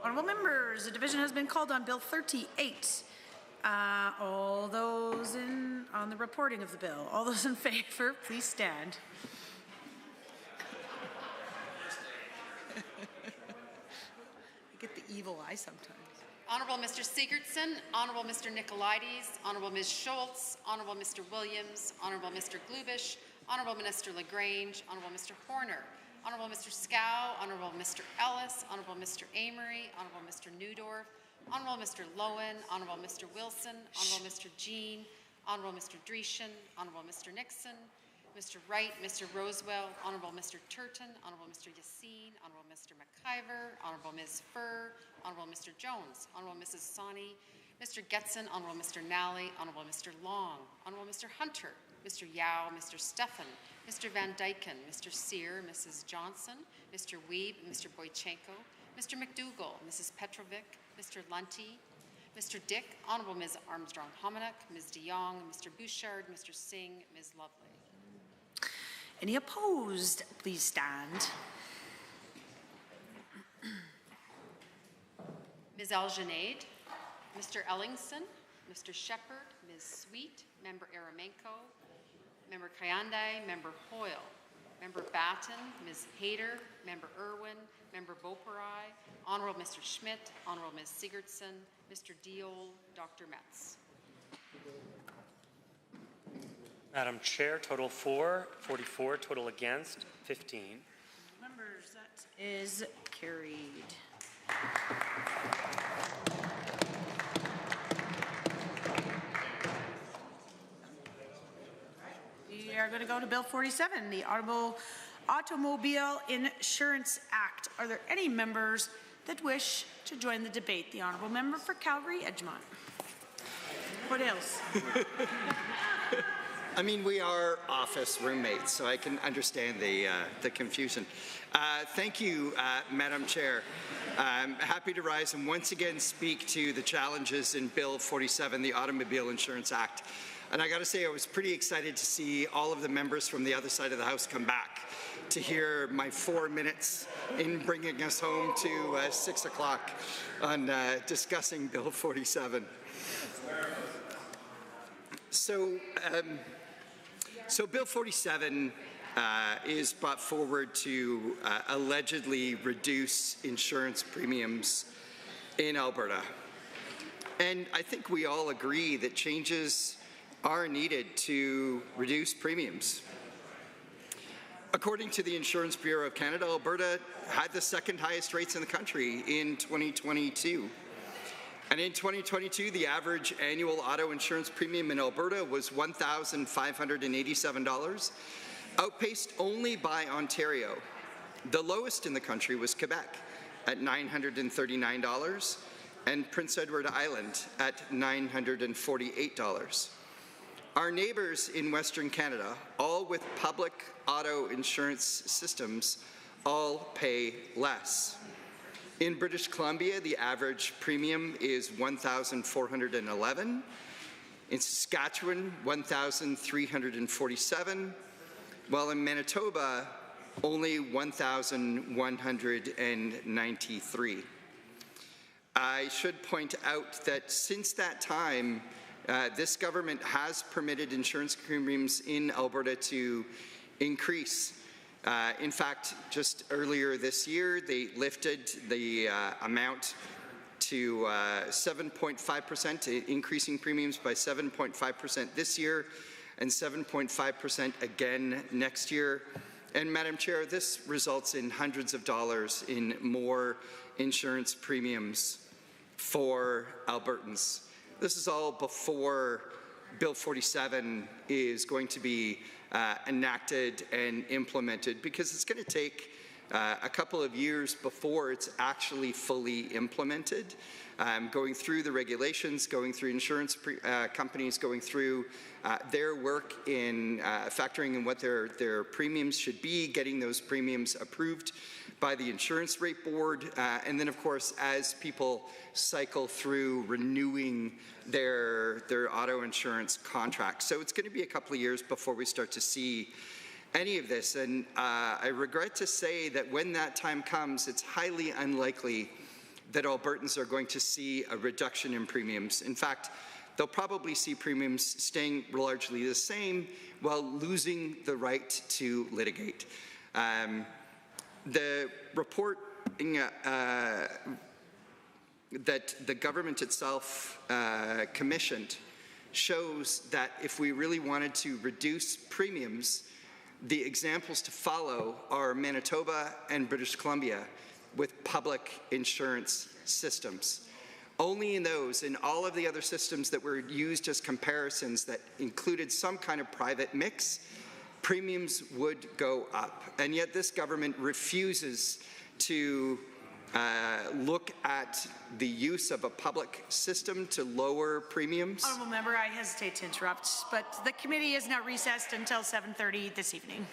Honourable members, a division has been called on Bill 38. All those in on the reporting of the bill. All those in favor, please stand. I get the evil eye sometimes. Honourable Mr. Sigurdsson, Honourable Mr. Nicolaides, Honourable Ms. Schultz, Honourable Mr. Williams, Honourable Mr. Glubish, Honourable Minister LaGrange, Honourable Mr. Horner, Honourable Mr. Scow, Honourable Mr. Ellis, Honourable Mr. Amory, Honourable Mr. Newdorf, Honourable Mr. Lowen, Honourable Mr. Wilson, Honourable Mr. Jean, Honourable Mr. Dreeshen, Honourable Mr. Nixon, Mr. Wright, Mr. Rosewell, Honourable Mr. Turton, Honourable Mr. Yassine, Honourable Mr. McIver, Honourable Ms. Furr, Honourable Mr. Jones, Honourable Mrs. Sani, Mr. Getson, Honourable Mr. Nally, Honourable Mr. Long, Honourable Mr. Hunter, Mr. Yao, Mr. Stefan, Mr. Van Dyken, Mr. Sear, Mrs. Johnson, Mr. Weeb, Mr. Boychenko, Mr. McDougall, Mrs. Petrovic, Mr. Lunty, Mr. Dick, Honourable Ms. Armstrong-Hominick, Ms. de Jong, Mr. Bouchard, Mr. Singh, Ms. Lovely. Any opposed, please stand. Ms. Algenade, Mr. Ellingson, Mr. Shepherd, Ms. Sweet, Member Aramenko, Member Kayandai, Member Hoyle, Member Batten, Ms. Hayter, Member Irwin, Member Beauperai, Honourable Mr. Schmidt, Honourable Ms. Sigurdsson, Mr. Diol, Dr. Metz. Madam Chair, total for, 44, total against, 15. Members, that is carried. We are going to go to Bill 47, the Automobile Insurance Act. Are there any members that wish to join the debate? The Honourable Member for Calgary, Edgemont. What else? I mean, we are office roommates, so I can understand the confusion. Thank you, Madam Chair. I'm happy to rise and once again speak to the challenges in Bill 47, the Automobile Insurance Act. And I got to say, I was pretty excited to see all of the members from the other side of the House come back to hear my 4 minutes in bringing us home to 6 o'clock on discussing Bill 47. So Bill 47 is brought forward to allegedly reduce insurance premiums in Alberta. And I think we all agree that changes are needed to reduce premiums. According to the Insurance Bureau of Canada, Alberta had the second highest rates in the country in 2022. And in 2022, the average annual auto insurance premium in Alberta was $1,587, outpaced only by Ontario. The lowest in the country was Quebec at $939 and Prince Edward Island at $948. Our neighbours in Western Canada, all with public auto insurance systems, all pay less. In British Columbia, the average premium is $1,411. In Saskatchewan, $1,347, while in Manitoba, only $1,193. I should point out that since that time, this government has permitted insurance premiums in Alberta to increase. In fact, just earlier this year, they lifted the amount to 7.5%, increasing premiums by 7.5% this year and 7.5% again next year. And Madam Chair, this results in hundreds of dollars in more insurance premiums for Albertans. This is all before Bill 47 is going to be enacted and implemented, because it's going to take a couple of years before it's actually fully implemented. Going through the regulations, going through insurance companies, going through their work in factoring in what their premiums should be, getting those premiums approved by the insurance rate board, and then of course as people cycle through renewing their auto insurance contracts. So it's going to be a couple of years before we start to see any of this, and I regret to say that when that time comes, it's highly unlikely that Albertans are going to see a reduction in premiums. In fact, they'll probably see premiums staying largely the same while losing the right to litigate. The report that the government itself commissioned shows that if we really wanted to reduce premiums, the examples to follow are Manitoba and British Columbia with public insurance systems. Only in those, in all of the other systems that were used as comparisons that included some kind of private mix, premiums would go up. And yet this government refuses to look at the use of a public system to lower premiums. Honourable member, I hesitate to interrupt, but the committee is now recessed until 7:30 this evening.